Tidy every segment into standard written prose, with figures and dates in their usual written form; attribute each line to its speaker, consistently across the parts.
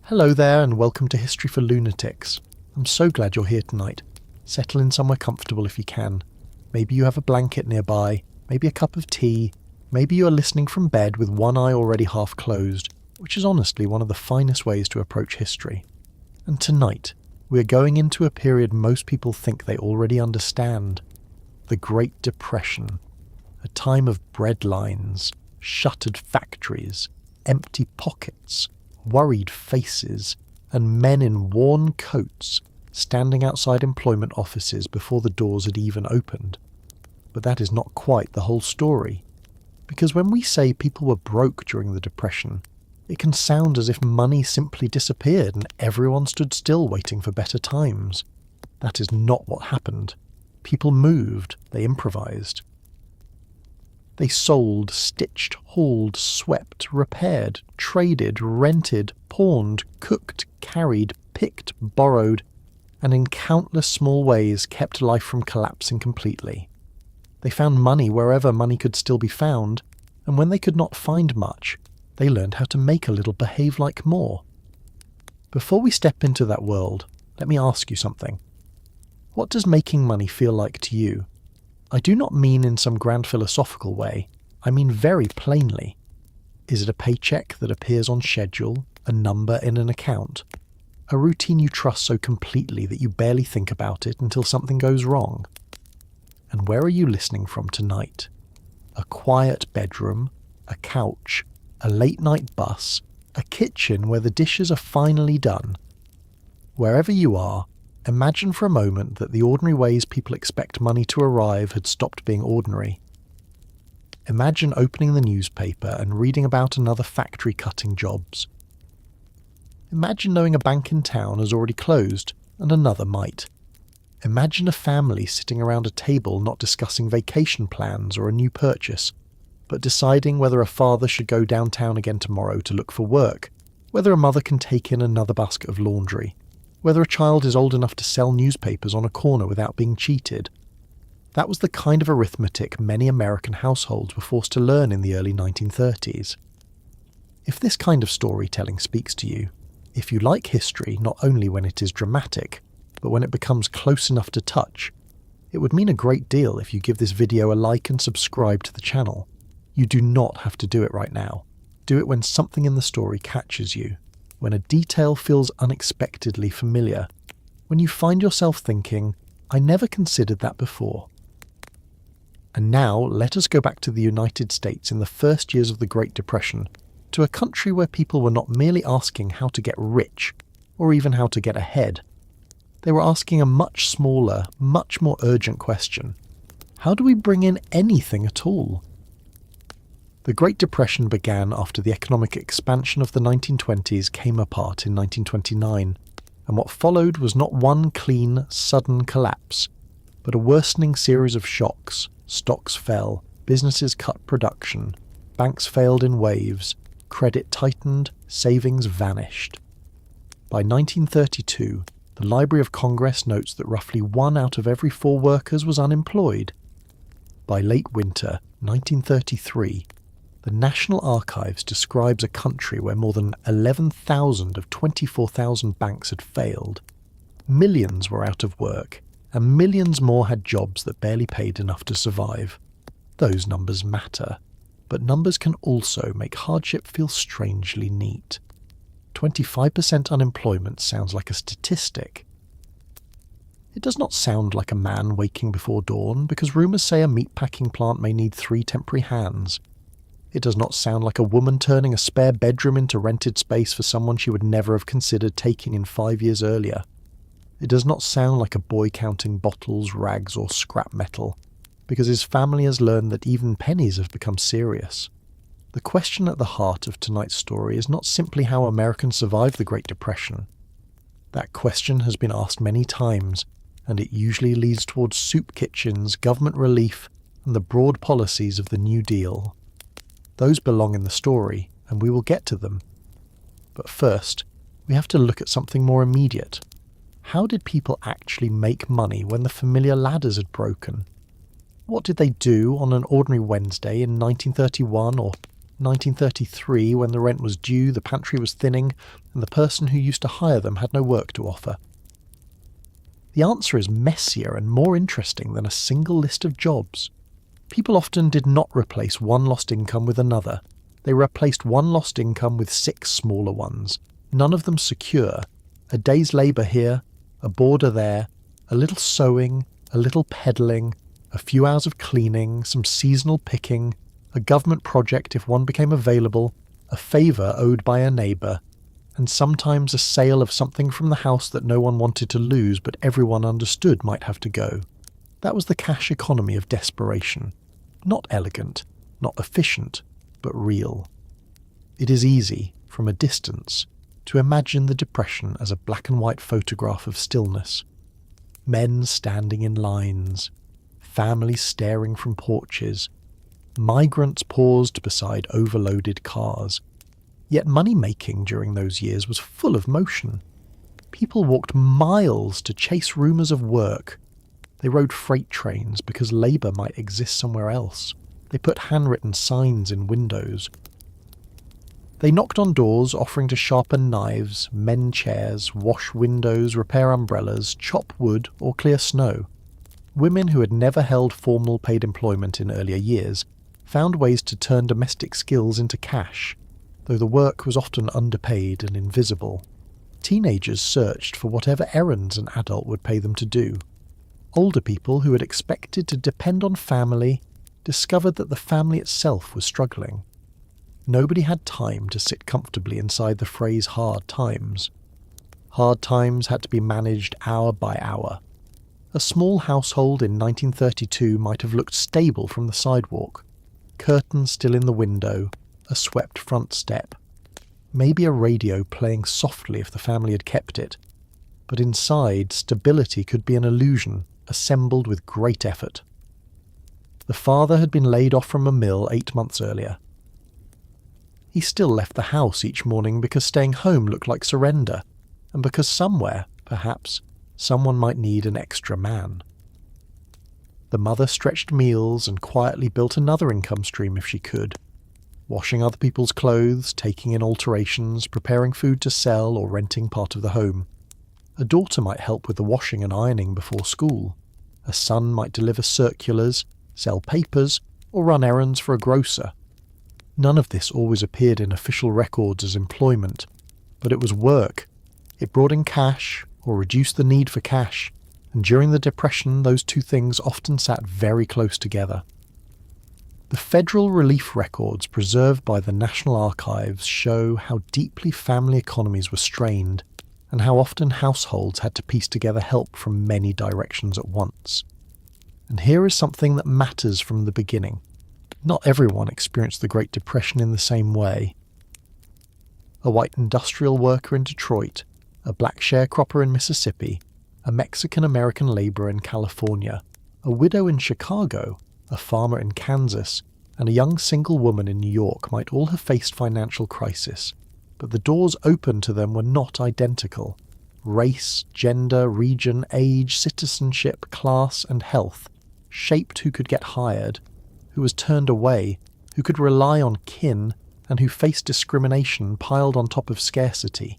Speaker 1: Hello there and welcome to History for Lunatics. I'm so glad you're here tonight. Settle in somewhere comfortable if you can. Maybe you have a blanket nearby, maybe a cup of tea, maybe you are listening from bed with one eye already half closed, which is honestly one of the finest ways to approach history. And tonight, we are going into a period most people think they already understand. The Great Depression. A time of bread lines, shuttered factories, empty pockets, worried faces, and men in worn coats standing outside employment offices before the doors had even opened. But that is not quite the whole story. Because when we say people were broke during the Depression, it can sound as if money simply disappeared and everyone stood still waiting for better times. That is not what happened. People moved, they improvised. They sold, stitched, hauled, swept, repaired, traded, rented, pawned, cooked, carried, picked, borrowed, and in countless small ways kept life from collapsing completely. They found money wherever money could still be found, and when they could not find much, they learned how to make a little behave like more. Before we step into that world, let me ask you something. What does making money feel like to you? I do not mean in some grand philosophical way, I mean very plainly. Is it a paycheck that appears on schedule, a number in an account? A routine you trust so completely that you barely think about it until something goes wrong? And where are you listening from tonight? A quiet bedroom, a couch, a late-night bus, a kitchen where the dishes are finally done. Wherever you are, imagine for a moment that the ordinary ways people expect money to arrive had stopped being ordinary. Imagine opening the newspaper and reading about another factory cutting jobs. Imagine knowing a bank in town has already closed and another might. Imagine a family sitting around a table not discussing vacation plans or a new purchase, but deciding whether a father should go downtown again tomorrow to look for work, whether a mother can take in another basket of laundry, whether a child is old enough to sell newspapers on a corner without being cheated. That was the kind of arithmetic many American households were forced to learn in the early 1930s. If this kind of storytelling speaks to you, if you like history not only when it is dramatic, but when it becomes close enough to touch, it would mean a great deal if you give this video a like and subscribe to the channel. You do not have to do it right now. Do it when something in the story catches you. When a detail feels unexpectedly familiar, when you find yourself thinking, I never considered that before. And now let us go back to the United States in the first years of the Great Depression, to a country where people were not merely asking how to get rich, or even how to get ahead. They were asking a much smaller, much more urgent question. How do we bring in anything at all? The Great Depression began after the economic expansion of the 1920s came apart in 1929, and what followed was not one clean, sudden collapse, but a worsening series of shocks. Stocks fell, businesses cut production, banks failed in waves, credit tightened, savings vanished. By 1932, the Library of Congress notes that roughly 1 out of every 4 workers was unemployed. By late winter, 1933, the National Archives describes a country where more than 11,000 of 24,000 banks had failed. Millions were out of work, and millions more had jobs that barely paid enough to survive. Those numbers matter, but numbers can also make hardship feel strangely neat. 25% unemployment sounds like a statistic. It does not sound like a man waking before dawn, because rumours say a meatpacking plant may need 3 temporary hands. It does not sound like a woman turning a spare bedroom into rented space for someone she would never have considered taking in 5 years earlier. It does not sound like a boy counting bottles, rags, or scrap metal, because his family has learned that even pennies have become serious. The question at the heart of tonight's story is not simply how Americans survived the Great Depression. That question has been asked many times, and it usually leads towards soup kitchens, government relief, and the broad policies of the New Deal. Those belong in the story, and we will get to them. But first, we have to look at something more immediate. How did people actually make money when the familiar ladders had broken? What did they do on an ordinary Wednesday in 1931 or 1933, when the rent was due, the pantry was thinning, and the person who used to hire them had no work to offer. The answer is messier and more interesting than a single list of jobs. People often did not replace one lost income with another. They replaced one lost income with 6 smaller ones, none of them secure. A day's labour here, a boarder there, a little sewing, a little peddling, a few hours of cleaning, some seasonal picking, a government project if one became available, a favour owed by a neighbour, and sometimes a sale of something from the house that no one wanted to lose but everyone understood might have to go. That was the cash economy of desperation. Not elegant, not efficient, but real. It is easy, from a distance, to imagine the Depression as a black and white photograph of stillness. Men standing in lines, families staring from porches, migrants paused beside overloaded cars. Yet money-making during those years was full of motion. People walked miles to chase rumours of work. They rode freight trains because labour might exist somewhere else. They put handwritten signs in windows. They knocked on doors offering to sharpen knives, mend chairs, wash windows, repair umbrellas, chop wood or clear snow. Women who had never held formal paid employment in earlier years found ways to turn domestic skills into cash, though the work was often underpaid and invisible. Teenagers searched for whatever errands an adult would pay them to do. Older people who had expected to depend on family discovered that the family itself was struggling. Nobody had time to sit comfortably inside the phrase hard times. Hard times had to be managed hour by hour. A small household in 1932 might have looked stable from the sidewalk. Curtains still in the window, a swept front step. Maybe a radio playing softly if the family had kept it. But inside, stability could be an illusion, assembled with great effort. The father had been laid off from a mill 8 months earlier. He still left the house each morning because staying home looked like surrender, and because somewhere, perhaps, someone might need an extra man. The mother stretched meals and quietly built another income stream if she could, washing other people's clothes, taking in alterations, preparing food to sell or renting part of the home. A daughter might help with the washing and ironing before school. A son might deliver circulars, sell papers, or run errands for a grocer. None of this always appeared in official records as employment, but it was work. It brought in cash, or reduced the need for cash, and during the Depression those two things often sat very close together. The federal relief records preserved by the National Archives show how deeply family economies were strained, and how often households had to piece together help from many directions at once. And here is something that matters from the beginning. Not everyone experienced the Great Depression in the same way. A white industrial worker in Detroit, a black sharecropper in Mississippi, a Mexican-American labourer in California, a widow in Chicago, a farmer in Kansas, and a young single woman in New York might all have faced financial crisis, but the doors open to them were not identical. Race, gender, region, age, citizenship, class, and health shaped who could get hired, who was turned away, who could rely on kin, and who faced discrimination piled on top of scarcity.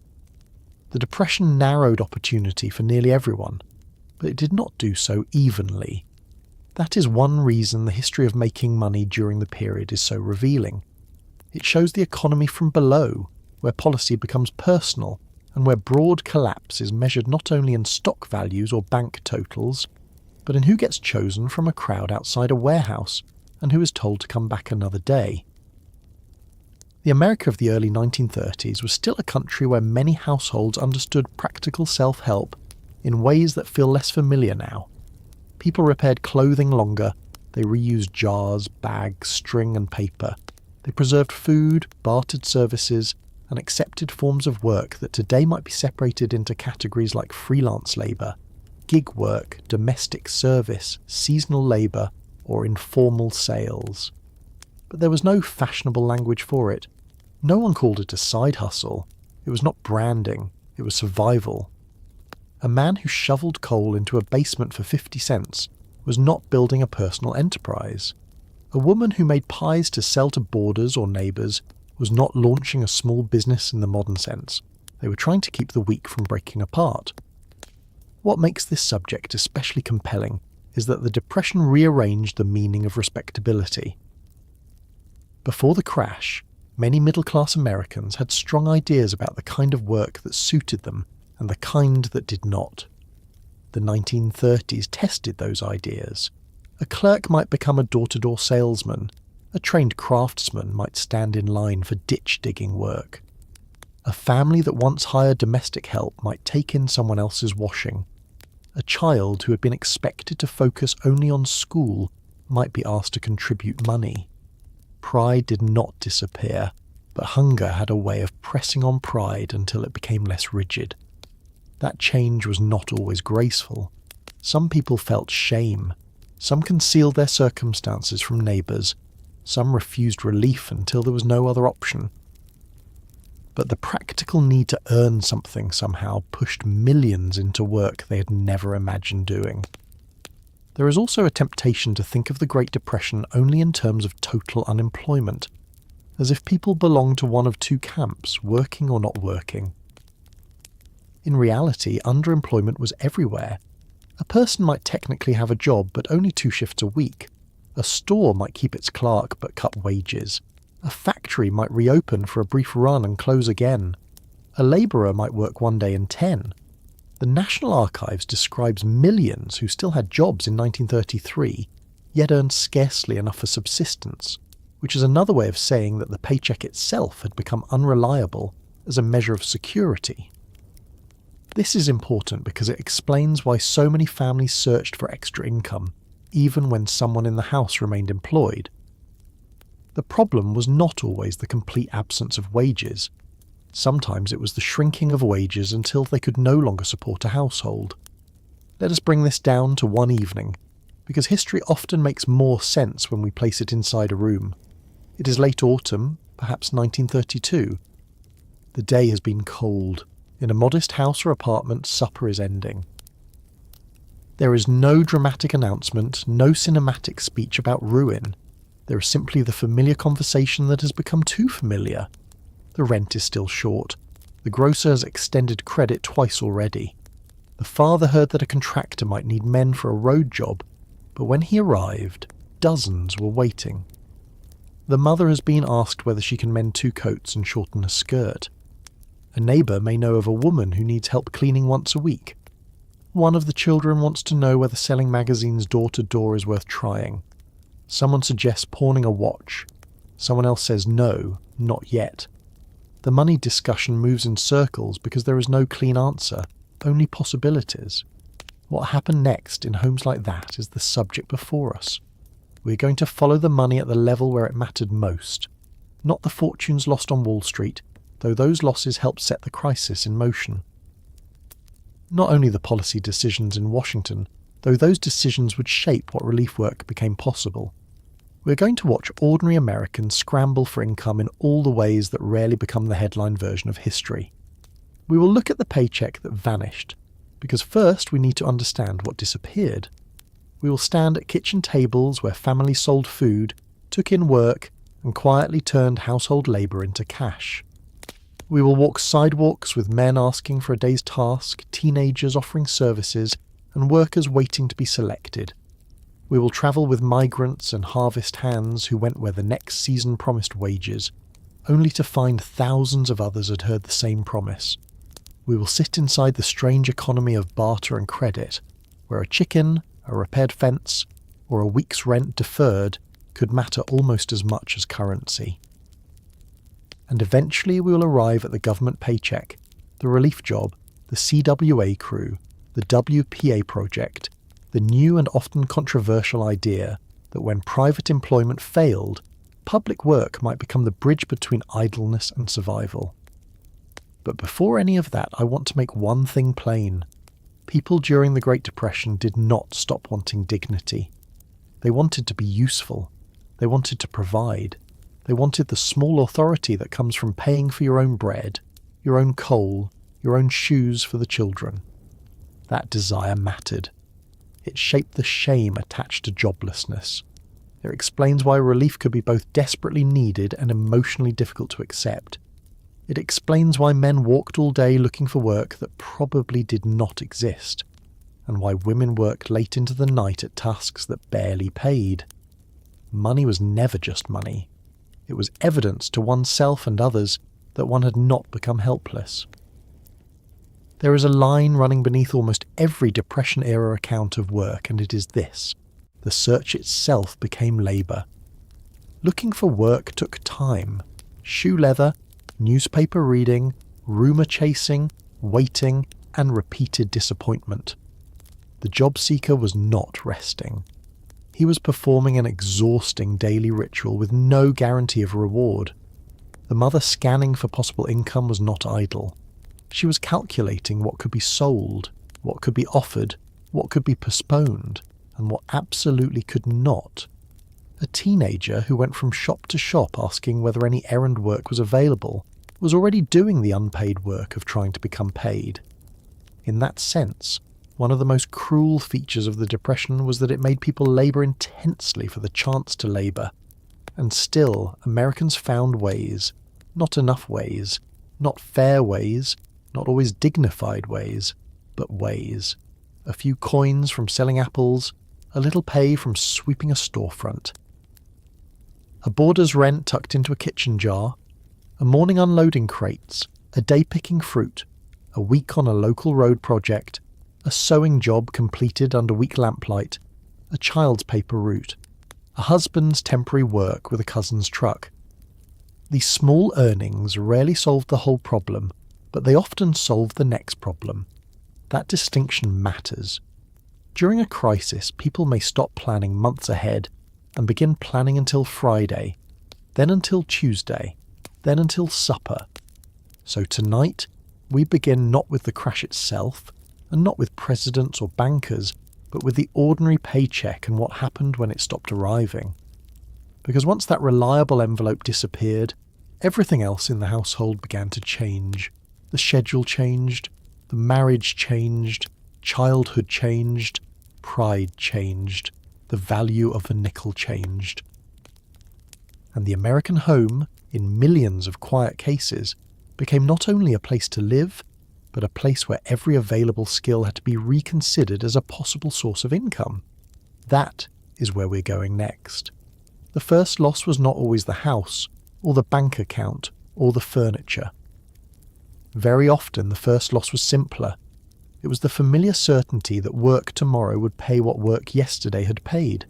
Speaker 1: The Depression narrowed opportunity for nearly everyone, but it did not do so evenly. That is one reason the history of making money during the period is so revealing. It shows the economy from below, where policy becomes personal, and where broad collapse is measured not only in stock values or bank totals, but in who gets chosen from a crowd outside a warehouse, and who is told to come back another day. The America of the early 1930s was still a country where many households understood practical self-help in ways that feel less familiar now. People repaired clothing longer, they reused jars, bags, string and paper. They preserved food, bartered services, and accepted forms of work that today might be separated into categories like freelance labour, gig work, domestic service, seasonal labour, or informal sales. But there was no fashionable language for it. No one called it a side hustle. It was not branding, it was survival. A man who shoveled coal into a basement for 50 cents was not building a personal enterprise. A woman who made pies to sell to boarders or neighbours was not launching a small business in the modern sense. They were trying to keep the weak from breaking apart. What makes this subject especially compelling is that the Depression rearranged the meaning of respectability. Before the crash, many middle-class Americans had strong ideas about the kind of work that suited them and the kind that did not. The 1930s tested those ideas. A clerk might become a door-to-door salesman. A trained craftsman might stand in line for ditch-digging work. A family that once hired domestic help might take in someone else's washing. A child who had been expected to focus only on school might be asked to contribute money. Pride did not disappear, but hunger had a way of pressing on pride until it became less rigid. That change was not always graceful. Some people felt shame. Some concealed their circumstances from neighbours. Some refused relief until there was no other option. But the practical need to earn something somehow pushed millions into work they had never imagined doing. There is also a temptation to think of the Great Depression only in terms of total unemployment, as if people belonged to one of two camps, working or not working. In reality, underemployment was everywhere. A person might technically have a job, but only 2 shifts a week. A store might keep its clerk but cut wages. A factory might reopen for a brief run and close again. A labourer might work 1 day in 10. The National Archives describes millions who still had jobs in 1933, yet earned scarcely enough for subsistence, which is another way of saying that the paycheck itself had become unreliable as a measure of security. This is important because it explains why so many families searched for extra income, even when someone in the house remained employed. The problem was not always the complete absence of wages. Sometimes it was the shrinking of wages until they could no longer support a household. Let us bring this down to one evening, because history often makes more sense when we place it inside a room. It is late autumn, perhaps 1932. The day has been cold. In a modest house or apartment, supper is ending. There is no dramatic announcement, no cinematic speech about ruin. There is simply the familiar conversation that has become too familiar. The rent is still short. The grocer has extended credit twice already. The father heard that a contractor might need men for a road job, but when he arrived, dozens were waiting. The mother has been asked whether she can mend 2 coats and shorten a skirt. A neighbour may know of a woman who needs help cleaning once a week. One of the children wants to know whether selling magazines door-to-door is worth trying. Someone suggests pawning a watch. Someone else says no, not yet. The money discussion moves in circles because there is no clean answer, only possibilities. What happened next in homes like that is the subject before us. We're going to follow the money at the level where it mattered most, not the fortunes lost on Wall Street, though those losses helped set the crisis in motion. Not only the policy decisions in Washington, though those decisions would shape what relief work became possible. We're going to watch ordinary Americans scramble for income in all the ways that rarely become the headline version of history. We will look at the paycheck that vanished, because first we need to understand what disappeared. We will stand at kitchen tables where families sold food, took in work, and quietly turned household labour into cash. We will walk sidewalks with men asking for a day's task, teenagers offering services, and workers waiting to be selected. We will travel with migrants and harvest hands who went where the next season promised wages, only to find thousands of others had heard the same promise. We will sit inside the strange economy of barter and credit, where a chicken, a repaired fence, or a week's rent deferred could matter almost as much as currency. And eventually we will arrive at the government paycheck, the relief job, the CWA crew, the WPA project, the new and often controversial idea that when private employment failed, public work might become the bridge between idleness and survival. But before any of that, I want to make one thing plain. People during the Great Depression did not stop wanting dignity. They wanted to be useful. They wanted to provide. They wanted the small authority that comes from paying for your own bread, your own coal, your own shoes for the children. That desire mattered. It shaped the shame attached to joblessness. It explains why relief could be both desperately needed and emotionally difficult to accept. It explains why men walked all day looking for work that probably did not exist, and why women worked late into the night at tasks that barely paid. Money was never just money. It was evidence to oneself and others that one had not become helpless. There is a line running beneath almost every Depression-era account of work, and it is this: the search itself became labour. Looking for work took time. Shoe leather, newspaper reading, rumour chasing, waiting, and repeated disappointment. The job seeker was not resting. He was performing an exhausting daily ritual with no guarantee of reward. The mother scanning for possible income was not idle. She was calculating what could be sold, what could be offered, what could be postponed, and what absolutely could not. A teenager who went from shop to shop asking whether any errand work was available was already doing the unpaid work of trying to become paid. In that sense, one of the most cruel features of the Depression was that it made people labour intensely for the chance to labour. And still, Americans found ways, not enough ways, not fair ways, not always dignified ways, but ways. A few coins from selling apples, a little pay from sweeping a storefront. A boarder's rent tucked into a kitchen jar, a morning unloading crates, a day picking fruit, a week on a local road project, a sewing job completed under weak lamplight, a child's paper route, a husband's temporary work with a cousin's truck. These small earnings rarely solved the whole problem, but they often solved the next problem. That distinction matters. During a crisis, people may stop planning months ahead and begin planning until Friday, then until Tuesday, then until supper. So tonight, we begin not with the crash itself, and not with presidents or bankers, but with the ordinary paycheck and what happened when it stopped arriving. Because once that reliable envelope disappeared, everything else in the household began to change. The schedule changed, the marriage changed, childhood changed, pride changed, the value of the nickel changed. And the American home, in millions of quiet cases, became not only a place to live, but a place where every available skill had to be reconsidered as a possible source of income. That is where we're going next. The first loss was not always the house, or the bank account, or the furniture. Very often the first loss was simpler. It was the familiar certainty that work tomorrow would pay what work yesterday had paid.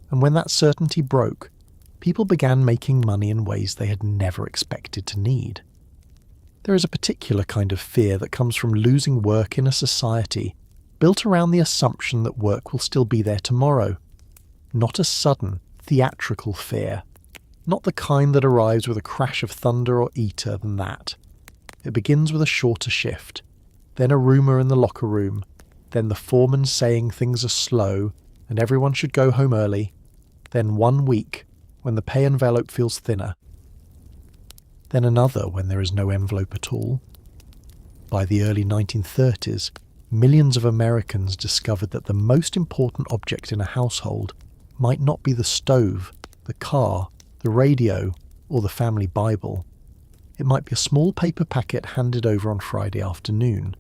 Speaker 1: And when that certainty broke, people began making money in ways they had never expected to need. There is a particular kind of fear that comes from losing work in a society built around the assumption that work will still be there tomorrow. Not a sudden, theatrical fear. Not the kind that arrives with a crash of thunder or ether than that. It begins with a shorter shift, then a rumour in the locker room, then the foreman saying things are slow and everyone should go home early, then 1 week when the pay envelope feels thinner, then another when there is no envelope at all. By the early 1930s, millions of Americans discovered that the most important object in a household might not be the stove, the car, the radio, or the family Bible. It might be a small paper packet handed over on Friday afternoon.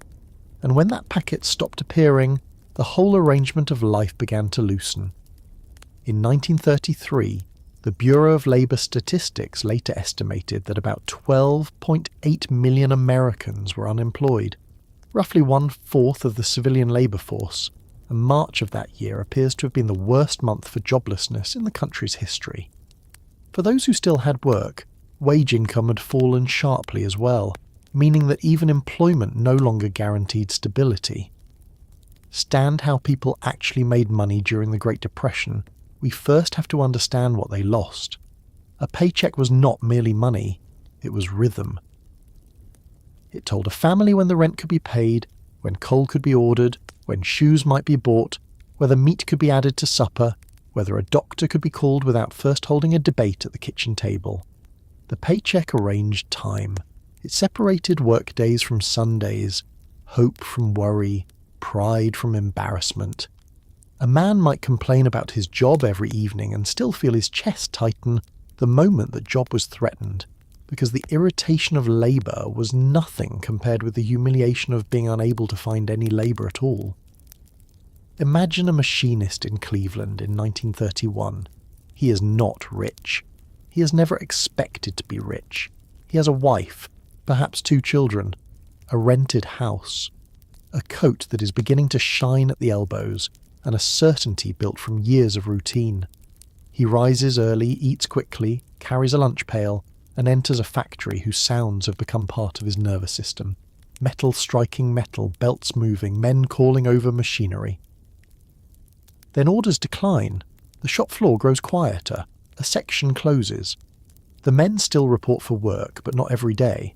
Speaker 1: And when that packet stopped appearing, the whole arrangement of life began to loosen. In 1933, the Bureau of Labor Statistics later estimated that about 12.8 million Americans were unemployed, roughly 1/4 of the civilian labour force, and March of that year appears to have been the worst month for joblessness in the country's history. For those who still had work, wage income had fallen sharply as well, meaning that even employment no longer guaranteed stability. Stand how people actually made money during the Great Depression, we first have to understand what they lost. A paycheck was not merely money, it was rhythm. It told a family when the rent could be paid, when coal could be ordered, when shoes might be bought, whether meat could be added to supper, whether a doctor could be called without first holding a debate at the kitchen table. The paycheck arranged time. It separated workdays from Sundays, hope from worry, pride from embarrassment. A man might complain about his job every evening and still feel his chest tighten the moment that job was threatened, because the irritation of labour was nothing compared with the humiliation of being unable to find any labour at all. Imagine a machinist in Cleveland in 1931. He is not rich. He has never expected to be rich. He has a wife, perhaps 2 children, a rented house, a coat that is beginning to shine at the elbows, and a certainty built from years of routine. He rises early, eats quickly, carries a lunch pail, and enters a factory whose sounds have become part of his nervous system. Metal striking metal, belts moving, men calling over machinery. Then orders decline. The shop floor grows quieter. A section closes. The men still report for work, but not every day.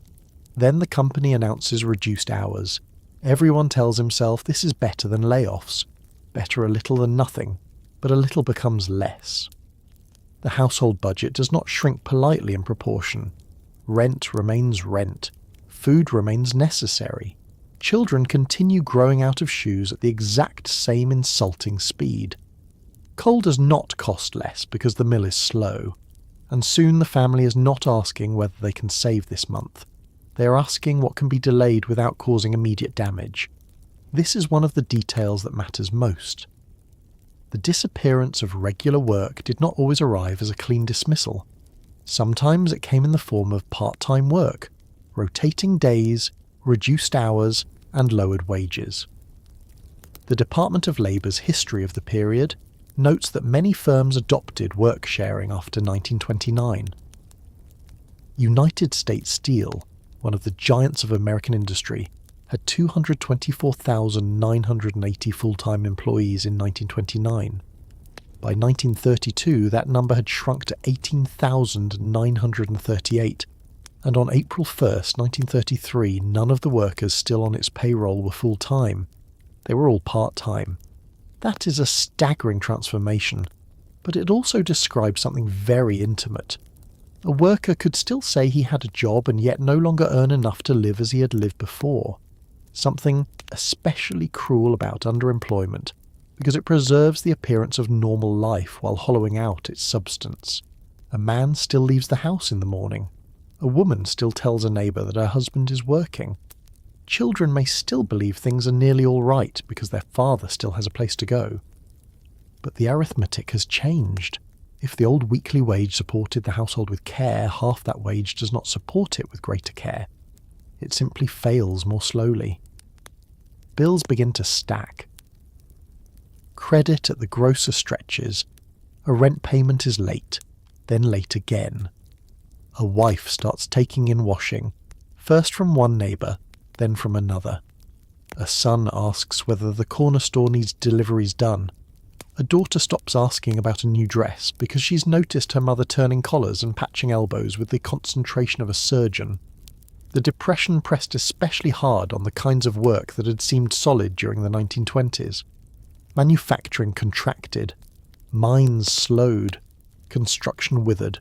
Speaker 1: Then the company announces reduced hours. Everyone tells himself this is better than layoffs. Better a little than nothing, but a little becomes less. The household budget does not shrink politely in proportion. Rent remains rent. Food remains necessary. Children continue growing out of shoes at the exact same insulting speed. Coal does not cost less because the mill is slow, and soon the family is not asking whether they can save this month. They are asking what can be delayed without causing immediate damage. This is one of the details that matters most. The disappearance of regular work did not always arrive as a clean dismissal. Sometimes it came in the form of part-time work, rotating days, reduced hours, and lowered wages. The Department of Labour's history of the period notes that many firms adopted work sharing after 1929. United States Steel, one of the giants of American industry, had 224,980 full-time employees in 1929. By 1932, that number had shrunk to 18,938, and on April 1st, 1933, none of the workers still on its payroll were full-time. They were all part-time. That is a staggering transformation, but it also describes something very intimate. A worker could still say he had a job and yet no longer earn enough to live as he had lived before. Something especially cruel about underemployment, because it preserves the appearance of normal life while hollowing out its substance. A man still leaves the house in the morning. A woman still tells a neighbour that her husband is working. Children may still believe things are nearly all right because their father still has a place to go. But the arithmetic has changed. If the old weekly wage supported the household with care, half that wage does not support it with greater care. It simply fails more slowly. Bills begin to stack. Credit at the grocer stretches. A rent payment is late, then late again. A wife starts taking in washing, first from one neighbour, then from another. A son asks whether the corner store needs deliveries done. A daughter stops asking about a new dress because she's noticed her mother turning collars and patching elbows with the concentration of a surgeon. The Depression pressed especially hard on the kinds of work that had seemed solid during the 1920s. Manufacturing contracted. Mines slowed. Construction withered.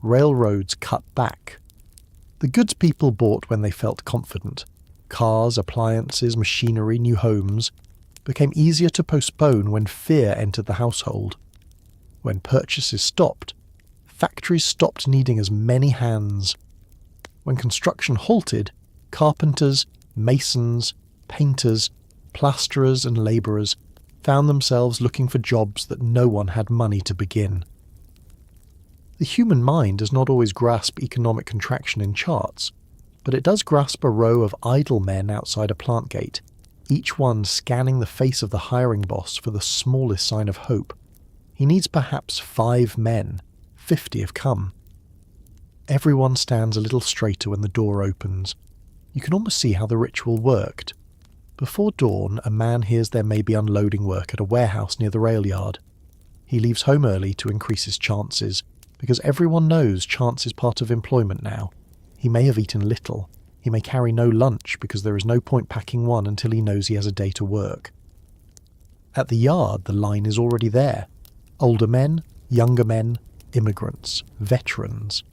Speaker 1: Railroads cut back. The goods people bought when they felt confident, cars, appliances, machinery, new homes, became easier to postpone when fear entered the household. When purchases stopped, factories stopped needing as many hands. When construction halted, carpenters, masons, painters, plasterers and labourers found themselves looking for jobs that no one had money to begin. The human mind does not always grasp economic contraction in charts, but it does grasp a row of idle men outside a plant gate, each one scanning the face of the hiring boss for the smallest sign of hope. He needs perhaps 5 men. 50 have come. Everyone stands a little straighter when the door opens. You can almost see how the ritual worked. Before dawn, a man hears there may be unloading work at a warehouse near the rail yard. He leaves home early to increase his chances, because everyone knows chance is part of employment now. He may have eaten little. He may carry no lunch because there is no point packing one until he knows he has a day to work. At the yard, the line is already there. Older men, younger men, immigrants, veterans,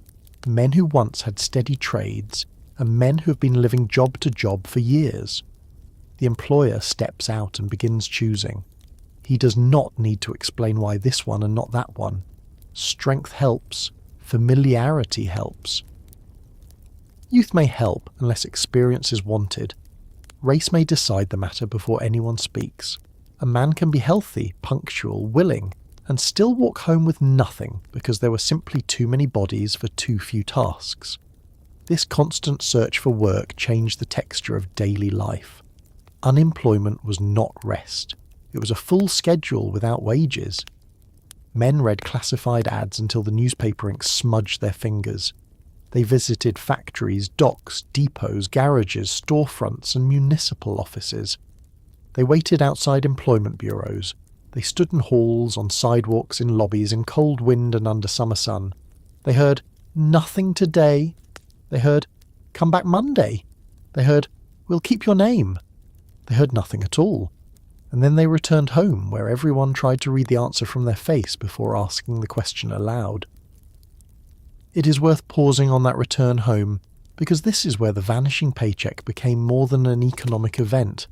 Speaker 1: men who once had steady trades, and men who have been living job to job for years. The employer steps out and begins choosing. He does not need to explain why this one and not that one. Strength helps. Familiarity helps. Youth may help unless experience is wanted. Race may decide the matter before anyone speaks. A man can be healthy, punctual, willing, and still walk home with nothing because there were simply too many bodies for too few tasks. This constant search for work changed the texture of daily life. Unemployment was not rest. It was a full schedule without wages. Men read classified ads until the newspaper ink smudged their fingers. They visited factories, docks, depots, garages, storefronts, and municipal offices. They waited outside employment bureaus. They stood in halls, on sidewalks, in lobbies, in cold wind and under summer sun. They heard, "Nothing today." They heard, "Come back Monday." They heard, "We'll keep your name." They heard nothing at all. And then they returned home, where everyone tried to read the answer from their face before asking the question aloud. It is worth pausing on that return home, because this is where the vanishing paycheck became more than an economic event.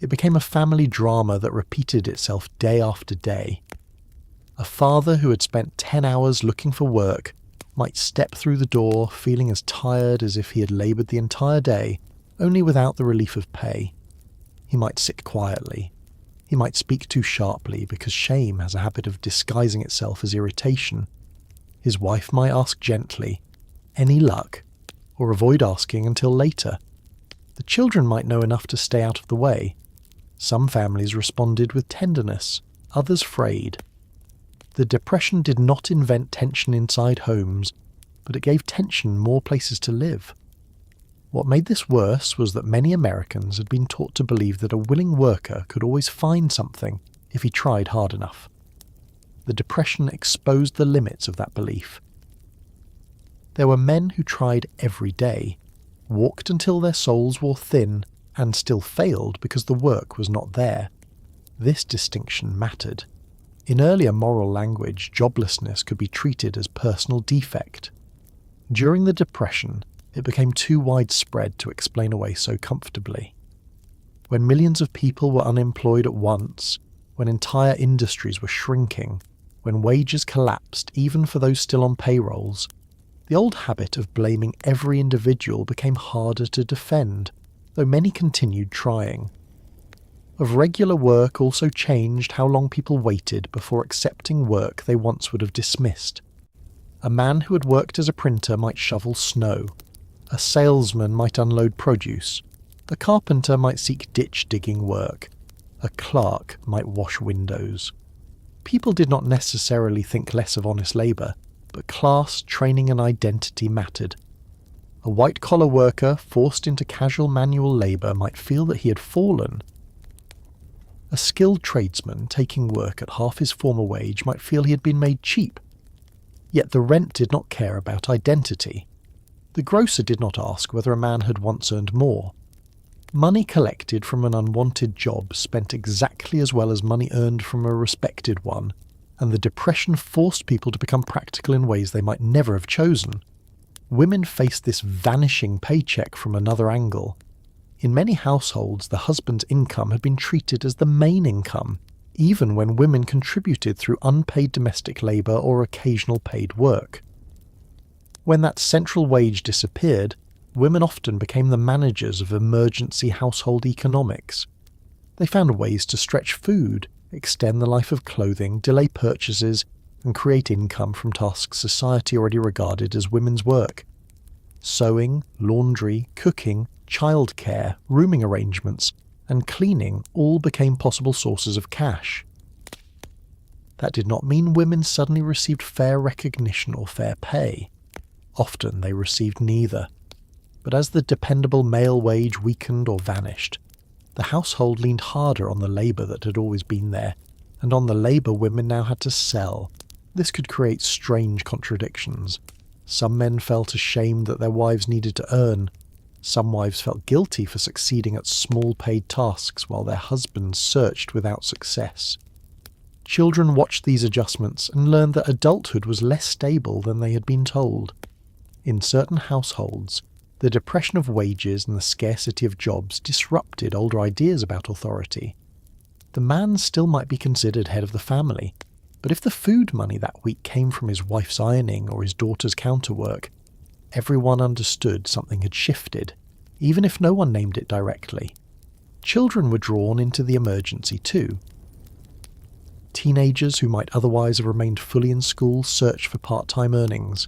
Speaker 1: It became a family drama that repeated itself day after day. A father who had spent 10 hours looking for work might step through the door feeling as tired as if he had laboured the entire day, only without the relief of pay. He might sit quietly. He might speak too sharply because shame has a habit of disguising itself as irritation. His wife might ask gently, "Any luck?" or avoid asking until later. The children might know enough to stay out of the way. Some families responded with tenderness, others frayed. The Depression did not invent tension inside homes, but it gave tension more places to live. What made this worse was that many Americans had been taught to believe that a willing worker could always find something if he tried hard enough. The Depression exposed the limits of that belief. There were men who tried every day, walked until their soles wore thin, and still failed because the work was not there. This distinction mattered. In earlier moral language, joblessness could be treated as personal defect. During the Depression, it became too widespread to explain away so comfortably. When millions of people were unemployed at once, when entire industries were shrinking, when wages collapsed even for those still on payrolls, the old habit of blaming every individual became harder to defend, though many continued trying. Of regular work also changed how long people waited before accepting work they once would have dismissed. A man who had worked as a printer might shovel snow. A salesman might unload produce. A carpenter might seek ditch-digging work. A clerk might wash windows. People did not necessarily think less of honest labour, but class, training and identity mattered. A white-collar worker forced into casual manual labour might feel that he had fallen. A skilled tradesman taking work at half his former wage might feel he had been made cheap. Yet the rent did not care about identity. The grocer did not ask whether a man had once earned more. Money collected from an unwanted job spent exactly as well as money earned from a respected one, and the Depression forced people to become practical in ways they might never have chosen. Women faced this vanishing paycheck from another angle. In many households, the husband's income had been treated as the main income, even when women contributed through unpaid domestic labour or occasional paid work. When that central wage disappeared, women often became the managers of emergency household economics. They found ways to stretch food, extend the life of clothing, delay purchases, and create income from tasks society already regarded as women's work. Sewing, laundry, cooking, childcare, rooming arrangements, and cleaning all became possible sources of cash. That did not mean women suddenly received fair recognition or fair pay. Often they received neither. But as the dependable male wage weakened or vanished, the household leaned harder on the labour that had always been there, and on the labour women now had to sell. This could create strange contradictions. Some men felt ashamed that their wives needed to earn. Some wives felt guilty for succeeding at small paid tasks while their husbands searched without success. Children watched these adjustments and learned that adulthood was less stable than they had been told. In certain households, the depression of wages and the scarcity of jobs disrupted older ideas about authority. The man still might be considered head of the family, but if the food money that week came from his wife's ironing or his daughter's counterwork, everyone understood something had shifted, even if no one named it directly. Children were drawn into the emergency too. Teenagers who might otherwise have remained fully in school searched for part-time earnings.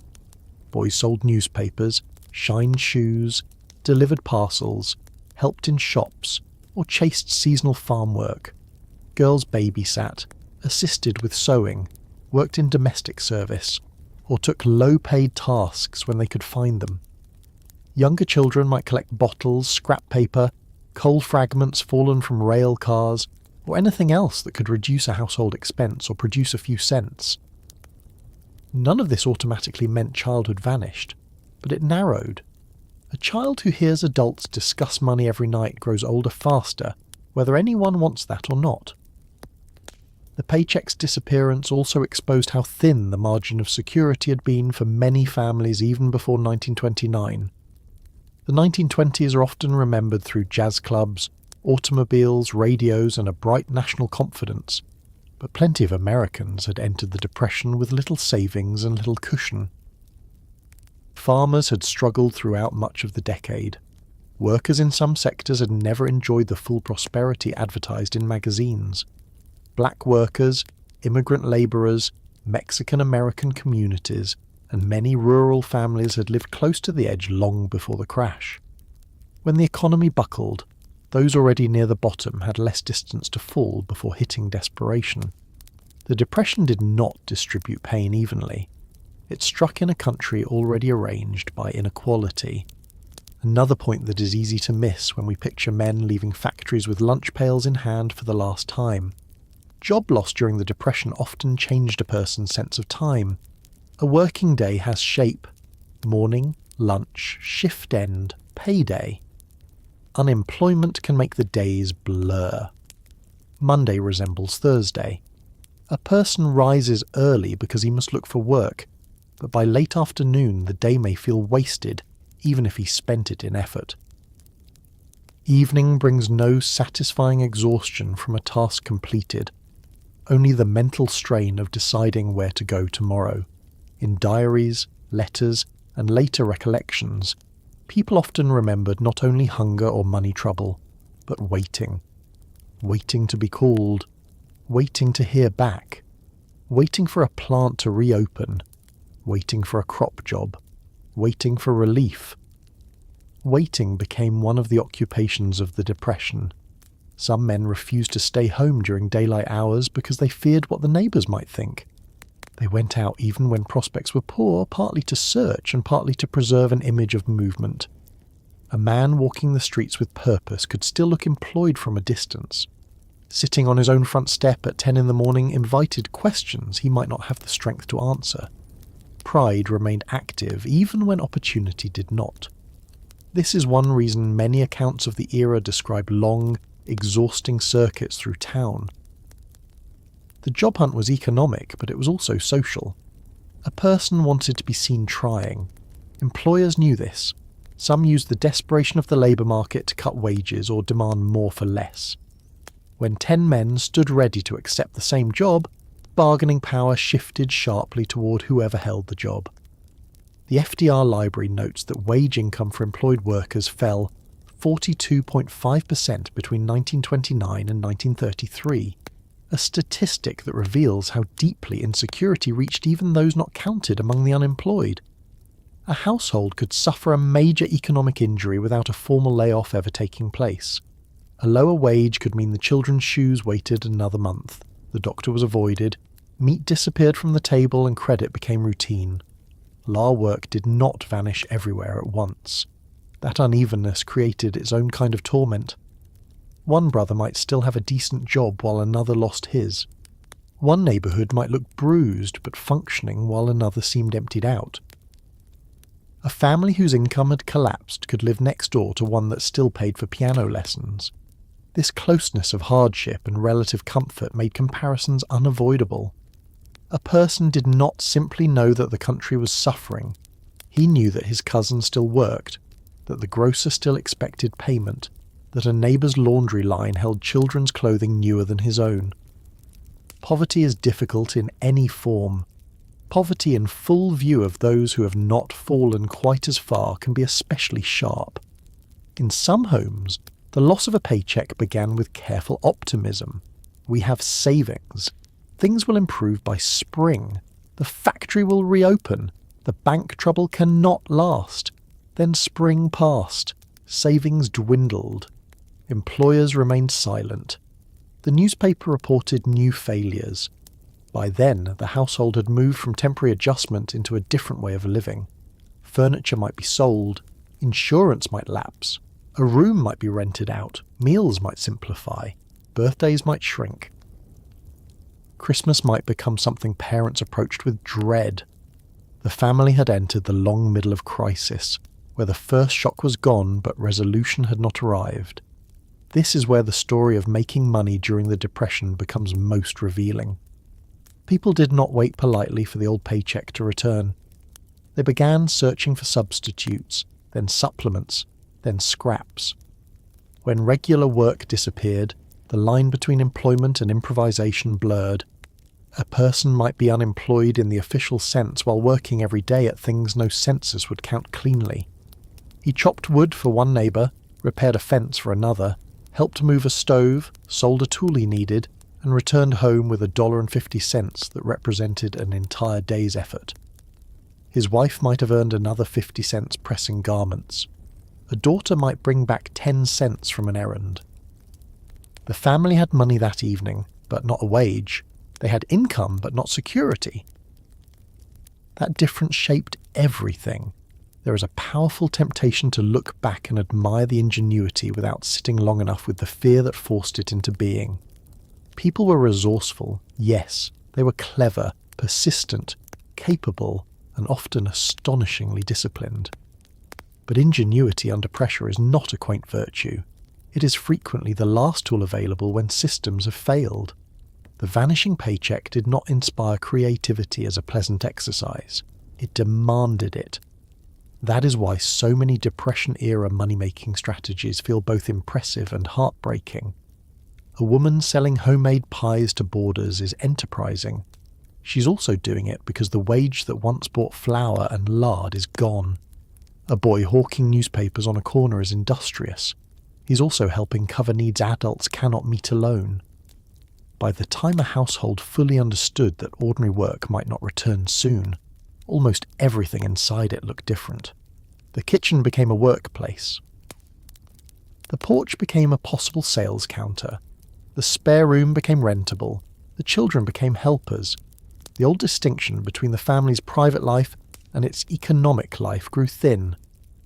Speaker 1: Boys sold newspapers, shined shoes, delivered parcels, helped in shops, or chased seasonal farm work. Girls babysat, assisted with sewing, worked in domestic service, or took low-paid tasks when they could find them. Younger children might collect bottles, scrap paper, coal fragments fallen from rail cars, or anything else that could reduce a household expense or produce a few cents. None of this automatically meant childhood vanished, but it narrowed. A child who hears adults discuss money every night grows older faster, whether anyone wants that or not. The paycheck's disappearance also exposed how thin the margin of security had been for many families even before 1929. The 1920s are often remembered through jazz clubs, automobiles, radios, and a bright national confidence, but plenty of Americans had entered the Depression with little savings and little cushion. Farmers had struggled throughout much of the decade. Workers in some sectors had never enjoyed the full prosperity advertised in magazines. Black workers, immigrant labourers, Mexican-American communities, and many rural families had lived close to the edge long before the crash. When the economy buckled, those already near the bottom had less distance to fall before hitting desperation. The Depression did not distribute pain evenly. It struck in a country already arranged by inequality. Another point that is easy to miss when we picture men leaving factories with lunch pails in hand for the last time. Job loss during the Depression often changed a person's sense of time. A working day has shape: morning, lunch, shift end, payday. Unemployment can make the days blur. Monday resembles Thursday. A person rises early because he must look for work, but by late afternoon the day may feel wasted, even if he spent it in effort. Evening brings no satisfying exhaustion from a task completed, only the mental strain of deciding where to go tomorrow. In diaries, letters, and later recollections, people often remembered not only hunger or money trouble, but waiting. Waiting to be called, waiting to hear back, waiting for a plant to reopen, waiting for a crop job, waiting for relief. Waiting became one of the occupations of the Depression. Some men refused to stay home during daylight hours because they feared what the neighbours might think. They went out even when prospects were poor, partly to search and partly to preserve an image of movement. A man walking the streets with purpose could still look employed from a distance. Sitting on his own front step at 10 in the morning invited questions he might not have the strength to answer. Pride remained active even when opportunity did not. This is one reason many accounts of the era describe long, exhausting circuits through town. The job hunt was economic, but it was also social. A person wanted to be seen trying. Employers knew this. Some used the desperation of the labour market to cut wages or demand more for less. When 10 men stood ready to accept the same job, bargaining power shifted sharply toward whoever held the job. The FDR Library notes that wage income for employed workers fell 42.5% between 1929 and 1933, a statistic that reveals how deeply insecurity reached even those not counted among the unemployed. A household could suffer a major economic injury without a formal layoff ever taking place. A lower wage could mean the children's shoes waited another month, the doctor was avoided, meat disappeared from the table and credit became routine. Law work did not vanish everywhere at once. That unevenness created its own kind of torment. One brother might still have a decent job while another lost his. One neighbourhood might look bruised but functioning while another seemed emptied out. A family whose income had collapsed could live next door to one that still paid for piano lessons. This closeness of hardship and relative comfort made comparisons unavoidable. A person did not simply know that the country was suffering. He knew that his cousin still worked, that the grocer still expected payment, that a neighbour's laundry line held children's clothing newer than his own. Poverty is difficult in any form. Poverty in full view of those who have not fallen quite as far can be especially sharp. In some homes, the loss of a paycheck began with careful optimism. We have savings. Things will improve by spring. The factory will reopen. The bank trouble cannot last. Then spring passed. Savings dwindled. Employers remained silent. The newspaper reported new failures. By then, the household had moved from temporary adjustment into a different way of living. Furniture might be sold. Insurance might lapse. A room might be rented out. Meals might simplify. Birthdays might shrink. Christmas might become something parents approached with dread. The family had entered the long middle of crisis, where the first shock was gone but resolution had not arrived. This is where the story of making money during the Depression becomes most revealing. People did not wait politely for the old paycheck to return. They began searching for substitutes, then supplements, then scraps. When regular work disappeared, the line between employment and improvisation blurred. A person might be unemployed in the official sense while working every day at things no census would count cleanly. He chopped wood for one neighbour, repaired a fence for another, helped move a stove, sold a tool he needed, and returned home with $1.50 that represented an entire day's effort. His wife might have earned another 50 cents pressing garments. A daughter might bring back 10 cents from an errand. The family had money that evening, but not a wage. They had income, but not security. That difference shaped everything. There is a powerful temptation to look back and admire the ingenuity without sitting long enough with the fear that forced it into being. People were resourceful, yes. They were clever, persistent, capable, and often astonishingly disciplined. But ingenuity under pressure is not a quaint virtue. It is frequently the last tool available when systems have failed. The vanishing paycheck did not inspire creativity as a pleasant exercise. It demanded it. That is why so many Depression-era money-making strategies feel both impressive and heartbreaking. A woman selling homemade pies to boarders is enterprising. She's also doing it because the wage that once bought flour and lard is gone. A boy hawking newspapers on a corner is industrious. He's also helping cover needs adults cannot meet alone. By the time a household fully understood that ordinary work might not return soon, almost everything inside it looked different. The kitchen became a workplace. The porch became a possible sales counter. The spare room became rentable. The children became helpers. The old distinction between the family's private life and its economic life grew thin,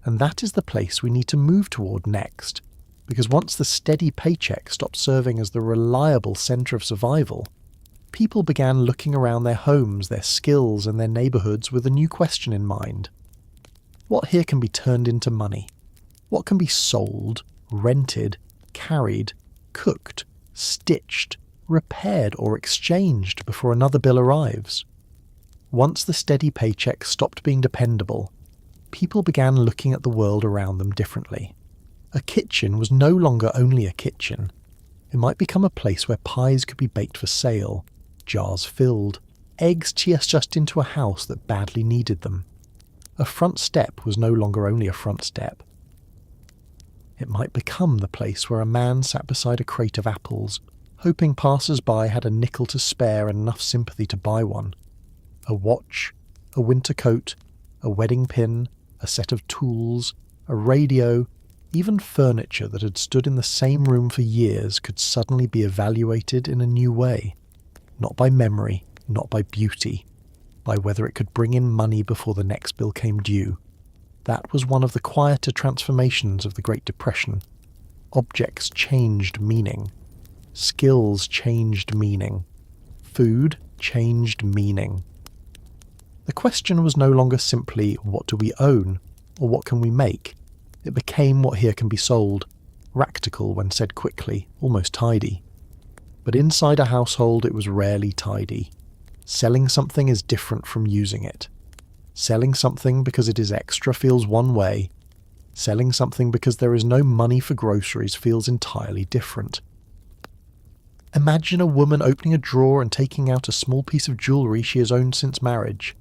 Speaker 1: and that is the place we need to move toward next, because once the steady paycheck stopped serving as the reliable centre of survival, people began looking around their homes, their skills, and their neighbourhoods with a new question in mind. What here can be turned into money? What can be sold, rented, carried, cooked, stitched, repaired, or exchanged before another bill arrives? Once the steady paycheck stopped being dependable, people began looking at the world around them differently. A kitchen was no longer only a kitchen. It might become a place where pies could be baked for sale, jars filled, eggs just into a house that badly needed them. A front step was no longer only a front step. It might become the place where a man sat beside a crate of apples, hoping passers-by had a nickel to spare and enough sympathy to buy one. A watch, a winter coat, a wedding pin, a set of tools, a radio, even furniture that had stood in the same room for years could suddenly be evaluated in a new way. Not by memory, not by beauty, by whether it could bring in money before the next bill came due. That was one of the quieter transformations of the Great Depression. Objects changed meaning. Skills changed meaning. Food changed meaning. The question was no longer simply, what do we own, or what can we make? It became what here can be sold, practical when said quickly, almost tidy. But inside a household it was rarely tidy. Selling something is different from using it. Selling something because it is extra feels one way. Selling something because there is no money for groceries feels entirely different. Imagine a woman opening a drawer and taking out a small piece of jewellery she has owned since marriage.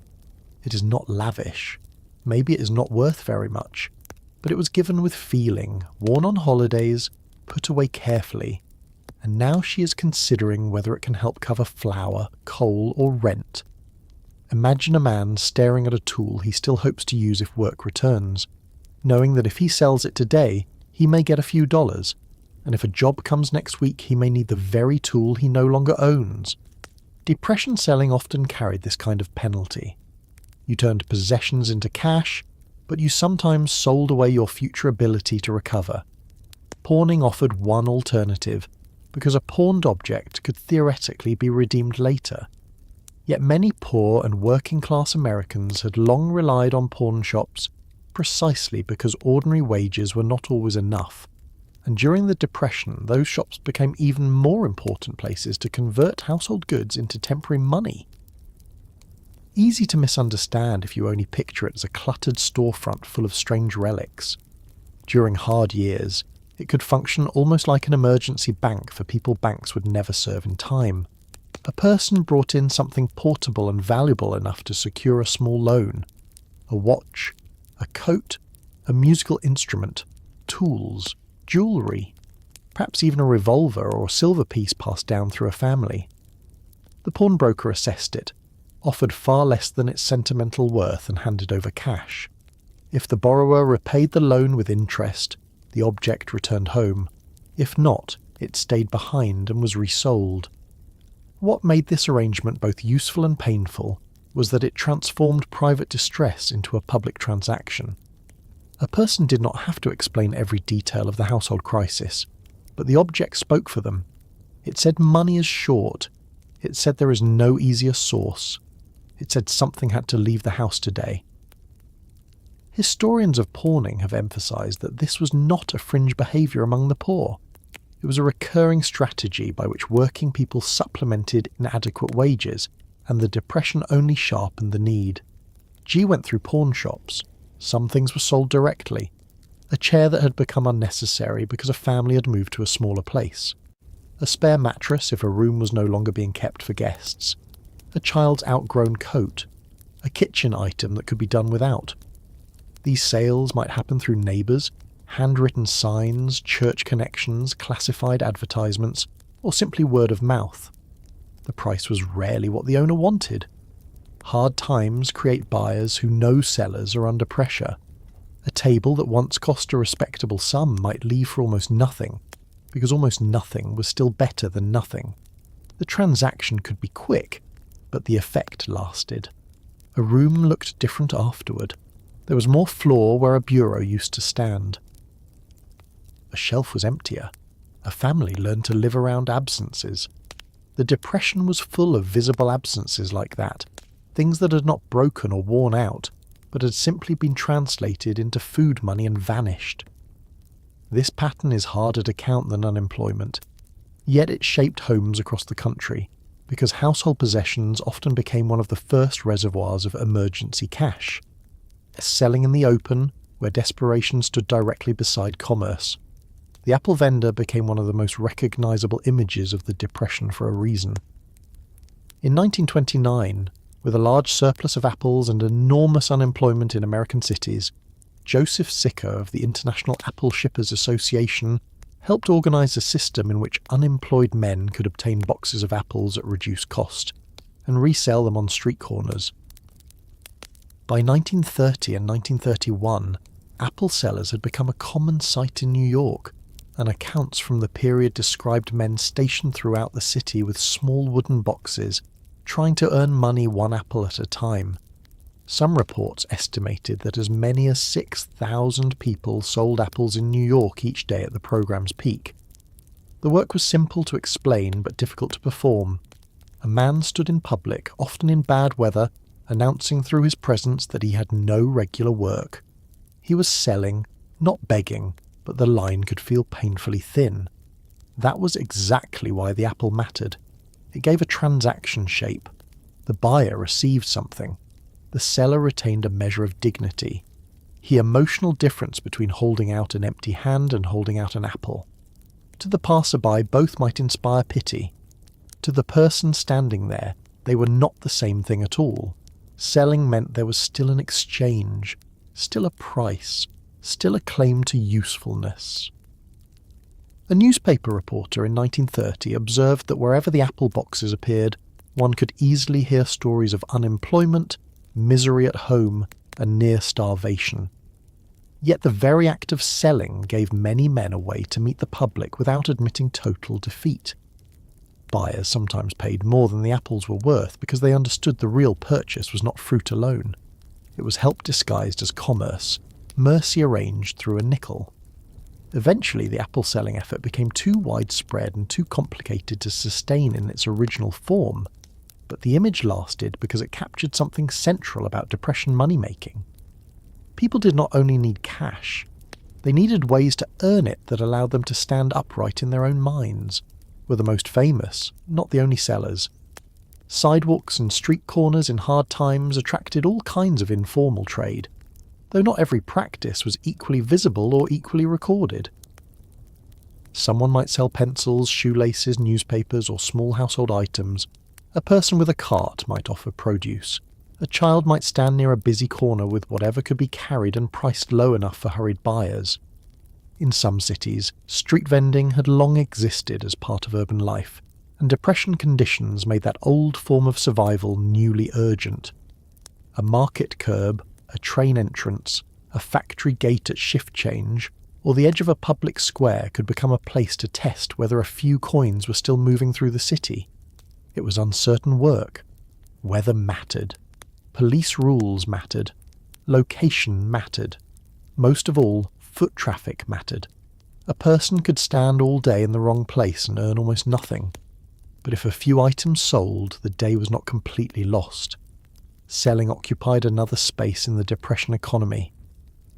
Speaker 1: It is not lavish. Maybe it is not worth very much. But it was given with feeling, worn on holidays, put away carefully. And now she is considering whether it can help cover flour, coal, or rent. Imagine a man staring at a tool he still hopes to use if work returns, knowing that if he sells it today, he may get a few dollars, and if a job comes next week, he may need the very tool he no longer owns. Depression selling often carried this kind of penalty. You turned possessions into cash, but you sometimes sold away your future ability to recover. Pawning offered one alternative, because a pawned object could theoretically be redeemed later. Yet many poor and working-class Americans had long relied on pawn shops precisely because ordinary wages were not always enough, and during the Depression those shops became even more important places to convert household goods into temporary money. Easy to misunderstand if you only picture it as a cluttered storefront full of strange relics. During hard years, it could function almost like an emergency bank for people banks would never serve in time. A person brought in something portable and valuable enough to secure a small loan. A watch, a coat, a musical instrument, tools, jewellery, perhaps even a revolver or a silver piece passed down through a family. The pawnbroker assessed it, offered far less than its sentimental worth and handed over cash. If the borrower repaid the loan with interest, the object returned home. If not, it stayed behind and was resold. What made this arrangement both useful and painful was that it transformed private distress into a public transaction. A person did not have to explain every detail of the household crisis, but the object spoke for them. It said money is short. It said there is no easier source. It said something had to leave the house today. Historians of pawning have emphasised that this was not a fringe behaviour among the poor. It was a recurring strategy by which working people supplemented inadequate wages, and the Depression only sharpened the need. G went through pawn shops. Some things were sold directly. A chair that had become unnecessary because a family had moved to a smaller place. A spare mattress if a room was no longer being kept for guests. A child's outgrown coat. A kitchen item that could be done without. These sales might happen through neighbours, handwritten signs, church connections, classified advertisements, or simply word of mouth. The price was rarely what the owner wanted. Hard times create buyers who know sellers are under pressure. A table that once cost a respectable sum might leave for almost nothing, because almost nothing was still better than nothing. The transaction could be quick, but the effect lasted. A room looked different afterward. There was more floor where a bureau used to stand. A shelf was emptier. A family learned to live around absences. The Depression was full of visible absences like that, things that had not broken or worn out, but had simply been translated into food money and vanished. This pattern is harder to count than unemployment, yet it shaped homes across the country, because household possessions often became one of the first reservoirs of emergency cash. Selling in the open, where desperation stood directly beside commerce. The apple vendor became one of the most recognisable images of the Depression for a reason. In 1929, with a large surplus of apples and enormous unemployment in American cities, Joseph Sicker of the International Apple Shippers Association helped organise a system in which unemployed men could obtain boxes of apples at reduced cost and resell them on street corners. By 1930 and 1931, apple sellers had become a common sight in New York, and accounts from the period described men stationed throughout the city with small wooden boxes, trying to earn money one apple at a time. Some reports estimated that as many as 6,000 people sold apples in New York each day at the programme's peak. The work was simple to explain but difficult to perform. A man stood in public, often in bad weather, announcing through his presence that he had no regular work. He was selling, not begging, but the line could feel painfully thin. That was exactly why the apple mattered. It gave a transaction shape. The buyer received something. The seller retained a measure of dignity. The emotional difference between holding out an empty hand and holding out an apple. To the passerby, both might inspire pity. To the person standing there, they were not the same thing at all. Selling meant there was still an exchange, still a price, still a claim to usefulness. A newspaper reporter in 1930 observed that wherever the apple boxes appeared, one could easily hear stories of unemployment, misery at home, and near starvation. Yet the very act of selling gave many men a way to meet the public without admitting total defeat. Buyers sometimes paid more than the apples were worth because they understood the real purchase was not fruit alone. It was help disguised as commerce, mercy arranged through a nickel. Eventually, the apple-selling effort became too widespread and too complicated to sustain in its original form, but the image lasted because it captured something central about Depression money-making. People did not only need cash, they needed ways to earn it that allowed them to stand upright in their own minds. Were the most famous, not the only sellers. Sidewalks and street corners in hard times attracted all kinds of informal trade, though not every practice was equally visible or equally recorded. Someone might sell pencils, shoelaces, newspapers, or small household items. A person with a cart might offer produce. A child might stand near a busy corner with whatever could be carried and priced low enough for hurried buyers. In some cities, street vending had long existed as part of urban life, and Depression conditions made that old form of survival newly urgent. A market curb, a train entrance, a factory gate at shift change, or the edge of a public square could become a place to test whether a few coins were still moving through the city. It was uncertain work. Weather mattered. Police rules mattered. Location mattered. Most of all, foot traffic mattered. A person could stand all day in the wrong place and earn almost nothing. But if a few items sold, the day was not completely lost. Selling occupied another space in the Depression economy.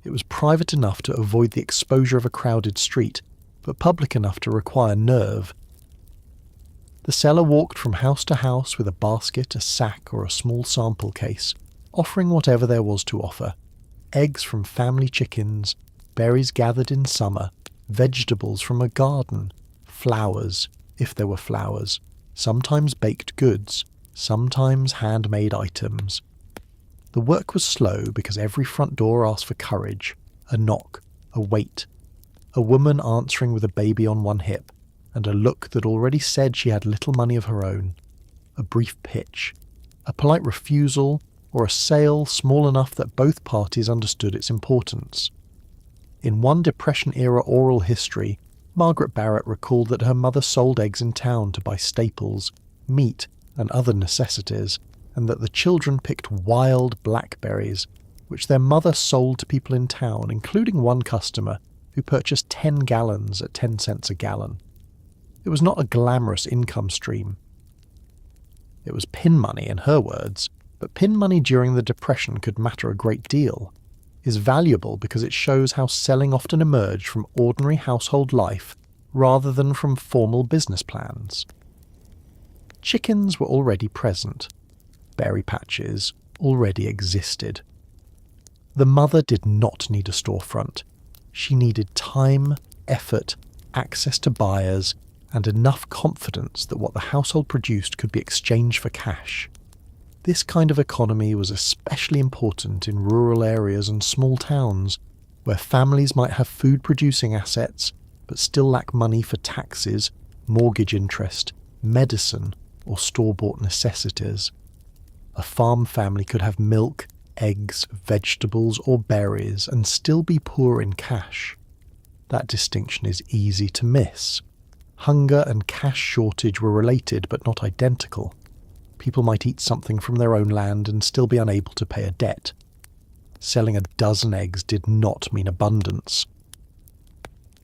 Speaker 1: It was private enough to avoid the exposure of a crowded street, but public enough to require nerve. The seller walked from house to house with a basket, a sack, or a small sample case, offering whatever there was to offer. Eggs from family chickens, berries gathered in summer, vegetables from a garden, flowers, if there were flowers, sometimes baked goods, sometimes handmade items. The work was slow because every front door asked for courage, a knock, a wait, a woman answering with a baby on one hip, and a look that already said she had little money of her own, a brief pitch, a polite refusal, or a sale small enough that both parties understood its importance. In one Depression-era oral history, Margaret Barrett recalled that her mother sold eggs in town to buy staples, meat, and other necessities, and that the children picked wild blackberries, which their mother sold to people in town, including one customer who purchased 10 gallons at 10 cents a gallon. It was not a glamorous income stream. It was pin money, in her words, but pin money during the Depression could matter a great deal, is valuable because it shows how selling often emerged from ordinary household life rather than from formal business plans. Chickens were already present. Berry patches already existed. The mother did not need a storefront. She needed time, effort, access to buyers, and enough confidence that what the household produced could be exchanged for cash. This kind of economy was especially important in rural areas and small towns, where families might have food-producing assets but still lack money for taxes, mortgage interest, medicine, or store-bought necessities. A farm family could have milk, eggs, vegetables, or berries and still be poor in cash. That distinction is easy to miss. Hunger and cash shortage were related but not identical. People might eat something from their own land and still be unable to pay a debt. Selling a dozen eggs did not mean abundance.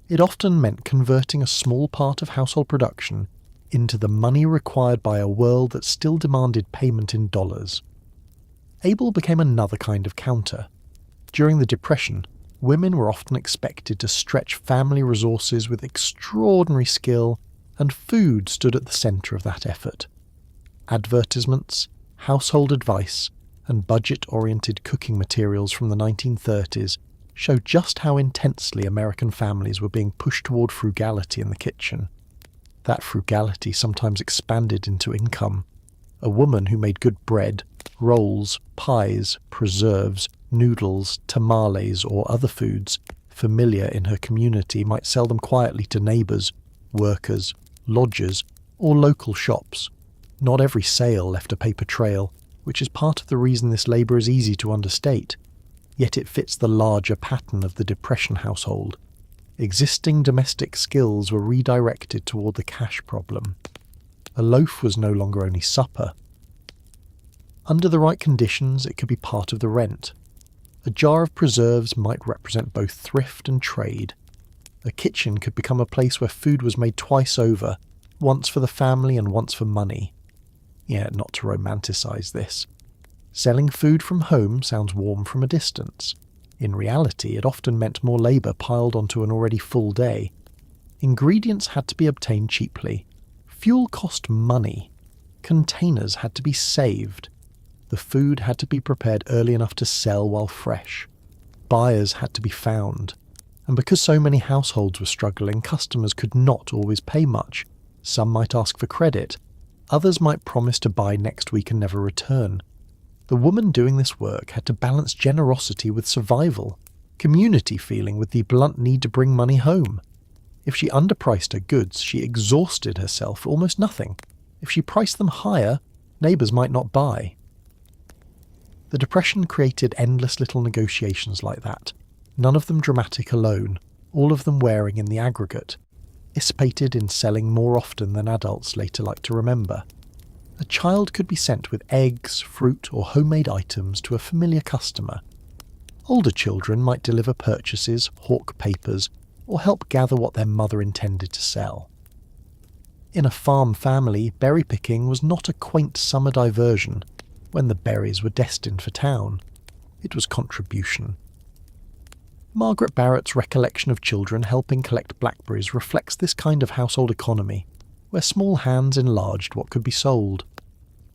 Speaker 1: It often meant converting a small part of household production into the money required by a world that still demanded payment in dollars. Able became another kind of counter. During the Depression, women were often expected to stretch family resources with extraordinary skill, and food stood at the centre of that effort. Advertisements, household advice, and budget-oriented cooking materials from the 1930s show just how intensely American families were being pushed toward frugality in the kitchen. That frugality sometimes expanded into income. A woman who made good bread, rolls, pies, preserves, noodles, tamales, or other foods familiar in her community might sell them quietly to neighbours, workers, lodgers, or local shops. Not every sale left a paper trail, which is part of the reason this labour is easy to understate. Yet it fits the larger pattern of the Depression household. Existing domestic skills were redirected toward the cash problem. A loaf was no longer only supper. Under the right conditions, it could be part of the rent. A jar of preserves might represent both thrift and trade. A kitchen could become a place where food was made twice over, once for the family and once for money. Yeah, not to romanticize this. Selling food from home sounds warm from a distance. In reality, it often meant more labour piled onto an already full day. Ingredients had to be obtained cheaply. Fuel cost money. Containers had to be saved. The food had to be prepared early enough to sell while fresh. Buyers had to be found. And because so many households were struggling, customers could not always pay much. Some might ask for credit. Others might promise to buy next week and never return. The woman doing this work had to balance generosity with survival, community feeling with the blunt need to bring money home. If she underpriced her goods, she exhausted herself for almost nothing. If she priced them higher, neighbours might not buy. The Depression created endless little negotiations like that, none of them dramatic alone, all of them wearing in the aggregate, dissipated in selling more often than adults later like to remember. A child could be sent with eggs, fruit, or homemade items to a familiar customer. Older children might deliver purchases, hawk papers, or help gather what their mother intended to sell. In a farm family, berry picking was not a quaint summer diversion when the berries were destined for town. It was contribution. Margaret Barrett's recollection of children helping collect blackberries reflects this kind of household economy, where small hands enlarged what could be sold.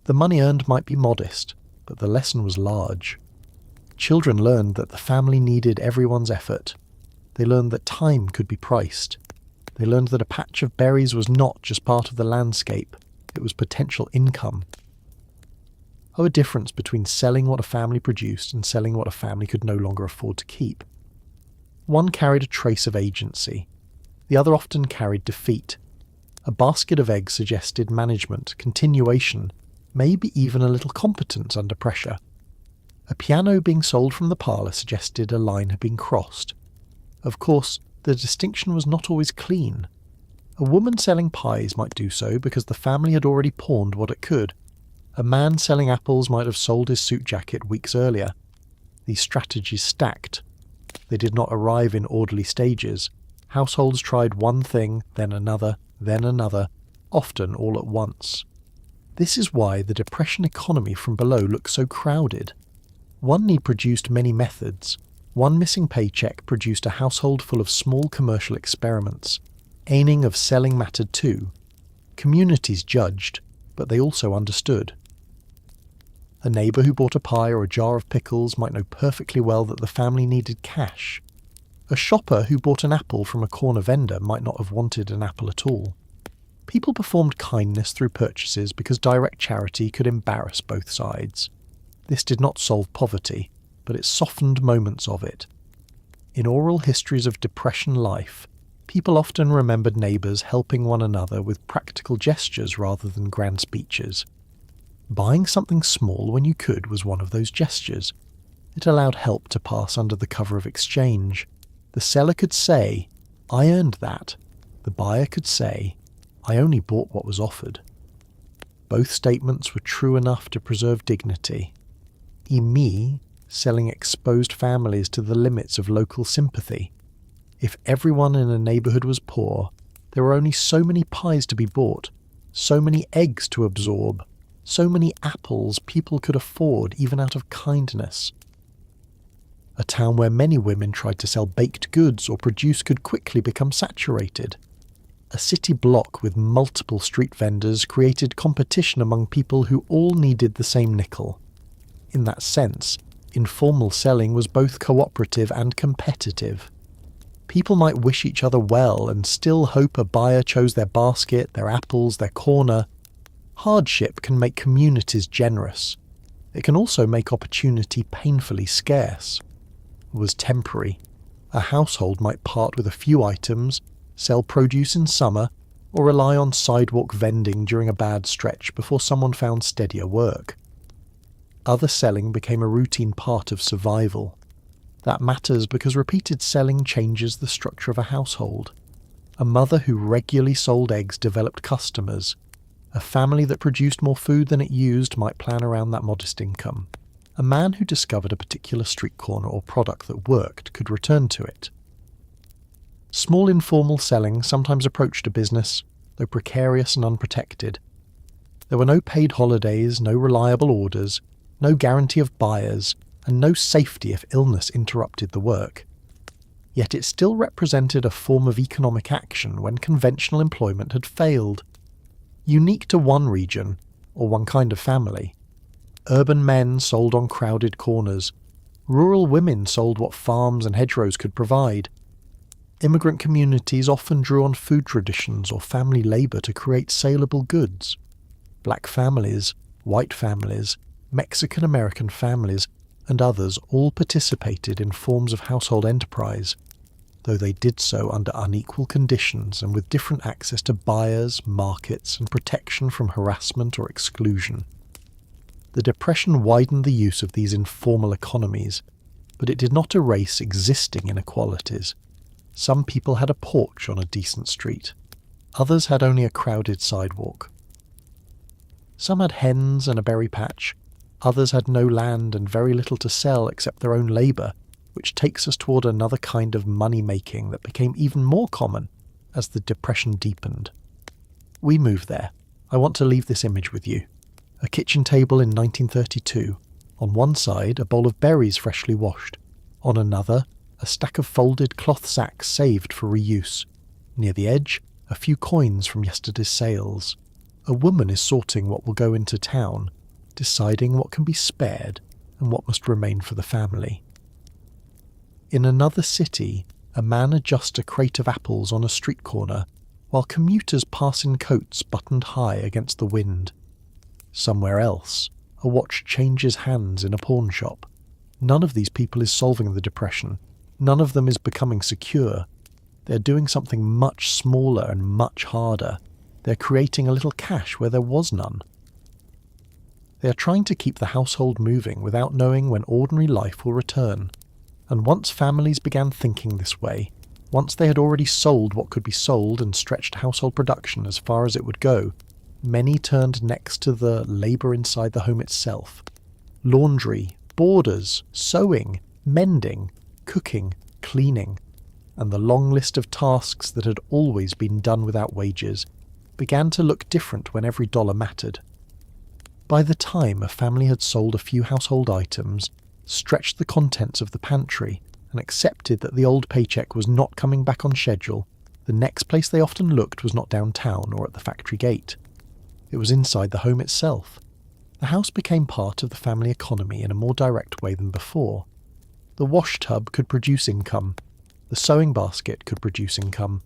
Speaker 1: The money earned might be modest, but the lesson was large. Children learned that the family needed everyone's effort. They learned that time could be priced. They learned that a patch of berries was not just part of the landscape, it was potential income. Oh, a difference between selling what a family produced and selling what a family could no longer afford to keep. One carried a trace of agency. The other often carried defeat. A basket of eggs suggested management, continuation, maybe even a little competence under pressure. A piano being sold from the parlour suggested a line had been crossed. Of course, the distinction was not always clean. A woman selling pies might do so because the family had already pawned what it could. A man selling apples might have sold his suit jacket weeks earlier. These strategies stacked. They did not arrive in orderly stages. Households tried one thing, then another, often all at once. This is why the Depression economy from below looks so crowded. One need produced many methods. One missing paycheck produced a household full of small commercial experiments. Aiming of selling mattered too. Communities judged, but they also understood. A neighbour who bought a pie or a jar of pickles might know perfectly well that the family needed cash. A shopper who bought an apple from a corner vendor might not have wanted an apple at all. People performed kindness through purchases because direct charity could embarrass both sides. This did not solve poverty, but it softened moments of it. In oral histories of Depression life, people often remembered neighbours helping one another with practical gestures rather than grand speeches. Buying something small when you could was one of those gestures. It allowed help to pass under the cover of exchange. The seller could say, "I earned that." The buyer could say, "I only bought what was offered." Both statements were true enough to preserve dignity. Me selling exposed families to the limits of local sympathy. If everyone in a neighbourhood was poor, there were only so many pies to be bought, so many eggs to absorb, so many apples people could afford even out of kindness. A town where many women tried to sell baked goods or produce could quickly become saturated. A city block with multiple street vendors created competition among people who all needed the same nickel. In that sense, Informal selling was both cooperative and competitive. People might wish each other well and still hope a buyer chose their basket, their apples, their corner. Hardship can make communities generous. It can also make opportunity painfully scarce. It was temporary. A household might part with a few items, sell produce in summer, or rely on sidewalk vending during a bad stretch before someone found steadier work. Other selling became a routine part of survival. That matters because repeated selling changes the structure of a household. A mother who regularly sold eggs developed customers. A family that produced more food than it used might plan around that modest income. A man who discovered a particular street corner or product that worked could return to it. Small informal selling sometimes approached a business, though precarious and unprotected. There were no paid holidays, no reliable orders, no guarantee of buyers, and no safety if illness interrupted the work. Yet it still represented a form of economic action when conventional employment had failed. Unique to one region, or one kind of family. Urban men sold on crowded corners. Rural women sold what farms and hedgerows could provide. Immigrant communities often drew on food traditions or family labour to create saleable goods. Black families, white families, Mexican-American families, and others all participated in forms of household enterprise, though they did so under unequal conditions and with different access to buyers, markets, and protection from harassment or exclusion. The Depression widened the use of these informal economies, but it did not erase existing inequalities. Some people had a porch on a decent street. Others had only a crowded sidewalk. Some had hens and a berry patch. Others had no land and very little to sell except their own labour, which takes us toward another kind of money-making that became even more common as the Depression deepened. We move there. I want to leave this image with you. A kitchen table in 1932. On one side, a bowl of berries freshly washed. On another, a stack of folded cloth sacks saved for reuse. Near the edge, a few coins from yesterday's sales. A woman is sorting what will go into town, deciding what can be spared and what must remain for the family. In another city, a man adjusts a crate of apples on a street corner, while commuters pass in coats buttoned high against the wind. Somewhere else, a watch changes hands in a pawn shop. None of these people is solving the Depression. None of them is becoming secure. They're doing something much smaller and much harder. They're creating a little cash where there was none. They are trying to keep the household moving without knowing when ordinary life will return. And once families began thinking this way, once they had already sold what could be sold and stretched household production as far as it would go, many turned next to the labour inside the home itself. Laundry, borders, sewing, mending, cooking, cleaning, and the long list of tasks that had always been done without wages began to look different when every dollar mattered. By the time a family had sold a few household items, stretched the contents of the pantry, and accepted that the old paycheck was not coming back on schedule, the next place they often looked was not downtown or at the factory gate. It was inside the home itself. The house became part of the family economy in a more direct way than before. The wash tub could produce income. The sewing basket could produce income.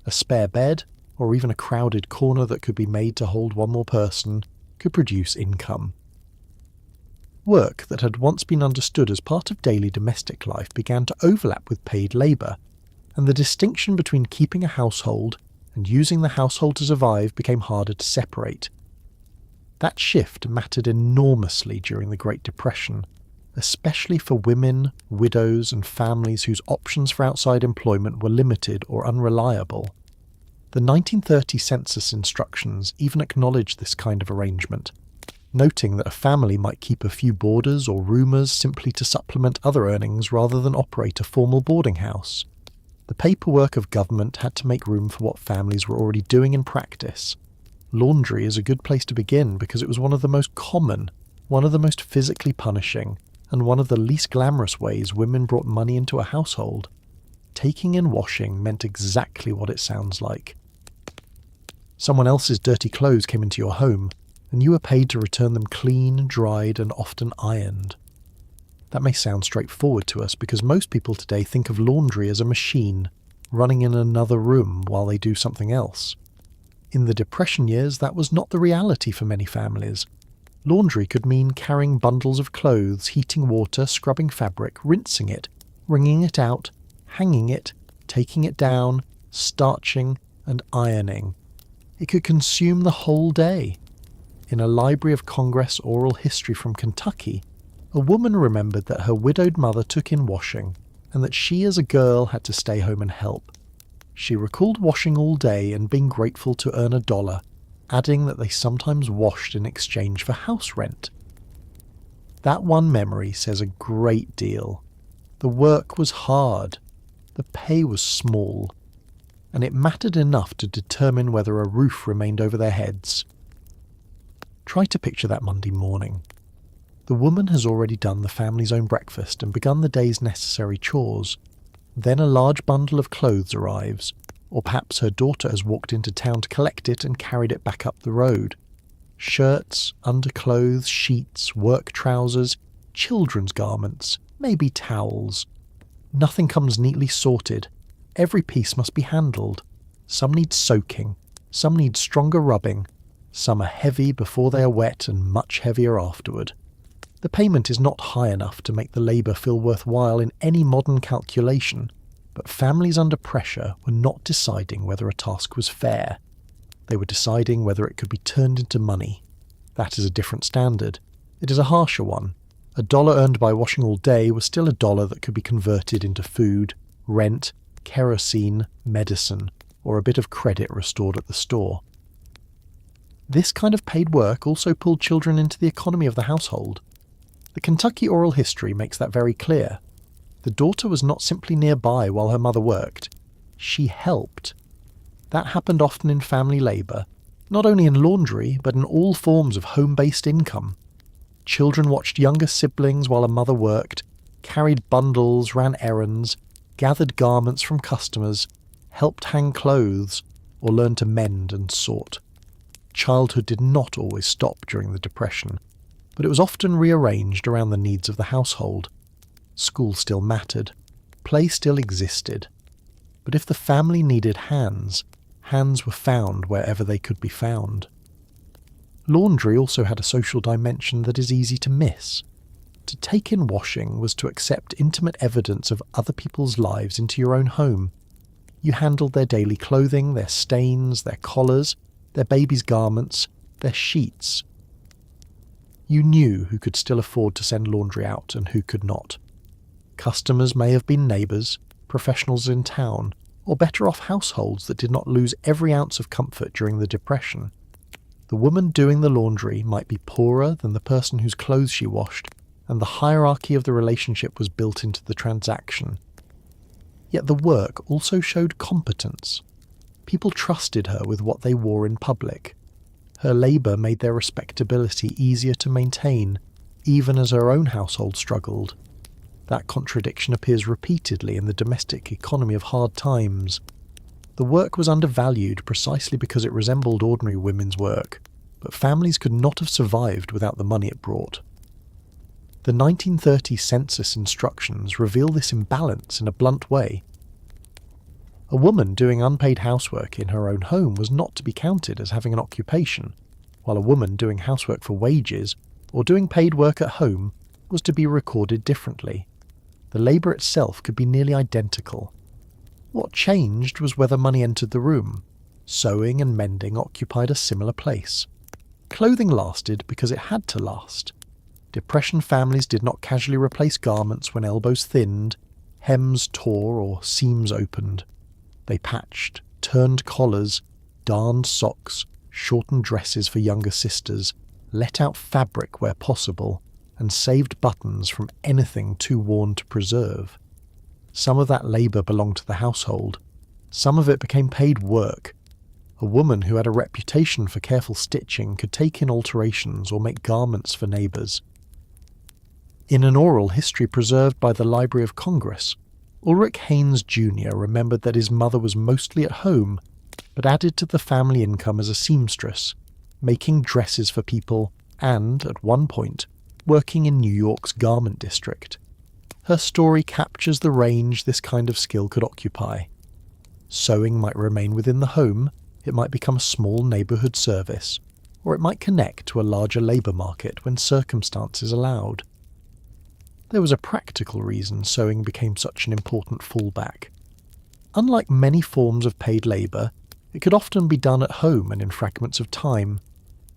Speaker 1: A spare bed, or even a crowded corner that could be made to hold one more person, could produce income. Work that had once been understood as part of daily domestic life began to overlap with paid labour, and the distinction between keeping a household and using the household to survive became harder to separate. That shift mattered enormously during the Great Depression, especially for women, widows, and families whose options for outside employment were limited or unreliable. The 1930 census instructions even acknowledged this kind of arrangement, noting that a family might keep a few boarders or roomers simply to supplement other earnings rather than operate a formal boarding house. The paperwork of government had to make room for what families were already doing in practice. Laundry is a good place to begin because it was one of the most common, one of the most physically punishing, and one of the least glamorous ways women brought money into a household. Taking in washing meant exactly what it sounds like. Someone else's dirty clothes came into your home, and you were paid to return them clean, dried, and often ironed. That may sound straightforward to us because most people today think of laundry as a machine running in another room while they do something else. In the Depression years, that was not the reality for many families. Laundry could mean carrying bundles of clothes, heating water, scrubbing fabric, rinsing it, wringing it out, hanging it, taking it down, starching, and ironing. It could consume the whole day. In a Library of Congress oral history from Kentucky, a woman remembered that her widowed mother took in washing, and that she as a girl had to stay home and help. She recalled washing all day and being grateful to earn $1, adding that they sometimes washed in exchange for house rent. That one memory says a great deal. The work was hard, the pay was small, and it mattered enough to determine whether a roof remained over their heads. Try to picture that Monday morning. The woman has already done the family's own breakfast and begun the day's necessary chores. Then a large bundle of clothes arrives, or perhaps her daughter has walked into town to collect it and carried it back up the road. Shirts, underclothes, sheets, work trousers, children's garments, maybe towels. Nothing comes neatly sorted. Every piece must be handled. Some need soaking, some need stronger rubbing, some are heavy before they are wet and much heavier afterward. The payment is not high enough to make the labour feel worthwhile in any modern calculation, but families under pressure were not deciding whether a task was fair. They were deciding whether it could be turned into money. That is a different standard. It is a harsher one. $1 earned by washing all day was still $1 that could be converted into food, rent, kerosene, medicine, or a bit of credit restored at the store. This kind of paid work also pulled children into the economy of the household. The Kentucky oral history makes that very clear. The daughter was not simply nearby while her mother worked. She helped. That happened often in family labour, not only in laundry, but in all forms of home-based income. Children watched younger siblings while a mother worked, carried bundles, ran errands, gathered garments from customers, helped hang clothes, or learned to mend and sort. Childhood did not always stop during the Depression, but it was often rearranged around the needs of the household. School still mattered. Play still existed. But if the family needed hands, hands were found wherever they could be found. Laundry also had a social dimension that is easy to miss. To take in washing was to accept intimate evidence of other people's lives into your own home. You handled their daily clothing, their stains, their collars, their baby's garments, their sheets. You knew who could still afford to send laundry out and who could not. Customers may have been neighbours, professionals in town, or better-off households that did not lose every ounce of comfort during the Depression. The woman doing the laundry might be poorer than the person whose clothes she washed, and the hierarchy of the relationship was built into the transaction. Yet the work also showed competence. People trusted her with what they wore in public. Her labour made their respectability easier to maintain, even as her own household struggled. That contradiction appears repeatedly in the domestic economy of hard times. The work was undervalued precisely because it resembled ordinary women's work, but families could not have survived without the money it brought. The 1930 census instructions reveal this imbalance in a blunt way. A woman doing unpaid housework in her own home was not to be counted as having an occupation, while a woman doing housework for wages or doing paid work at home was to be recorded differently. The labour itself could be nearly identical. What changed was whether money entered the room. Sewing and mending occupied a similar place. Clothing lasted because it had to last. Depression families did not casually replace garments when elbows thinned, hems tore, or seams opened. They patched, turned collars, darned socks, shortened dresses for younger sisters, let out fabric where possible, and saved buttons from anything too worn to preserve. Some of that labour belonged to the household. Some of it became paid work. A woman who had a reputation for careful stitching could take in alterations or make garments for neighbours. In an oral history preserved by the Library of Congress, Ulrich Haynes Jr. remembered that his mother was mostly at home, but added to the family income as a seamstress, making dresses for people and, at one point, working in New York's garment district. Her story captures the range this kind of skill could occupy. Sewing might remain within the home, it might become a small neighbourhood service, or it might connect to a larger labour market when circumstances allowed. There was a practical reason sewing became such an important fallback. Unlike many forms of paid labour, it could often be done at home and in fragments of time.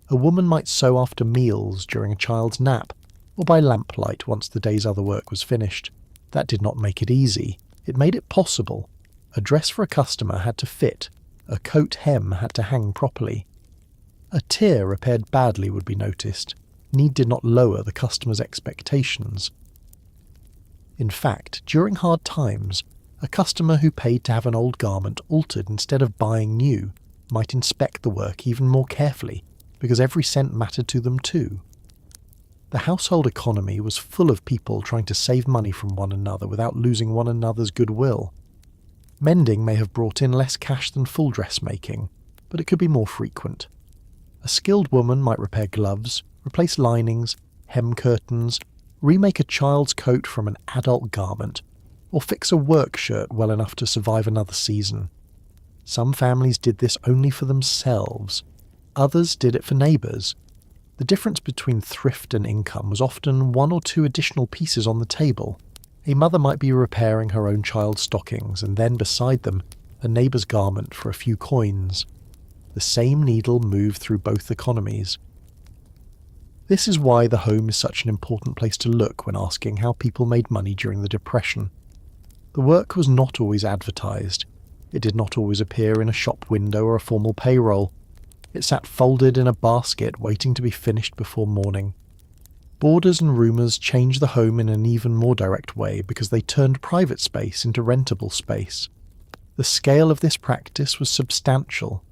Speaker 1: A woman might sew after meals, during a child's nap, or by lamplight once the day's other work was finished. That did not make it easy. It made it possible. A dress for a customer had to fit. A coat hem had to hang properly. A tear repaired badly would be noticed. Need did not lower the customer's expectations. In fact, during hard times, a customer who paid to have an old garment altered instead of buying new might inspect the work even more carefully, because every cent mattered to them too. The household economy was full of people trying to save money from one another without losing one another's goodwill. Mending may have brought in less cash than full dressmaking, but it could be more frequent. A skilled woman might repair gloves, replace linings, hem curtains, remake a child's coat from an adult garment, or fix a work shirt well enough to survive another season. Some families did this only for themselves. Others did it for neighbours. The difference between thrift and income was often one or two additional pieces on the table. A mother might be repairing her own child's stockings, and then beside them, a neighbour's garment for a few coins. The same needle moved through both economies. This is why the home is such an important place to look when asking how people made money during the Depression. The work was not always advertised. It did not always appear in a shop window or a formal payroll. It sat folded in a basket waiting to be finished before morning. Boarders and roomers changed the home in an even more direct way because they turned private space into rentable space. The scale of this dupractice was substantial.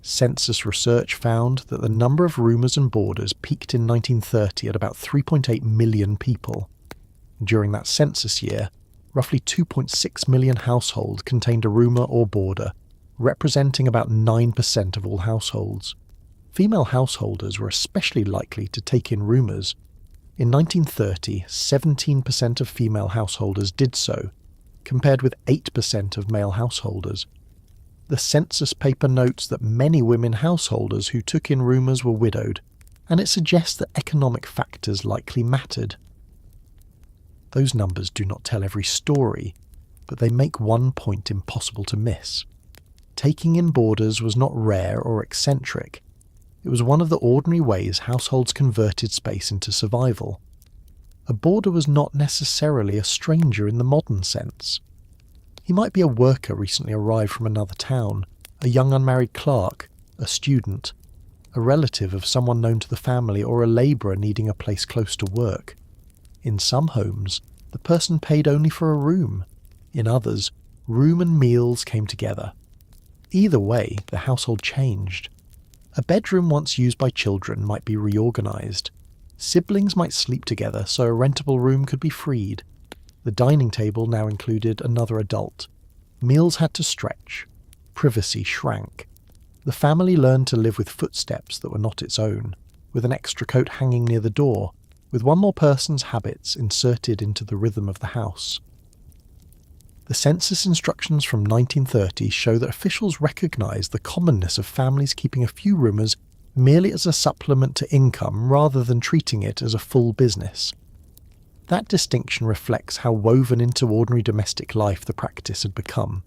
Speaker 1: Census research found that the number of roomers and boarders peaked in 1930 at about 3.8 million people. During that census year, roughly 2.6 million households contained a roomer or boarder, representing about 9% of all households. Female householders were especially likely to take in roomers. In 1930, 17% of female householders did so, compared with 8% of male householders. The census paper notes that many women householders who took in roomers were widowed, and it suggests that economic factors likely mattered. Those numbers do not tell every story, but they make one point impossible to miss. Taking in boarders was not rare or eccentric. It was one of the ordinary ways households converted space into survival. A boarder was not necessarily a stranger in the modern sense. He might be a worker recently arrived from another town, a young unmarried clerk, a student, a relative of someone known to the family, or a labourer needing a place close to work. In some homes, the person paid only for a room. In others, room and meals came together. Either way, the household changed. A bedroom once used by children might be reorganised. Siblings might sleep together so a rentable room could be freed. The dining table now included another adult. Meals had to stretch. Privacy shrank. The family learned to live with footsteps that were not its own, with an extra coat hanging near the door, with one more person's habits inserted into the rhythm of the house. The census instructions from 1930 show that officials recognised the commonness of families keeping a few roomers merely as a supplement to income rather than treating it as a full business. That distinction reflects how woven into ordinary domestic life the practice had become.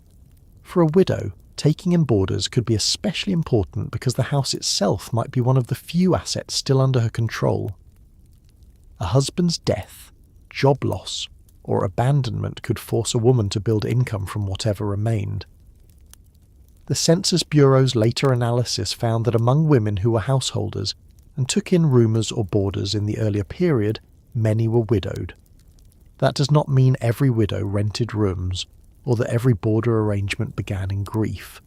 Speaker 1: For a widow, taking in boarders could be especially important because the house itself might be one of the few assets still under her control. A husband's death, job loss, or abandonment could force a woman to build income from whatever remained. The Census Bureau's later analysis found that among women who were householders and took in roomers or boarders in the earlier period, many were widowed. That does not mean every widow rented rooms, or that every boarder arrangement began in grief.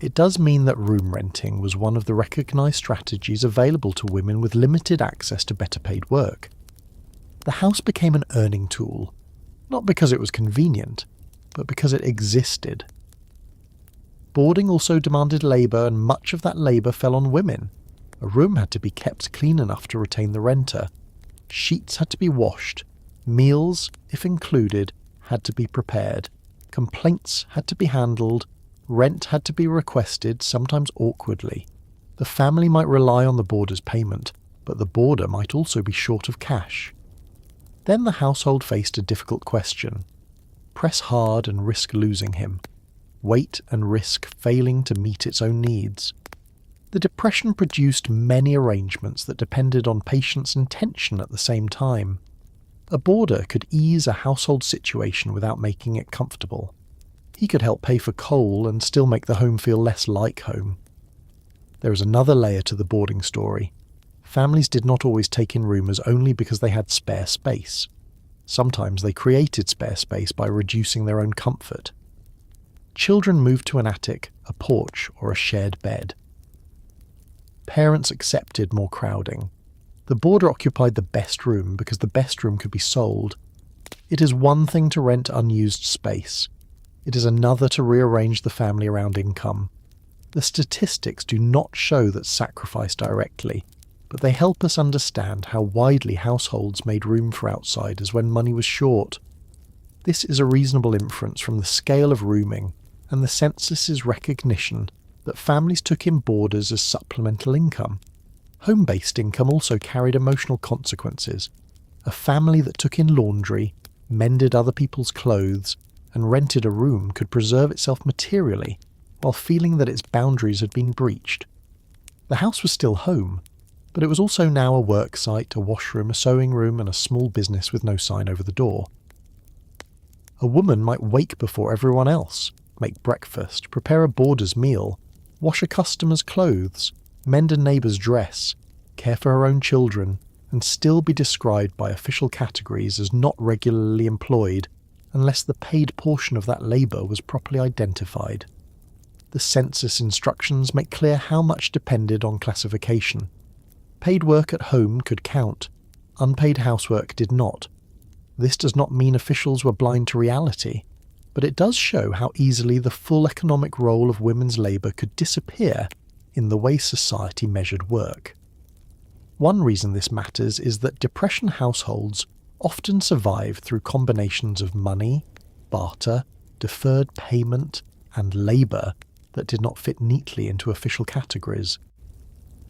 Speaker 1: It does mean that room renting was one of the recognised strategies available to women with limited access to better paid work. The house became an earning tool, not because it was convenient, but because it existed. Boarding also demanded labour, and much of that labour fell on women. A room had to be kept clean enough to retain the renter. Sheets had to be washed. Meals, if included, had to be prepared. Complaints had to be handled. Rent had to be requested, sometimes awkwardly. The family might rely on the boarder's payment, but the boarder might also be short of cash. Then the household faced a difficult question. Press hard and risk losing him. Wait and risk failing to meet its own needs. The Depression produced many arrangements that depended on patience and tension at the same time. A boarder could ease a household situation without making it comfortable. He could help pay for coal and still make the home feel less like home. There is another layer to the boarding story. Families did not always take in roomers only because they had spare space. Sometimes they created spare space by reducing their own comfort. Children moved to an attic, a porch, or a shared bed. Parents accepted more crowding. The boarder occupied the best room because the best room could be sold. It is one thing to rent unused space. It is another to rearrange the family around income. The statistics do not show that sacrifice directly, but they help us understand how widely households made room for outsiders when money was short. This is a reasonable inference from the scale of rooming and the census's recognition that families took in boarders as supplemental income. Home-based income also carried emotional consequences. A family that took in laundry, mended other people's clothes, and rented a room could preserve itself materially while feeling that its boundaries had been breached. The house was still home, but it was also now a work site, a washroom, a sewing room, and a small business with no sign over the door. A woman might wake before everyone else, make breakfast, prepare a boarder's meal, wash a customer's clothes, mend a neighbour's dress, care for her own children, and still be described by official categories as not regularly employed unless the paid portion of that labour was properly identified. The census instructions make clear how much depended on classification. Paid work at home could count. Unpaid housework did not. This does not mean officials were blind to reality, but it does show how easily the full economic role of women's labour could disappear in the way society measured work. One reason this matters is that Depression households often survive through combinations of money, barter, deferred payment, and labour that did not fit neatly into official categories.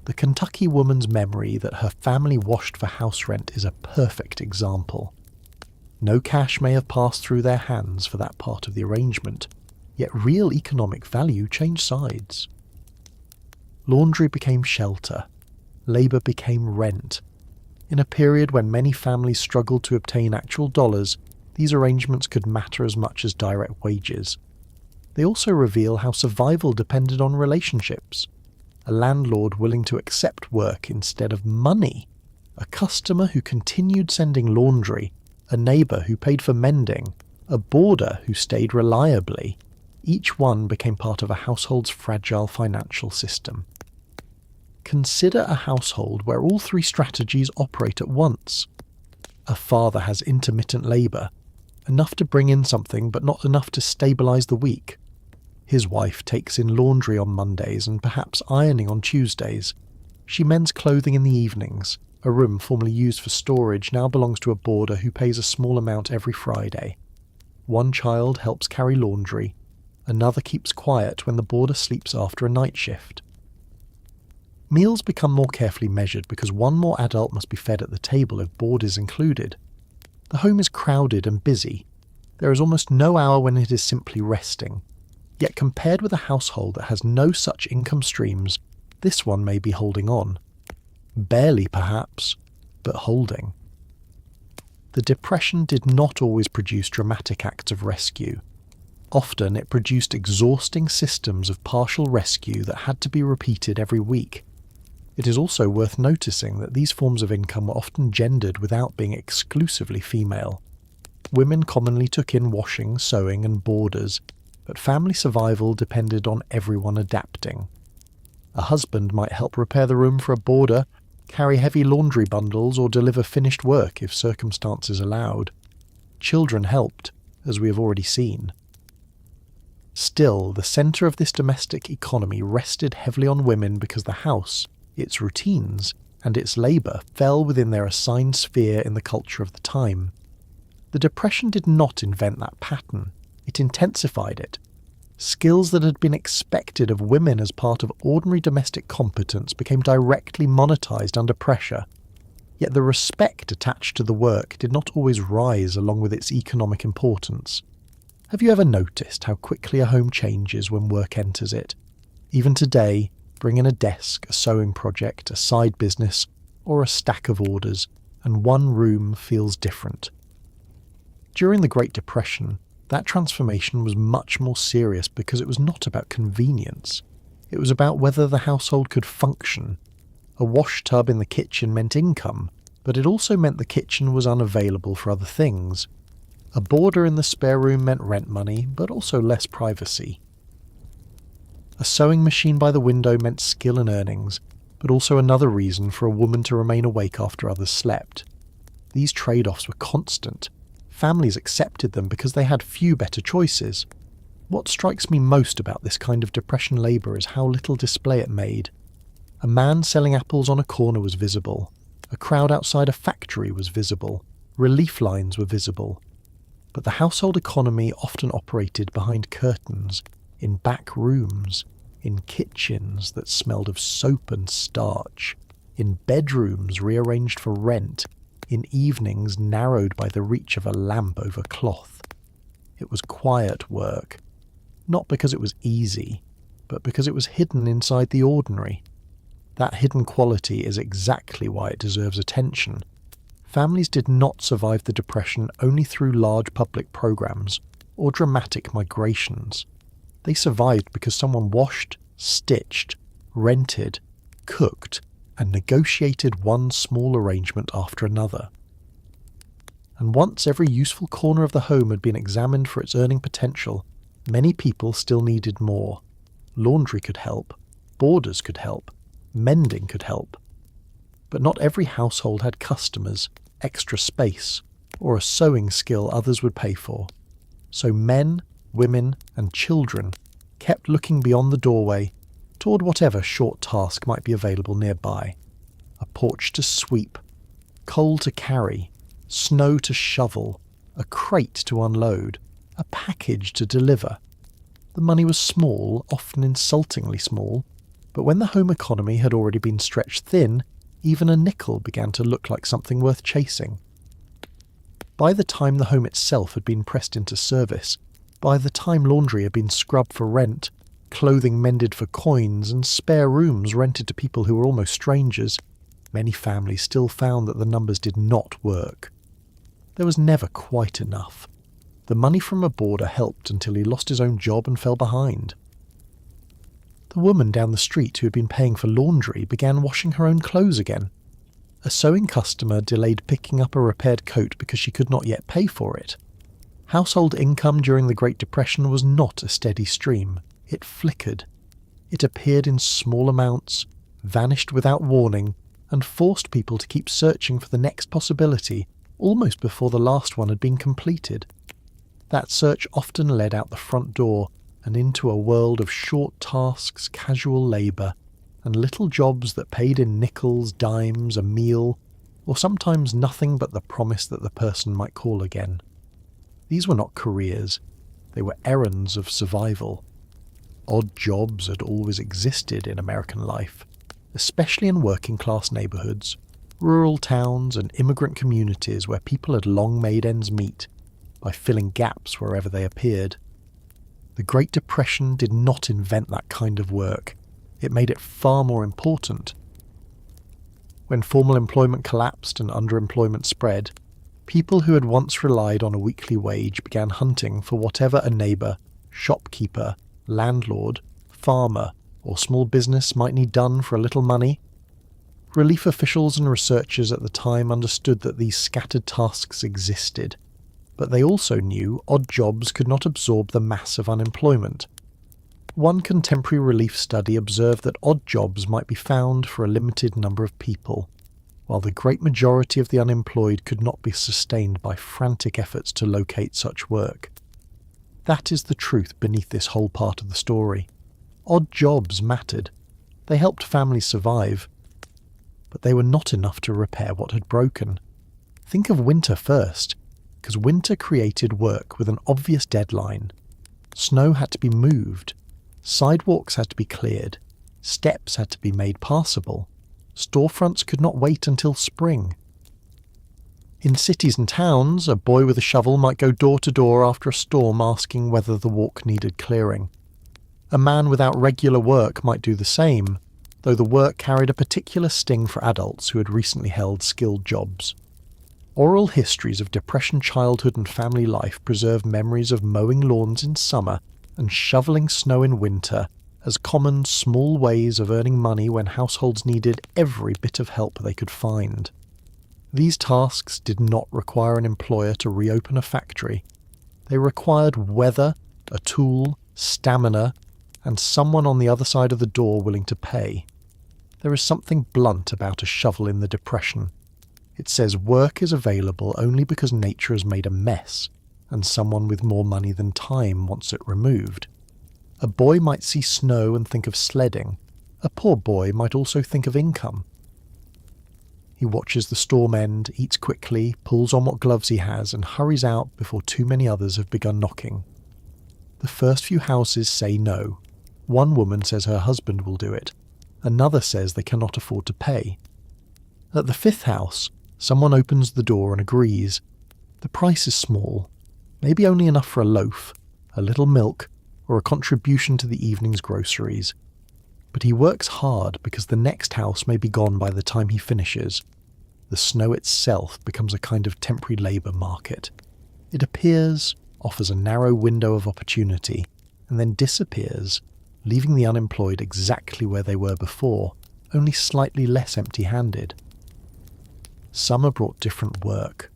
Speaker 1: The Kentucky woman's memory that her family washed for house rent is a perfect example. No cash may have passed through their hands for that part of the arrangement, yet real economic value changed sides. Laundry became shelter. Labour became rent. In a period when many families struggled to obtain actual dollars, these arrangements could matter as much as direct wages. They also reveal how survival depended on relationships. A landlord willing to accept work instead of money, a customer who continued sending laundry, a neighbour who paid for mending, a boarder who stayed reliably. Each one became part of a household's fragile financial system. Consider a household where all three strategies operate at once. A father has intermittent labour, enough to bring in something but not enough to stabilise the week. His wife takes in laundry on Mondays and perhaps ironing on Tuesdays. She mends clothing in the evenings. A room formerly used for storage now belongs to a boarder who pays a small amount every Friday. One child helps carry laundry. Another keeps quiet when the boarder sleeps after a night shift. Meals become more carefully measured because one more adult must be fed at the table if board is included. The home is crowded and busy. There is almost no hour when it is simply resting. Yet compared with a household that has no such income streams, this one may be holding on. Barely perhaps, but holding. The Depression did not always produce dramatic acts of rescue. Often it produced exhausting systems of partial rescue that had to be repeated every week. It is also worth noticing that these forms of income were often gendered without being exclusively female. Women commonly took in washing, sewing, and boarders, but family survival depended on everyone adapting. A husband might help repair the room for a boarder, carry heavy laundry bundles, or deliver finished work if circumstances allowed. Children helped, as we have already seen. Still, the centre of this domestic economy rested heavily on women because the house, its routines, and its labour fell within their assigned sphere in the culture of the time. The Depression did not invent that pattern, it intensified it. Skills that had been expected of women as part of ordinary domestic competence became directly monetized under pressure. Yet the respect attached to the work did not always rise along with its economic importance. Have you ever noticed how quickly a home changes when work enters it? Even today, bring in a desk, a sewing project, a side business, or a stack of orders, and one room feels different. During the Great Depression, that transformation was much more serious because it was not about convenience. It was about whether the household could function. A wash tub in the kitchen meant income, but it also meant the kitchen was unavailable for other things. A boarder in the spare room meant rent money, but also less privacy. A sewing machine by the window meant skill and earnings, but also another reason for a woman to remain awake after others slept. These trade-offs were constant. Families accepted them because they had few better choices. What strikes me most about this kind of Depression labour is how little display it made. A man selling apples on a corner was visible. A crowd outside a factory was visible. Relief lines were visible. But the household economy often operated behind curtains, in back rooms, in kitchens that smelled of soap and starch, in bedrooms rearranged for rent, in evenings narrowed by the reach of a lamp over cloth. It was quiet work, not because it was easy, but because it was hidden inside the ordinary. That hidden quality is exactly why it deserves attention. Families did not survive the Depression only through large public programs or dramatic migrations. They survived because someone washed, stitched, rented, cooked, and negotiated one small arrangement after another. And once every useful corner of the home had been examined for its earning potential, many people still needed more. Laundry could help, boarders could help, mending could help. But not every household had customers, extra space, or a sewing skill others would pay for. So men, women, and children kept looking beyond the doorway toward whatever short task might be available nearby. A porch to sweep, coal to carry, snow to shovel, a crate to unload, a package to deliver. The money was small, often insultingly small, but when the home economy had already been stretched thin, even a nickel began to look like something worth chasing. By the time the home itself had been pressed into service, by the time laundry had been scrubbed for rent, clothing mended for coins, and spare rooms rented to people who were almost strangers, many families still found that the numbers did not work. There was never quite enough. The money from a boarder helped until he lost his own job and fell behind. The woman down the street who had been paying for laundry began washing her own clothes again. A sewing customer delayed picking up a repaired coat because she could not yet pay for it. Household income during the Great Depression was not a steady stream. It flickered. It appeared in small amounts, vanished without warning, and forced people to keep searching for the next possibility almost before the last one had been completed. That search often led out the front door and into a world of short tasks, casual labour, and little jobs that paid in nickels, dimes, a meal, or sometimes nothing but the promise that the person might call again. These were not careers, they were errands of survival. Odd jobs had always existed in American life, especially in working-class neighbourhoods, rural towns and immigrant communities where people had long made ends meet by filling gaps wherever they appeared. The Great Depression did not invent that kind of work. It made it far more important. When formal employment collapsed and underemployment spread, people who had once relied on a weekly wage began hunting for whatever a neighbour, shopkeeper, landlord, farmer, or small business might need done for a little money. Relief officials and researchers at the time understood that these scattered tasks existed, but they also knew odd jobs could not absorb the mass of unemployment. One contemporary relief study observed that odd jobs might be found for a limited number of people, while the great majority of the unemployed could not be sustained by frantic efforts to locate such work. That is the truth beneath this whole part of the story. Odd jobs mattered. They helped families survive, but they were not enough to repair what had broken. Think of winter first. because winter created work with an obvious deadline. Snow had to be moved, sidewalks had to be cleared, steps had to be made passable, storefronts could not wait until spring. In cities and towns, a boy with a shovel might go door to door after a storm asking whether the walk needed clearing. A man without regular work might do the same, though the work carried a particular sting for adults who had recently held skilled jobs. Oral histories of Depression childhood and family life preserve memories of mowing lawns in summer and shoveling snow in winter as common small ways of earning money when households needed every bit of help they could find. These tasks did not require an employer to reopen a factory. They required weather, a tool, stamina, and someone on the other side of the door willing to pay. There is something blunt about a shovel in the Depression. It says work is available only because nature has made a mess, and someone with more money than time wants it removed. A boy might see snow and think of sledding. A poor boy might also think of income. He watches the storm end, eats quickly, pulls on what gloves he has, and hurries out before too many others have begun knocking. The first few houses say no. One woman says her husband will do it. Another says they cannot afford to pay. At the fifth house, someone opens the door and agrees. The price is small, maybe only enough for a loaf, a little milk, or a contribution to the evening's groceries. But he works hard because the next house may be gone by the time he finishes. The snow itself becomes a kind of temporary labour market. It appears, offers a narrow window of opportunity, and then disappears, leaving the unemployed exactly where they were before, only slightly less empty-handed. Summer brought different work.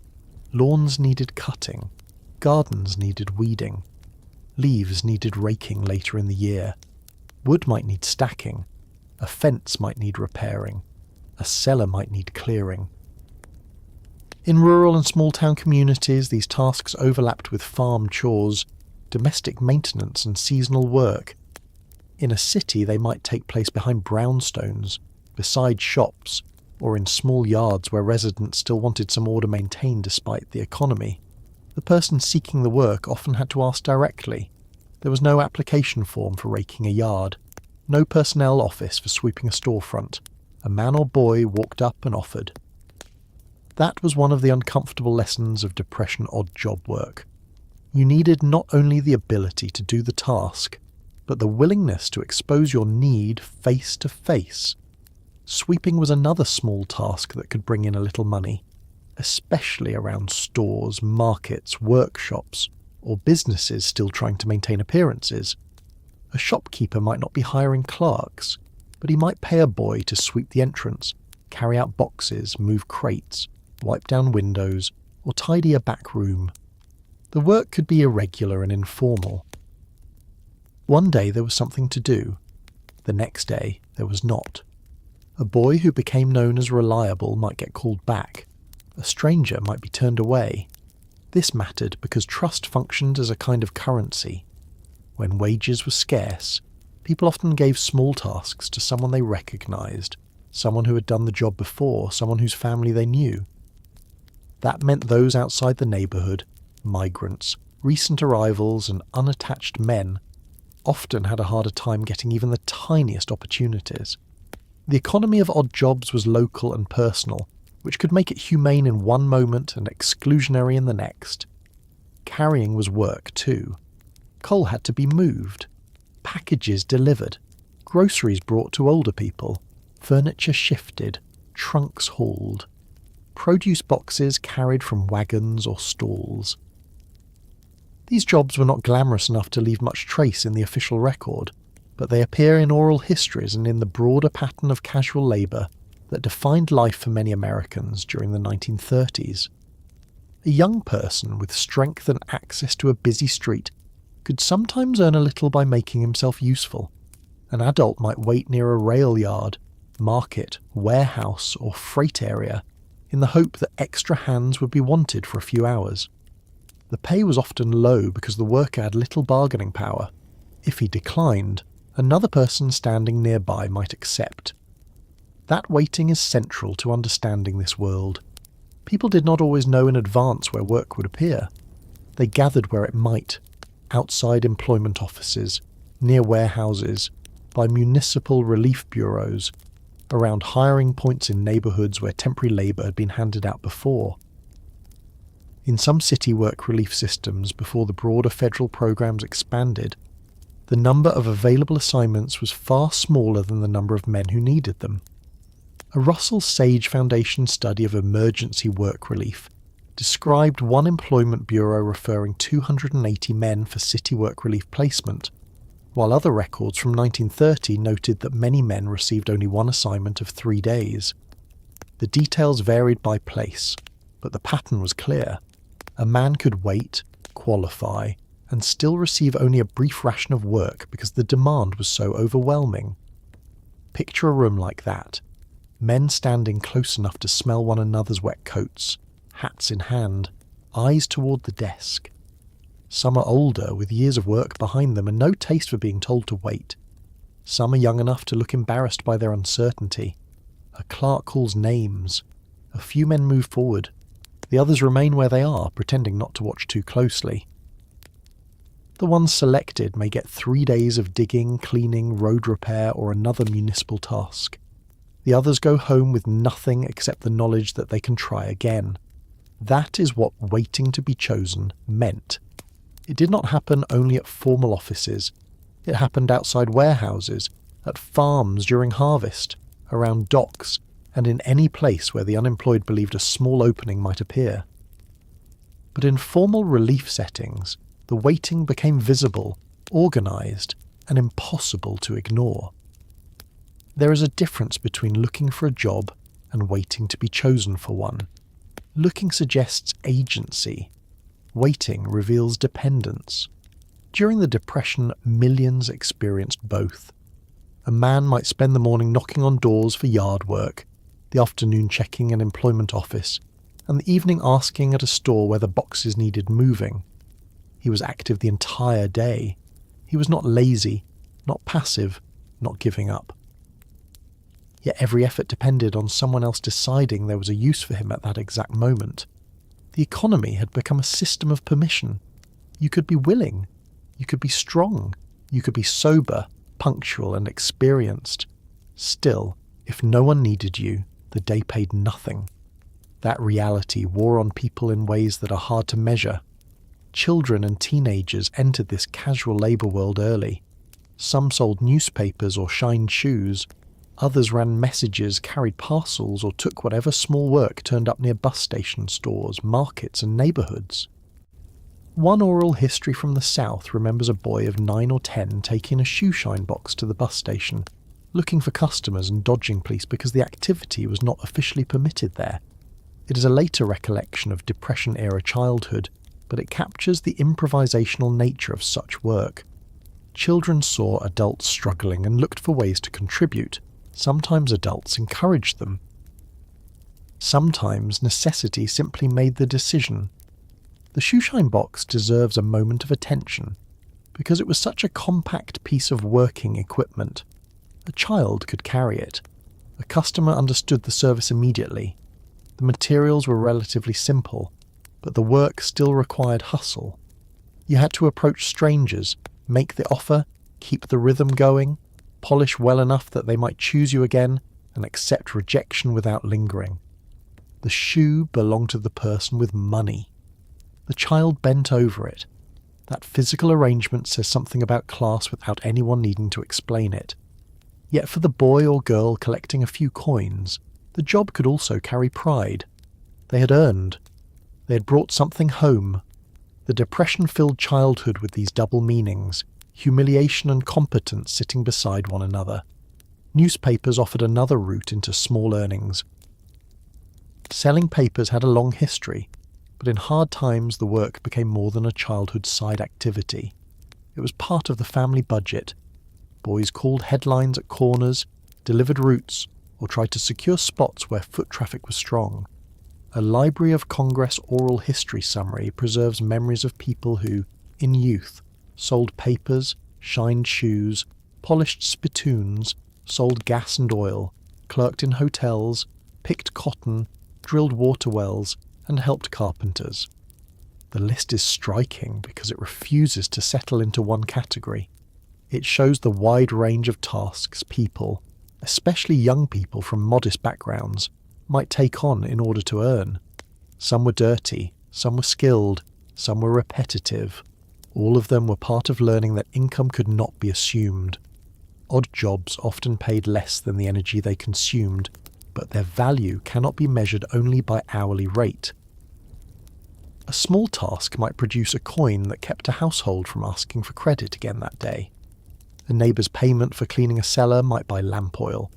Speaker 1: Lawns needed cutting. Gardens needed weeding. Leaves needed raking later in the year. Wood might need stacking. A fence might need repairing. A cellar might need clearing. In rural and small-town communities, these tasks overlapped with farm chores, domestic maintenance and seasonal work. In a city, they might take place behind brownstones, beside shops, or in small yards where residents still wanted some order maintained despite the economy. The person seeking the work often had to ask directly. There was no application form for raking a yard, no personnel office for sweeping a storefront. A man or boy walked up and offered. That was one of the uncomfortable lessons of Depression odd job work. You needed not only the ability to do the task, but the willingness to expose your need face to face. Sweeping was another small task that could bring in a little money, especially around stores, markets, workshops, or businesses still trying to maintain appearances. A shopkeeper might not be hiring clerks, but he might pay a boy to sweep the entrance, carry out boxes, move crates, wipe down windows, or tidy a back room. The work could be irregular and informal. One day there was something to do. The next day there was not. A boy who became known as reliable might get called back. A stranger might be turned away. This mattered because trust functioned as a kind of currency. When wages were scarce, people often gave small tasks to someone they recognised, someone who had done the job before, someone whose family they knew. That meant those outside the neighbourhood, migrants, recent arrivals and unattached men, often had a harder time getting even the tiniest opportunities. The economy of odd jobs was local and personal, which could make it humane in one moment and exclusionary in the next. Carrying was work too. Coal had to be moved, packages delivered, groceries brought to older people, furniture shifted, trunks hauled, produce boxes carried from wagons or stalls. These jobs were not glamorous enough to leave much trace in the official record, but they appear in oral histories and in the broader pattern of casual labour that defined life for many Americans during the 1930s. A young person with strength and access to a busy street could sometimes earn a little by making himself useful. An adult might wait near a rail yard, market, warehouse or freight area in the hope that extra hands would be wanted for a few hours. The pay was often low because the worker had little bargaining power. If he declined, another person standing nearby might accept. That waiting is central to understanding this world. People did not always know in advance where work would appear. They gathered where it might, outside employment offices, near warehouses, by municipal relief bureaus, around hiring points in neighbourhoods where temporary labour had been handed out before. In some city work relief systems before the broader federal programs expanded, the number of available assignments was far smaller than the number of men who needed them. A Russell Sage Foundation study of emergency work relief described one employment bureau referring 280 men for city work relief placement, while other records from 1930 noted that many men received only one assignment of 3 days. The details varied by place, but the pattern was clear. A man could wait, qualify, and still receive only a brief ration of work because the demand was so overwhelming. Picture a room like that. Men standing close enough to smell one another's wet coats, hats in hand, eyes toward the desk. Some are older, with years of work behind them and no taste for being told to wait. Some are young enough to look embarrassed by their uncertainty. A clerk calls names. A few men move forward. The others remain where they are, pretending not to watch too closely. The ones selected may get 3 days of digging, cleaning, road repair, or another municipal task. The others go home with nothing except the knowledge that they can try again. That is what waiting to be chosen meant. It did not happen only at formal offices. It happened outside warehouses, at farms during harvest, around docks, and in any place where the unemployed believed a small opening might appear. But in formal relief settings, the waiting became visible, organised, and impossible to ignore. There is a difference between looking for a job and waiting to be chosen for one. Looking suggests agency. Waiting reveals dependence. During the Depression, millions experienced both. A man might spend the morning knocking on doors for yard work, the afternoon checking an employment office, and the evening asking at a store whether boxes needed moving. He was active the entire day. He was not lazy, not passive, not giving up. Yet every effort depended on someone else deciding there was a use for him at that exact moment. The economy had become a system of permission. You could be willing. You could be strong. You could be sober, punctual, and experienced. Still, if no one needed you, the day paid nothing. That reality wore on people in ways that are hard to measure. Children and teenagers entered this casual labour world early. Some sold newspapers or shined shoes. Others ran messages, carried parcels, or took whatever small work turned up near bus station stores, markets, and neighbourhoods. One oral history from the South remembers a boy of 9 or 10 taking a shoe shine box to the bus station, looking for customers and dodging police because the activity was not officially permitted there. It is a later recollection of Depression-era childhood, but it captures the improvisational nature of such work. Children saw adults struggling and looked for ways to contribute. Sometimes adults encouraged them. Sometimes necessity simply made the decision. The shoeshine box deserves a moment of attention, because it was such a compact piece of working equipment. A child could carry it. A customer understood the service immediately. The materials were relatively simple, but the work still required hustle. You had to approach strangers, make the offer, keep the rhythm going, polish well enough that they might choose you again, and accept rejection without lingering. The shoe belonged to the person with money. The child bent over it. That physical arrangement says something about class without anyone needing to explain it. Yet for the boy or girl collecting a few coins, the job could also carry pride. They had earned. They had brought something home. The depression-filled childhood with these double meanings, humiliation and competence sitting beside one another. Newspapers offered another route into small earnings. Selling papers had a long history, but in hard times the work became more than a childhood side activity. It was part of the family budget. Boys called headlines at corners, delivered routes, or tried to secure spots where foot traffic was strong. A Library of Congress oral history summary preserves memories of people who, in youth, sold papers, shined shoes, polished spittoons, sold gas and oil, clerked in hotels, picked cotton, drilled water wells, and helped carpenters. The list is striking because it refuses to settle into one category. It shows the wide range of tasks people, especially young people from modest backgrounds, might take on in order to earn. Some were dirty, some were skilled, some were repetitive. All of them were part of learning that income could not be assumed. Odd jobs often paid less than the energy they consumed, but their value cannot be measured only by hourly rate. A small task might produce a coin that kept a household from asking for credit again that day. A neighbour's payment for cleaning a cellar might buy lamp oil.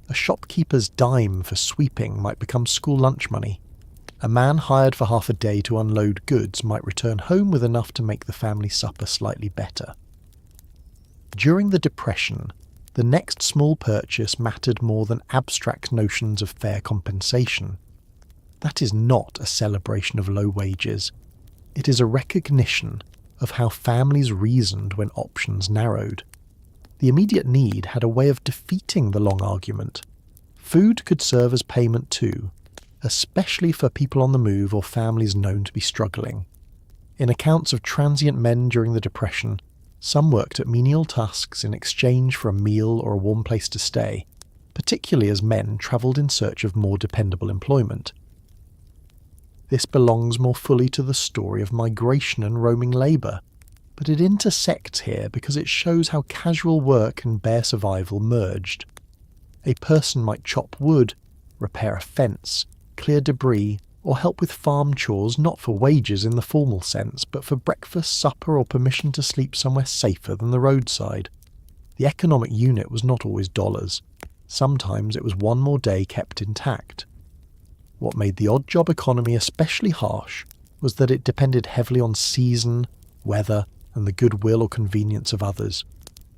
Speaker 1: A shopkeeper's dime for sweeping might become school lunch money. A man hired for half a day to unload goods might return home with enough to make the family supper slightly better. During the Depression, the next small purchase mattered more than abstract notions of fair compensation. That is not a celebration of low wages. It is a recognition of how families reasoned when options narrowed. The immediate need had a way of defeating the long argument. Food could serve as payment too, especially for people on the move or families known to be struggling. In accounts of transient men during the Depression, some worked at menial tasks in exchange for a meal or a warm place to stay, particularly as men travelled in search of more dependable employment. This belongs more fully to the story of migration and roaming labour, but it intersects here because it shows how casual work and bare survival merged. A person might chop wood, repair a fence, clear debris, or help with farm chores not for wages in the formal sense, but for breakfast, supper, or permission to sleep somewhere safer than the roadside. The economic unit was not always dollars. Sometimes it was one more day kept intact. What made the odd job economy especially harsh was that it depended heavily on season, weather, and the goodwill or convenience of others.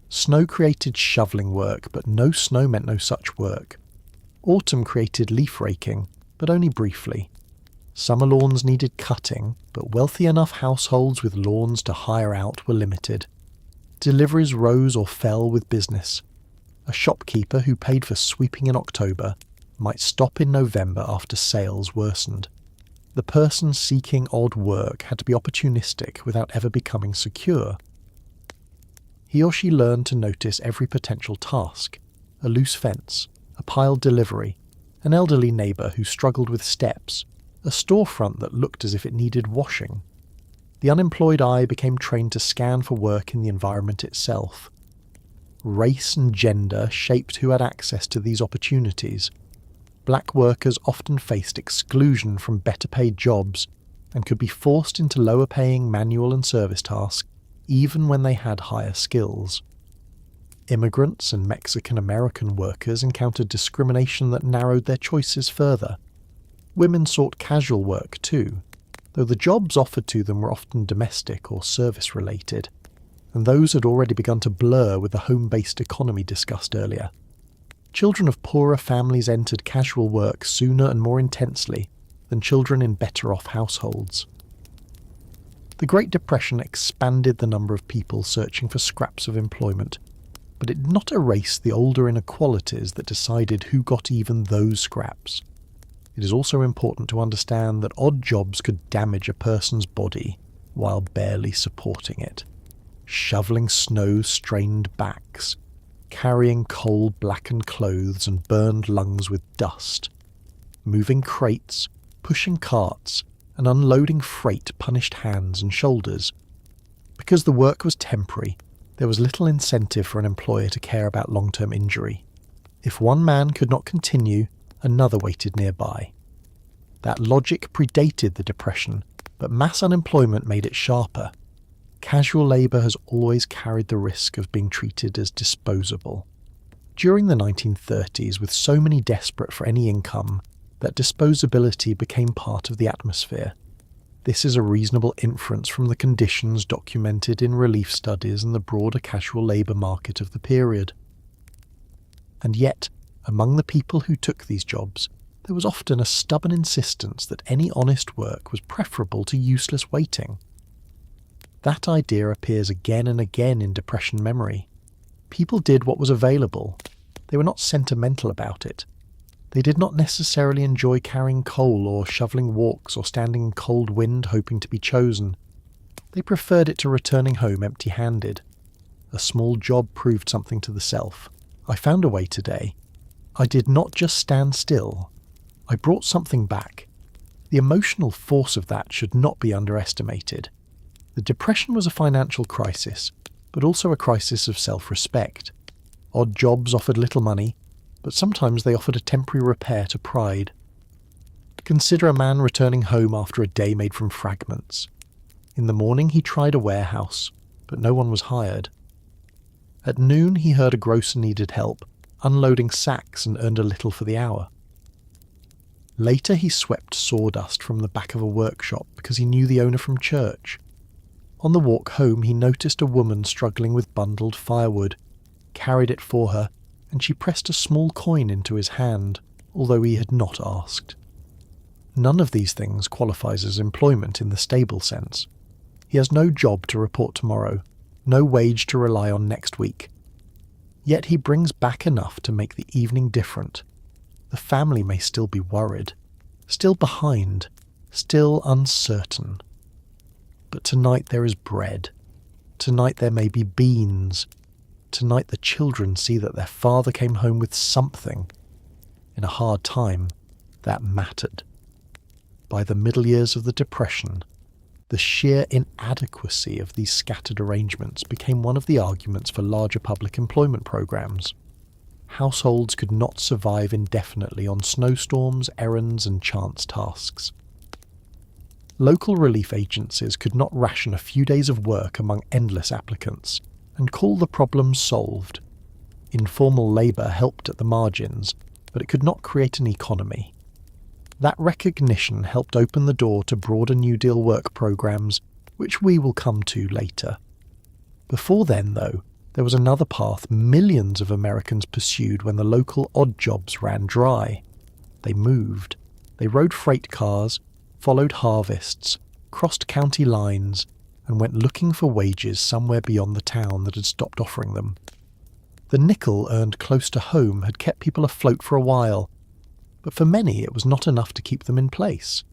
Speaker 1: Snow created shoveling work, but no snow meant no such work. Autumn created leaf raking, but only briefly. Summer lawns needed cutting, but wealthy enough households with lawns to hire out were limited. Deliveries rose or fell with business. A shopkeeper who paid for sweeping in October might stop in November after sales worsened. The person seeking odd work had to be opportunistic without ever becoming secure. He or she learned to notice every potential task: a loose fence, a piled delivery, an elderly neighbour who struggled with steps, a storefront that looked as if it needed washing. The unemployed eye became trained to scan for work in the environment itself. Race and gender shaped who had access to these opportunities. Black workers often faced exclusion from better-paid jobs and could be forced into lower-paying manual and service tasks even when they had higher skills. Immigrants and Mexican-American workers encountered discrimination that narrowed their choices further. Women sought casual work too, though the jobs offered to them were often domestic or service-related, and those had already begun to blur with the home-based economy discussed earlier. Children of poorer families entered casual work sooner and more intensely than children in better-off households. The Great Depression expanded the number of people searching for scraps of employment, but it did not erase the older inequalities that decided who got even those scraps. It is also important to understand that odd jobs could damage a person's body while barely supporting it. Shoveling snow-strained backs, carrying coal-blackened clothes and burned lungs with dust, moving crates, pushing carts, and unloading freight punished hands and shoulders. Because the work was temporary, there was little incentive for an employer to care about long-term injury. If one man could not continue, another waited nearby. That logic predated the Depression, but mass unemployment made it sharper. Casual labour has always carried the risk of being treated as disposable. During the 1930s, with so many desperate for any income, that disposability became part of the atmosphere. This is a reasonable inference from the conditions documented in relief studies and the broader casual labour market of the period. And yet, among the people who took these jobs, there was often a stubborn insistence that any honest work was preferable to useless waiting. That idea appears again and again in Depression memory. People did what was available. They were not sentimental about it. They did not necessarily enjoy carrying coal or shoveling walks or standing in cold wind hoping to be chosen. They preferred it to returning home empty-handed. A small job proved something to the self. I found a way today. I did not just stand still. I brought something back. The emotional force of that should not be underestimated. The Depression was a financial crisis, but also a crisis of self-respect. Odd jobs offered little money, but sometimes they offered a temporary repair to pride. Consider a man returning home after a day made from fragments. In the morning he tried a warehouse, but no one was hired. At noon he heard a grocer needed help, unloading sacks, and earned a little for the hour. Later he swept sawdust from the back of a workshop because he knew the owner from church. On the walk home he noticed a woman struggling with bundled firewood, carried it for her, and she pressed a small coin into his hand, although he had not asked. None of these things qualifies as employment in the stable sense. He has no job to report tomorrow, no wage to rely on next week. Yet he brings back enough to make the evening different. The family may still be worried, still behind, still uncertain. But tonight there is bread. Tonight there may be beans. Tonight the children see that their father came home with something. In a hard time, that mattered. By the middle years of the Depression, the sheer inadequacy of these scattered arrangements became one of the arguments for larger public employment programs. Households could not survive indefinitely on snowstorms, errands, and chance tasks. Local relief agencies could not ration a few days of work among endless applicants and call the problem solved. Informal labour helped at the margins, but it could not create an economy. That recognition helped open the door to broader New Deal work programs, which we will come to later. Before then, though, there was another path millions of Americans pursued when the local odd jobs ran dry. They moved. They rode freight cars, followed harvests, crossed county lines, and went looking for wages somewhere beyond the town that had stopped offering them. The nickel earned close to home had kept people afloat for a while, but for many it was not enough to keep them in place.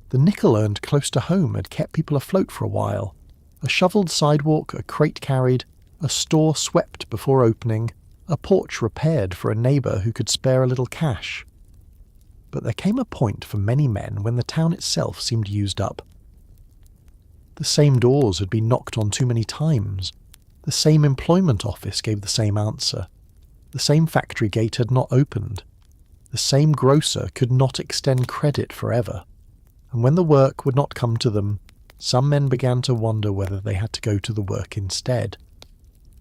Speaker 1: The nickel earned close to home had kept people afloat for a while. A shovelled sidewalk, a crate carried, a store swept before opening, a porch repaired for a neighbour who could spare a little cash. But there came a point for many men when the town itself seemed used up. The same doors had been knocked on too many times. The same employment office gave the same answer. The same factory gate had not opened. The same grocer could not extend credit forever. And when the work would not come to them, some men began to wonder whether they had to go to the work instead.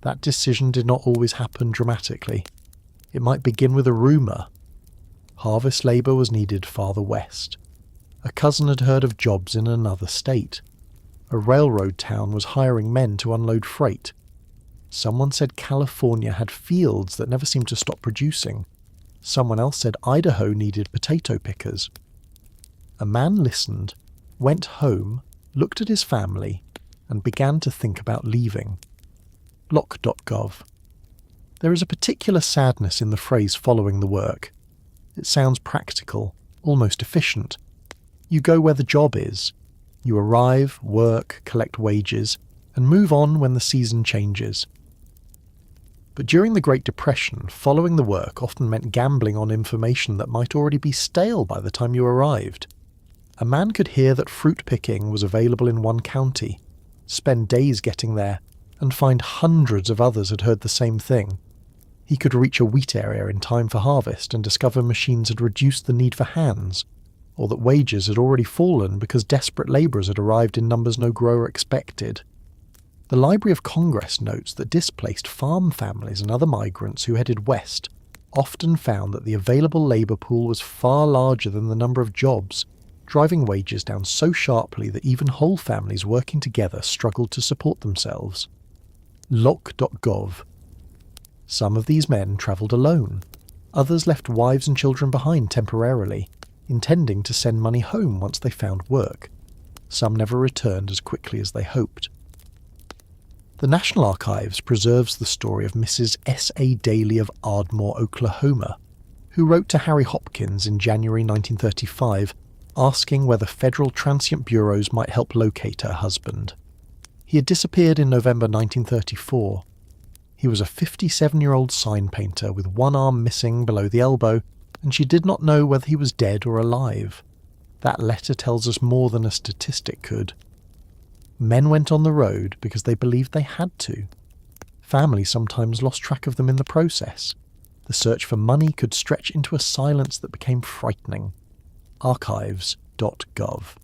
Speaker 1: That decision did not always happen dramatically. It might begin with a rumour. Harvest labour was needed farther west. A cousin had heard of jobs in another state. A railroad town was hiring men to unload freight. Someone said California had fields that never seemed to stop producing. Someone else said Idaho needed potato pickers. A man listened, went home, looked at his family, and began to think about leaving. Lock.gov. There is a particular sadness in the phrase following the work. It sounds practical, almost efficient. You go where the job is. You arrive, work, collect wages, and move on when the season changes. But during the Great Depression, following the work often meant gambling on information that might already be stale by the time you arrived. A man could hear that fruit picking was available in one county, spend days getting there, and find hundreds of others had heard the same thing. He could reach a wheat area in time for harvest and discover machines had reduced the need for hands, or that wages had already fallen because desperate labourers had arrived in numbers no grower expected. The Library of Congress notes that displaced farm families and other migrants who headed west often found that the available labour pool was far larger than the number of jobs, driving wages down so sharply that even whole families working together struggled to support themselves. Lock.gov. Some of these men travelled alone. Others left wives and children behind temporarily, intending to send money home once they found work. Some never returned as quickly as they hoped. The National Archives preserves the story of Mrs. S. A. Daly of Ardmore, Oklahoma, who wrote to Harry Hopkins in January 1935 asking whether federal transient bureaus might help locate her husband. He had disappeared in November 1934. He was a 57-year-old sign painter with one arm missing below the elbow, and she did not know whether he was dead or alive. That letter tells us more than a statistic could. Men went on the road because they believed they had to. Families sometimes lost track of them in the process. The search for money could stretch into a silence that became frightening. Archives.gov.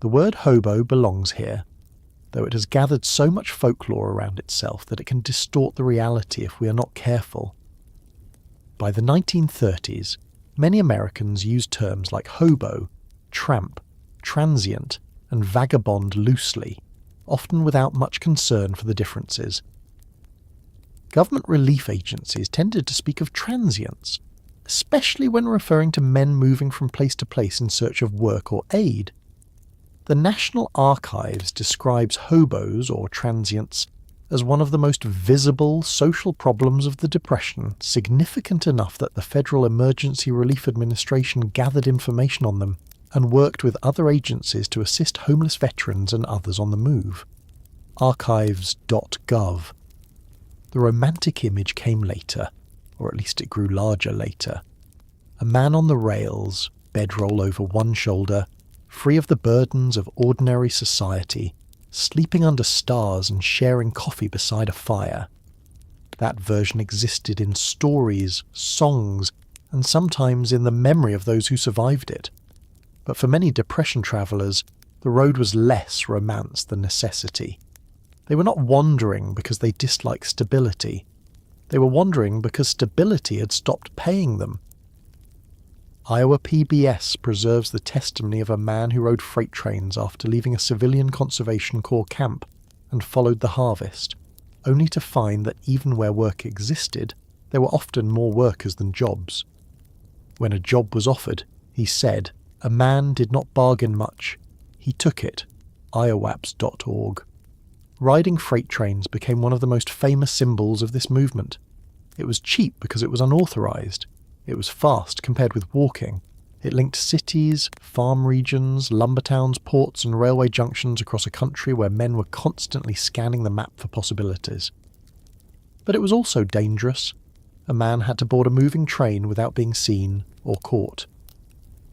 Speaker 1: The word hobo belongs here, though it has gathered so much folklore around itself that it can distort the reality if we are not careful. By the 1930s, many Americans used terms like hobo, tramp, transient, and vagabond loosely, often without much concern for the differences. Government relief agencies tended to speak of transients, especially when referring to men moving from place to place in search of work or aid. The National Archives describes hobos or transients as one of the most visible social problems of the Depression, significant enough that the Federal Emergency Relief Administration gathered information on them and worked with other agencies to assist homeless veterans and others on the move. Archives.gov. The romantic image came later, or at least it grew larger later. A man on the rails, bedroll over one shoulder, free of the burdens of ordinary society, sleeping under stars and sharing coffee beside a fire. That version existed in stories, songs, and sometimes in the memory of those who survived it. But for many Depression travellers, the road was less romance than necessity. They were not wandering because they disliked stability. They were wandering because stability had stopped paying them. Iowa PBS preserves the testimony of a man who rode freight trains after leaving a civilian conservation corps camp and followed the harvest, only to find that even where work existed, there were often more workers than jobs. When a job was offered, he said, a man did not bargain much. He took it. iowaps.org. Riding freight trains became one of the most famous symbols of this movement. It was cheap because it was unauthorized. It was fast compared with walking. It linked cities, farm regions, lumber towns, ports and railway junctions across a country where men were constantly scanning the map for possibilities. But it was also dangerous. A man had to board a moving train without being seen or caught.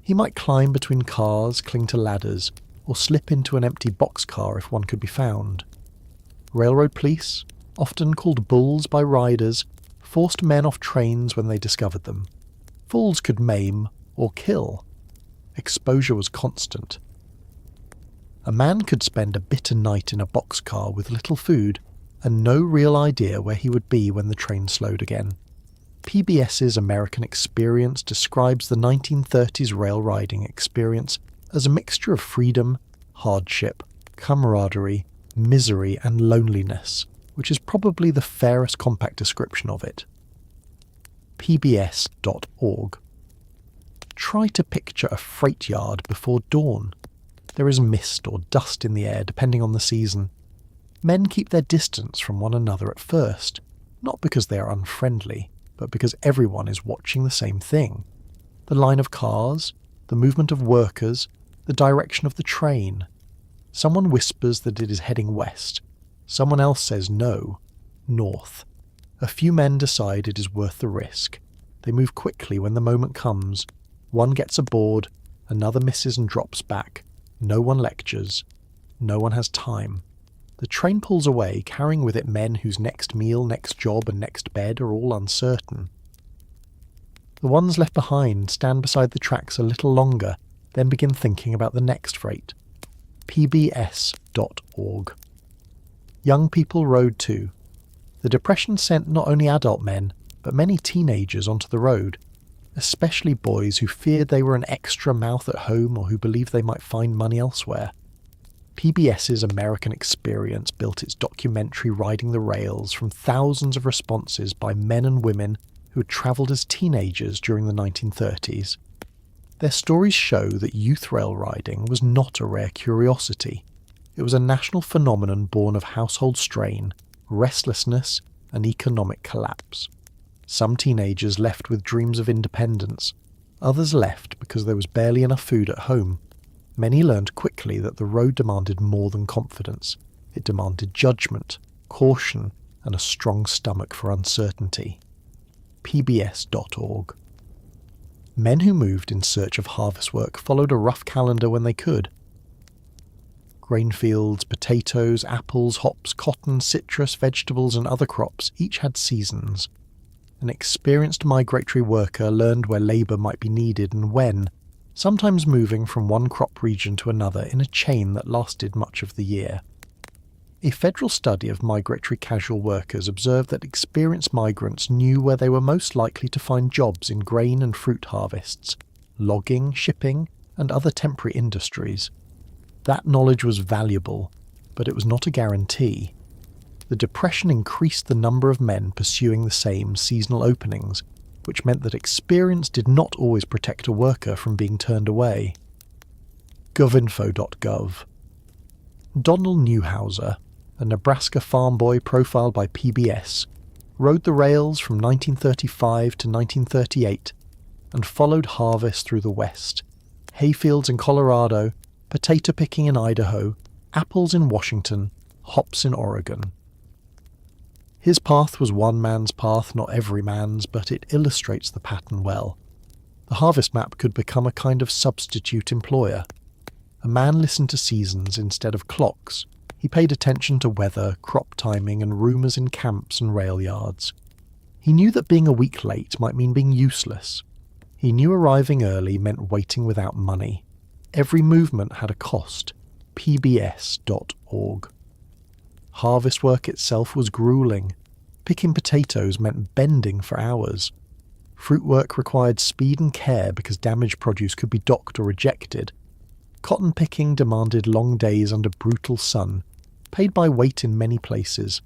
Speaker 1: He might climb between cars, cling to ladders, or slip into an empty boxcar if one could be found. Railroad police, often called bulls by riders, forced men off trains when they discovered them. Fools could maim or kill. Exposure was constant. A man could spend a bitter night in a boxcar with little food and no real idea where he would be when the train slowed again. PBS's American Experience describes the 1930s rail riding experience as a mixture of freedom, hardship, camaraderie, misery and loneliness, which is probably the fairest compact description of it. pbs.org. Try to picture a freight yard before dawn. There is mist or dust in the air depending on the season. Men keep their distance from one another at first, not because they are unfriendly, but because everyone is watching the same thing. The line of cars, the movement of workers, the direction of the train. Someone whispers that it is heading west. Someone else says no, north. A few men decide it is worth the risk. They move quickly when the moment comes. One gets aboard, another misses and drops back. No one lectures. No one has time. The train pulls away, carrying with it men whose next meal, next job, and next bed are all uncertain. The ones left behind stand beside the tracks a little longer, then begin thinking about the next freight. pbs.org. Young people rode too. The Depression sent not only adult men, but many teenagers onto the road, especially boys who feared they were an extra mouth at home or who believed they might find money elsewhere. PBS's American Experience built its documentary Riding the Rails from thousands of responses by men and women who had travelled as teenagers during the 1930s. Their stories show that youth rail riding was not a rare curiosity. It was a national phenomenon born of household strain, restlessness, and economic collapse. Some teenagers left with dreams of independence. Others left because there was barely enough food at home. Many learned quickly that the road demanded more than confidence. It demanded judgment, caution, and a strong stomach for uncertainty. pbs.org. Men who moved in search of harvest work followed a rough calendar when they could. Grain fields, potatoes, apples, hops, cotton, citrus, vegetables, and other crops each had seasons. An experienced migratory worker learned where labour might be needed and when, sometimes moving from one crop region to another in a chain that lasted much of the year. A federal study of migratory casual workers observed that experienced migrants knew where they were most likely to find jobs in grain and fruit harvests, logging, shipping, and other temporary industries. That knowledge was valuable, but it was not a guarantee. The Depression increased the number of men pursuing the same seasonal openings, which meant that experience did not always protect a worker from being turned away. govinfo.gov. Donald Newhouser, a Nebraska farm boy profiled by PBS, rode the rails from 1935 to 1938 and followed harvest through the West, hayfields in Colorado, potato picking in Idaho, apples in Washington, hops in Oregon. His path was one man's path, not every man's, but it illustrates the pattern well. The harvest map could become a kind of substitute employer. A man listened to seasons instead of clocks. He paid attention to weather, crop timing, and rumours in camps and rail yards. He knew that being a week late might mean being useless. He knew arriving early meant waiting without money. Every movement had a cost. pbs.org. Harvest work itself was gruelling. Picking potatoes meant bending for hours. Fruit work required speed and care because damaged produce could be docked or rejected. Cotton picking demanded long days under brutal sun, paid by weight in many places.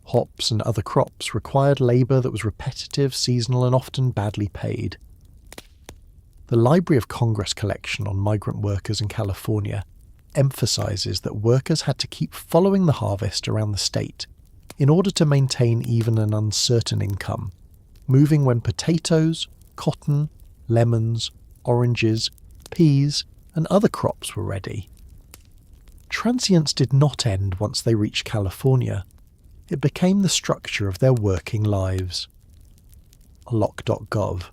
Speaker 1: Hops and other crops required labour that was repetitive, seasonal, and often badly paid. The Library of Congress collection on migrant workers in California emphasises that workers had to keep following the harvest around the state in order to maintain even an uncertain income, moving when potatoes, cotton, lemons, oranges, peas, and other crops were ready. Transience did not end once they reached California. It became the structure of their working lives. Lock.gov.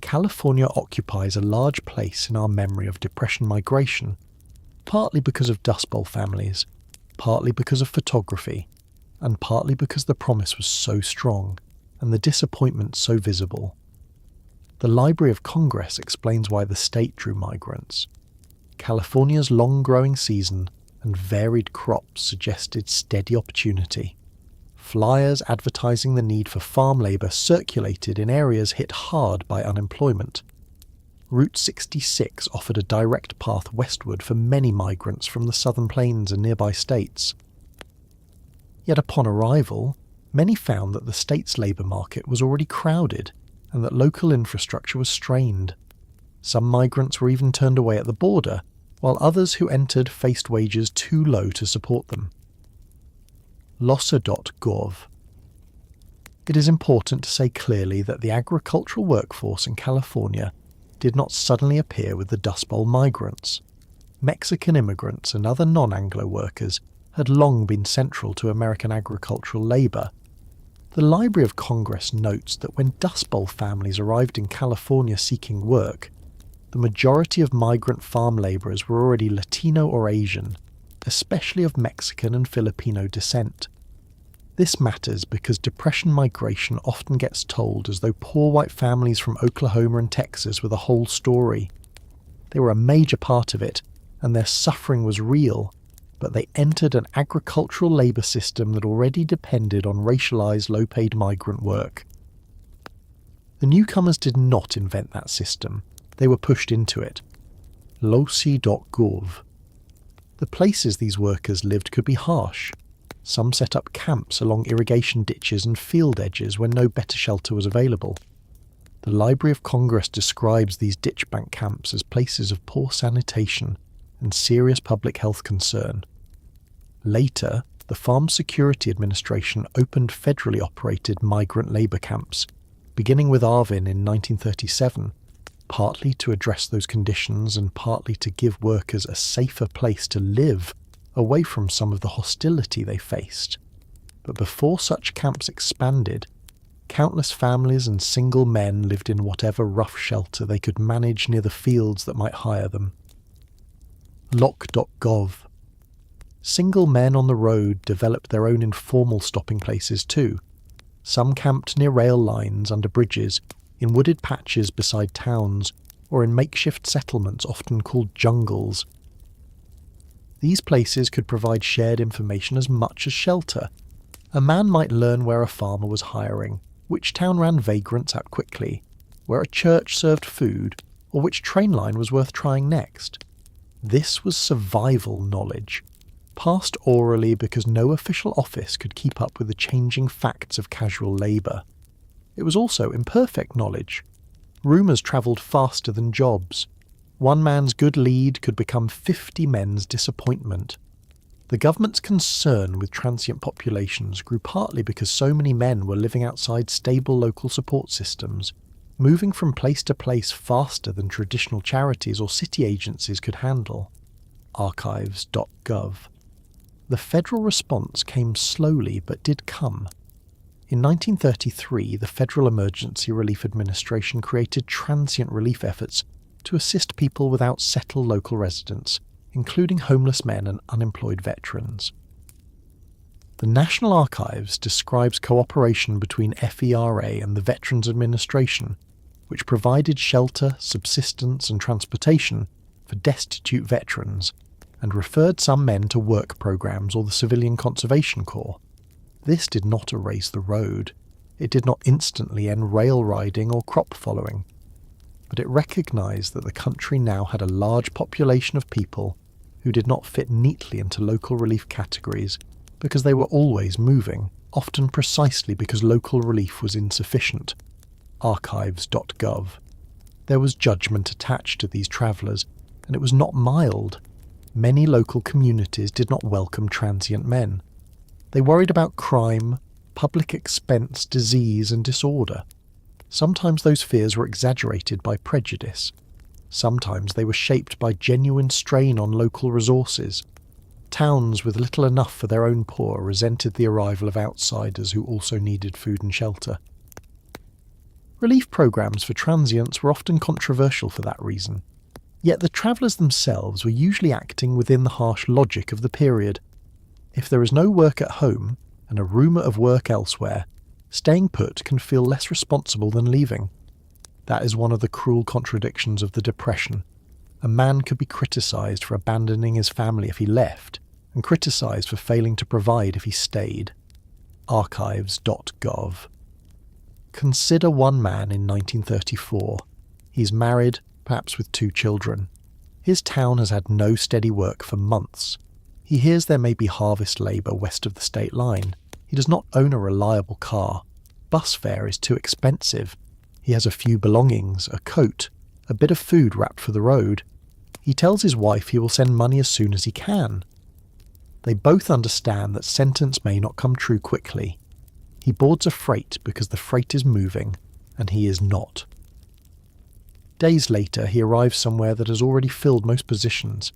Speaker 1: California occupies a large place in our memory of Depression migration, partly because of Dust Bowl families, partly because of photography, and partly because the promise was so strong and the disappointment so visible. The Library of Congress explains why the state drew migrants. California's long growing season and varied crops suggested steady opportunity. Flyers advertising the need for farm labour circulated in areas hit hard by unemployment. Route 66 offered a direct path westward for many migrants from the southern plains and nearby states. Yet upon arrival, many found that the state's labour market was already crowded and that local infrastructure was strained. Some migrants were even turned away at the border, while others who entered faced wages too low to support them. Lossa.gov. It is important to say clearly that the agricultural workforce in California did not suddenly appear with the Dust Bowl migrants. Mexican immigrants and other non-Anglo workers had long been central to American agricultural labour. The Library of Congress notes that when Dust Bowl families arrived in California seeking work, the majority of migrant farm labourers were already Latino or Asian, especially of Mexican and Filipino descent. This matters because Depression migration often gets told as though poor white families from Oklahoma and Texas were the whole story. They were a major part of it, and their suffering was real, but they entered an agricultural labour system that already depended on racialised low-paid migrant work. The newcomers did not invent that system. They were pushed into it. Losi.gov. The places these workers lived could be harsh. Some set up camps along irrigation ditches and field edges when no better shelter was available. The Library of Congress describes these ditch bank camps as places of poor sanitation and serious public health concern. Later, the Farm Security Administration opened federally operated migrant labour camps beginning with Arvin in 1937, partly to address those conditions and partly to give workers a safer place to live away from some of the hostility they faced. But before such camps expanded, countless families and single men lived in whatever rough shelter they could manage near the fields that might hire them. Lock.gov. Single men on the road developed their own informal stopping places too. Some camped near rail lines, under bridges, in wooded patches beside towns, or in makeshift settlements often called jungles. These places could provide shared information as much as shelter. A man might learn where a farmer was hiring, which town ran vagrants out quickly, where a church served food, or which train line was worth trying next. This was survival knowledge, passed orally because no official office could keep up with the changing facts of casual labour. It was also imperfect knowledge. Rumours travelled faster than jobs. One man's good lead could become 50 men's disappointment. The government's concern with transient populations grew partly because so many men were living outside stable local support systems, moving from place to place faster than traditional charities or city agencies could handle. Archives.gov. The federal response came slowly but did come. In 1933, the Federal Emergency Relief Administration created transient relief efforts to assist people without settled local residence, including homeless men and unemployed veterans. The National Archives describes cooperation between FERA and the Veterans Administration, which provided shelter, subsistence and transportation for destitute veterans, and referred some men to work programs or the Civilian Conservation Corps. This did not erase the road. It did not instantly end rail riding or crop following. But it recognised that the country now had a large population of people who did not fit neatly into local relief categories because they were always moving, often precisely because local relief was insufficient. Archives.gov. There was judgment attached to these travellers, and it was not mild. Many local communities did not welcome transient men. They worried about crime, public expense, disease and disorder. Sometimes those fears were exaggerated by prejudice. Sometimes they were shaped by genuine strain on local resources. Towns with little enough for their own poor resented the arrival of outsiders who also needed food and shelter. Relief programs for transients were often controversial for that reason. Yet the travellers themselves were usually acting within the harsh logic of the period. If there is no work at home and a rumour of work elsewhere, staying put can feel less responsible than leaving. That is one of the cruel contradictions of the Depression. A man could be criticised for abandoning his family if he left, and criticised for failing to provide if he stayed. Archives.gov. Consider one man in 1934. He's married, perhaps with 2 children. His town has had no steady work for months. He hears there may be harvest labour west of the state line. He does not own a reliable car. Bus fare is too expensive. He has a few belongings, a coat, a bit of food wrapped for the road. He tells his wife he will send money as soon as he can. They both understand that sentence may not come true quickly. He boards a freight because the freight is moving, and he is not. Days later, he arrives somewhere that has already filled most positions.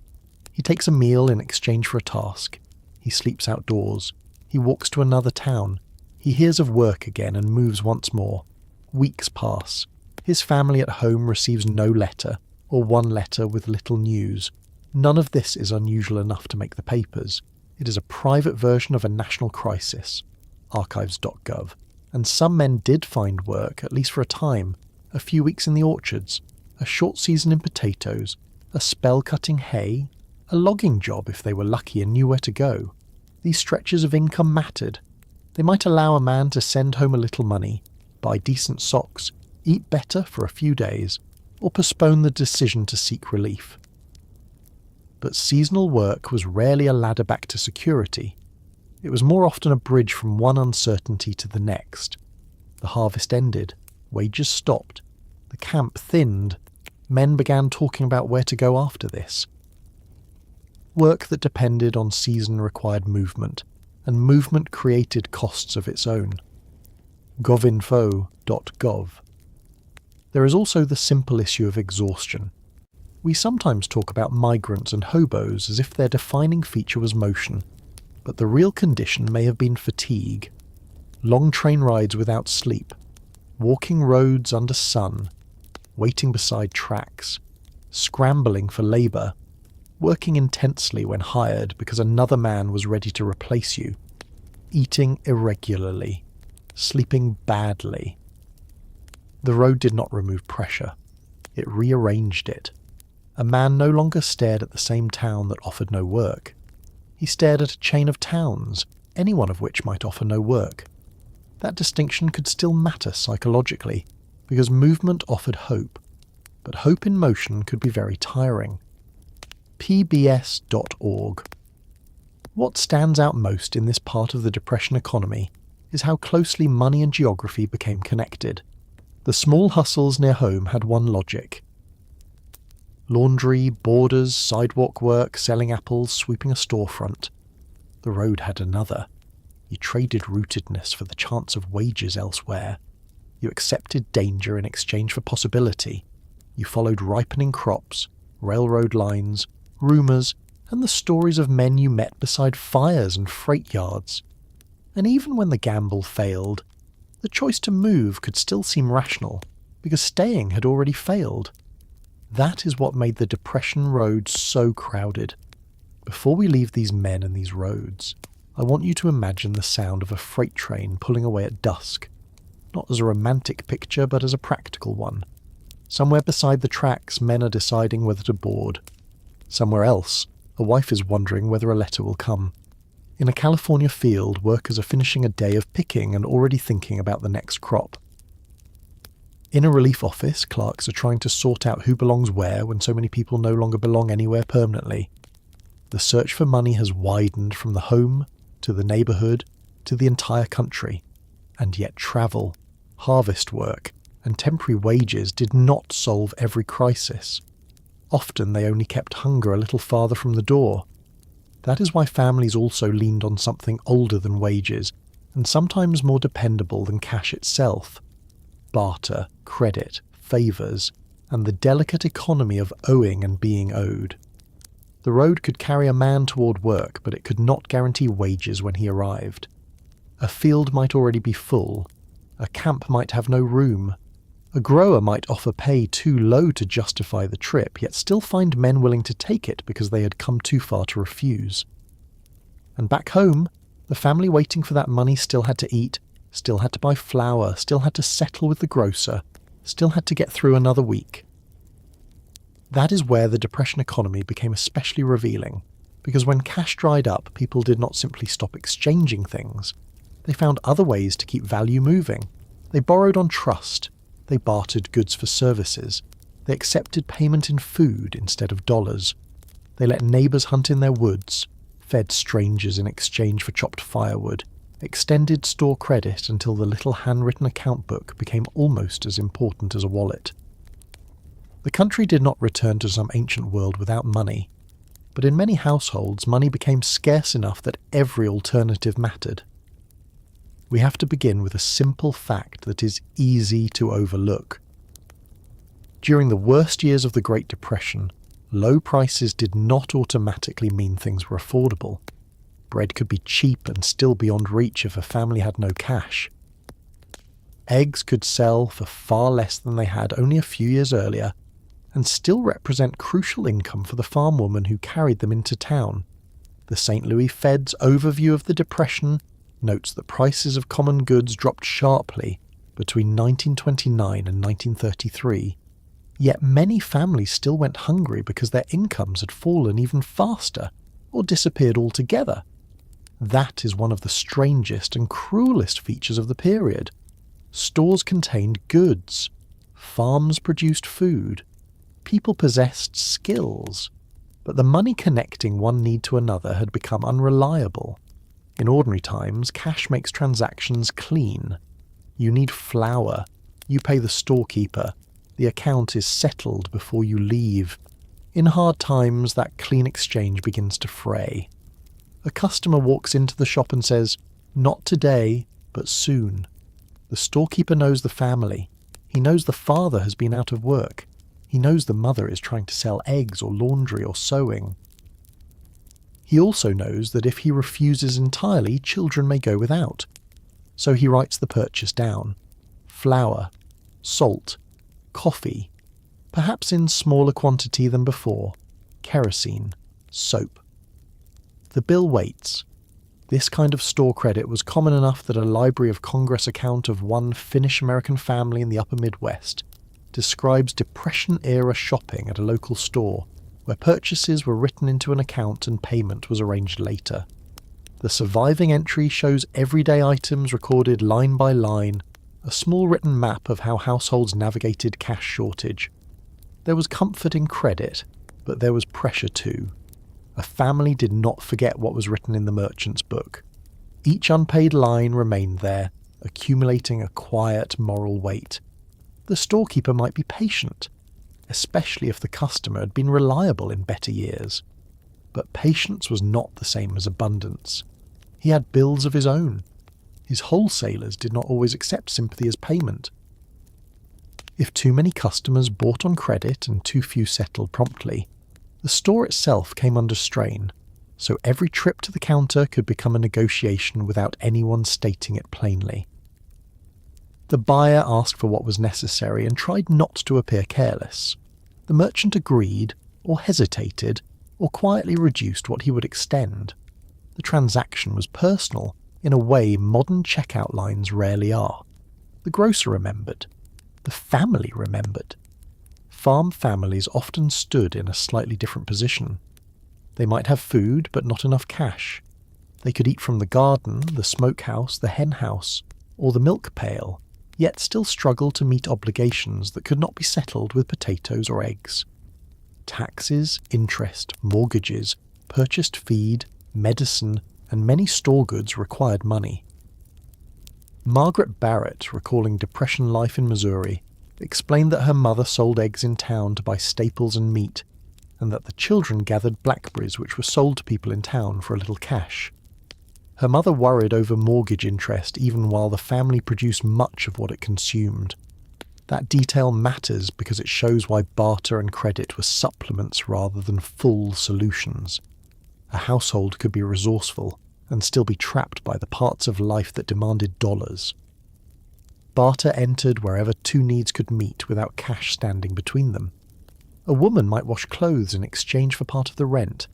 Speaker 1: He takes a meal in exchange for a task. He sleeps outdoors. He walks to another town. He hears of work again and moves once more. Weeks pass. His family at home receives no letter, or one letter with little news. None of this is unusual enough to make the papers. It is a private version of a national crisis. Archives.gov. And some men did find work, at least for a time. A few weeks in the orchards, a short season in potatoes, a spell cutting hay, a logging job if they were lucky and knew where to go. These stretches of income mattered. They might allow a man to send home a little money, buy decent socks, eat better for a few days, or postpone the decision to seek relief. But seasonal work was rarely a ladder back to security. It was more often a bridge from one uncertainty to the next. The harvest ended, wages stopped, the camp thinned, men began talking about where to go after this. Work that depended on season required movement, and movement created costs of its own. govinfo.gov. There is also the simple issue of exhaustion. We sometimes talk about migrants and hobos as if their defining feature was motion, but the real condition may have been fatigue. Long train rides without sleep, walking roads under sun, waiting beside tracks, scrambling for labour, working intensely when hired because another man was ready to replace you, eating irregularly, sleeping badly. The road did not remove pressure. It rearranged it. A man no longer stared at the same town that offered no work. He stared at a chain of towns, any one of which might offer no work. That distinction could still matter psychologically, because movement offered hope, but hope in motion could be very tiring. pbs.org. What stands out most in this part of the Depression economy is how closely money and geography became connected. The small hustles near home had one logic. Laundry, borders, sidewalk work, selling apples, sweeping a storefront. The road had another. You traded rootedness for the chance of wages elsewhere. You accepted danger in exchange for possibility. You followed ripening crops, railroad lines, rumours, and the stories of men you met beside fires and freight yards. And even when the gamble failed, the choice to move could still seem rational, because staying had already failed. That is what made the Depression road so crowded. Before we leave these men and these roads, I want you to imagine the sound of a freight train pulling away at dusk, not as a romantic picture but as a practical one. Somewhere beside the tracks, men are deciding whether to board. Somewhere else, a wife is wondering whether a letter will come. In a California field, workers are finishing a day of picking and already thinking about the next crop. In a relief office, clerks are trying to sort out who belongs where when so many people no longer belong anywhere permanently. The search for money has widened from the home, to the neighbourhood, to the entire country. And yet travel, harvest work, and temporary wages did not solve every crisis. Often they only kept hunger a little farther from the door. That is why families also leaned on something older than wages, and sometimes more dependable than cash itself. Barter, credit, favours, and the delicate economy of owing and being owed. The road could carry a man toward work, but it could not guarantee wages when he arrived. A field might already be full. A camp might have no room. A grower might offer pay too low to justify the trip, yet still find men willing to take it because they had come too far to refuse. And back home, the family waiting for that money still had to eat, still had to buy flour, still had to settle with the grocer, still had to get through another week. That is where the Depression economy became especially revealing, because when cash dried up, people did not simply stop exchanging things. They found other ways to keep value moving. They borrowed on trust. They bartered goods for services. They accepted payment in food instead of dollars. They let neighbours hunt in their woods, fed strangers in exchange for chopped firewood, extended store credit until the little handwritten account book became almost as important as a wallet. The country did not return to some ancient world without money, but in many households money became scarce enough that every alternative mattered. We have to begin with a simple fact that is easy to overlook. During the worst years of the Great Depression, low prices did not automatically mean things were affordable. Bread could be cheap and still beyond reach if a family had no cash. Eggs could sell for far less than they had only a few years earlier, and still represent crucial income for the farm woman who carried them into town. The St. Louis Fed's overview of the Depression notes that prices of common goods dropped sharply between 1929 and 1933, yet many families still went hungry because their incomes had fallen even faster or disappeared altogether. That is one of the strangest and cruelest features of the period. Stores contained goods. Farms produced food. People possessed skills. But the money connecting one need to another had become unreliable. In ordinary times, cash makes transactions clean. You need flour. You pay the storekeeper. The account is settled before you leave. In hard times, that clean exchange begins to fray. A customer walks into the shop and says, "Not today, but soon." The storekeeper knows the family. He knows the father has been out of work. He knows the mother is trying to sell eggs or laundry or sewing. He also knows that if he refuses entirely, children may go without. So he writes the purchase down. Flour, salt, coffee, perhaps in smaller quantity than before, kerosene, soap. The bill waits. This kind of store credit was common enough that a Library of Congress account of one Finnish-American family in the upper Midwest describes Depression-era shopping at a local store, where purchases were written into an account and payment was arranged later. The surviving entry shows everyday items recorded line by line, a small written map of how households navigated cash shortage. There was comfort in credit, but there was pressure too. A family did not forget what was written in the merchant's book. Each unpaid line remained there, accumulating a quiet moral weight. The storekeeper might be patient, especially if the customer had been reliable in better years. But patience was not the same as abundance. He had bills of his own. His wholesalers did not always accept sympathy as payment. If too many customers bought on credit and too few settled promptly, the store itself came under strain, so every trip to the counter could become a negotiation without anyone stating it plainly. The buyer asked for what was necessary and tried not to appear careless. The merchant agreed, or hesitated, or quietly reduced what he would extend. The transaction was personal, in a way modern checkout lines rarely are. The grocer remembered. The family remembered. Farm families often stood in a slightly different position. They might have food, but not enough cash. They could eat from the garden, the smokehouse, the henhouse, or the milk pail, yet still struggle to meet obligations that could not be settled with potatoes or eggs. Taxes, interest, mortgages, purchased feed, medicine, and many store goods required money. Margaret Barrett, recalling Depression life in Missouri, explained that her mother sold eggs in town to buy staples and meat, and that the children gathered blackberries which were sold to people in town for a little cash. Her mother worried over mortgage interest even while the family produced much of what it consumed. That detail matters because it shows why barter and credit were supplements rather than full solutions. A household could be resourceful and still be trapped by the parts of life that demanded dollars. Barter entered wherever two needs could meet without cash standing between them. A woman might wash clothes in exchange for part of the rent.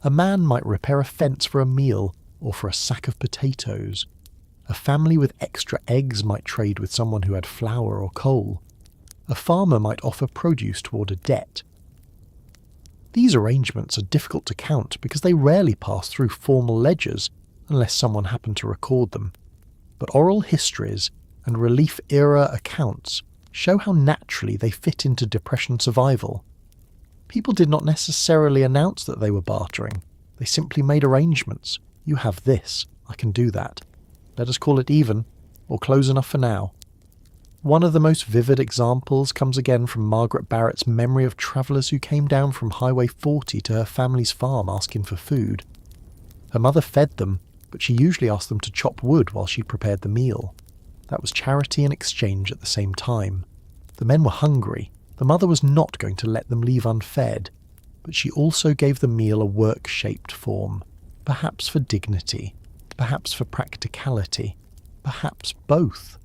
Speaker 1: A man might repair a fence for a meal or for a sack of potatoes. A family with extra eggs might trade with someone who had flour or coal. A farmer might offer produce toward a debt. These arrangements are difficult to count because they rarely pass through formal ledgers unless someone happened to record them. But oral histories and relief-era accounts show how naturally they fit into Depression survival. People did not necessarily announce that they were bartering. They simply made arrangements. You have this, I can do that. Let us call it even, or close enough for now. One of the most vivid examples comes again from Margaret Barrett's memory of travellers who came down from Highway 40 to her family's farm asking for food. Her mother fed them, but she usually asked them to chop wood while she prepared the meal. That was charity and exchange at the same time. The men were hungry. The mother was not going to let them leave unfed, but she also gave the meal a work-shaped form, perhaps for dignity, perhaps for practicality, perhaps both.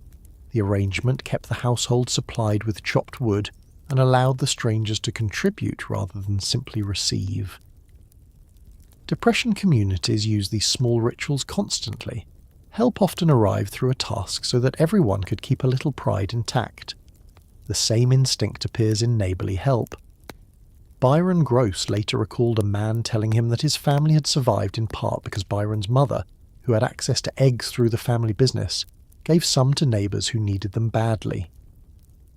Speaker 1: The arrangement kept the household supplied with chopped wood and allowed the strangers to contribute rather than simply receive. Depression communities use these small rituals constantly. Help often arrived through a task so that everyone could keep a little pride intact. The same instinct appears in neighbourly help. Byron Gross later recalled a man telling him that his family had survived in part because Byron's mother, who had access to eggs through the family business, gave some to neighbours who needed them badly.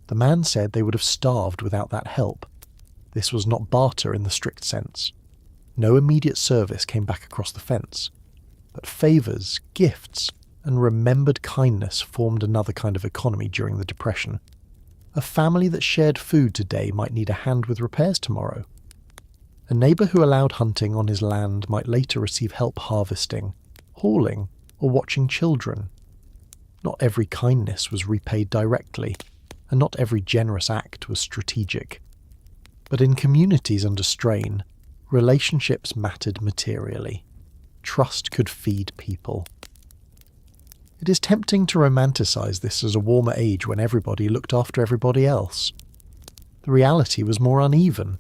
Speaker 1: The man said they would have starved without that help. This was not barter in the strict sense. No immediate service came back across the fence. But favours, gifts, and remembered kindness formed another kind of economy during the Depression. A family that shared food today might need a hand with repairs tomorrow. A neighbour who allowed hunting on his land might later receive help harvesting, hauling, or watching children. Not every kindness was repaid directly, and not every generous act was strategic. But in communities under strain, relationships mattered materially. Trust could feed people. It is tempting to romanticize this as a warmer age when everybody looked after everybody else. The reality was more uneven.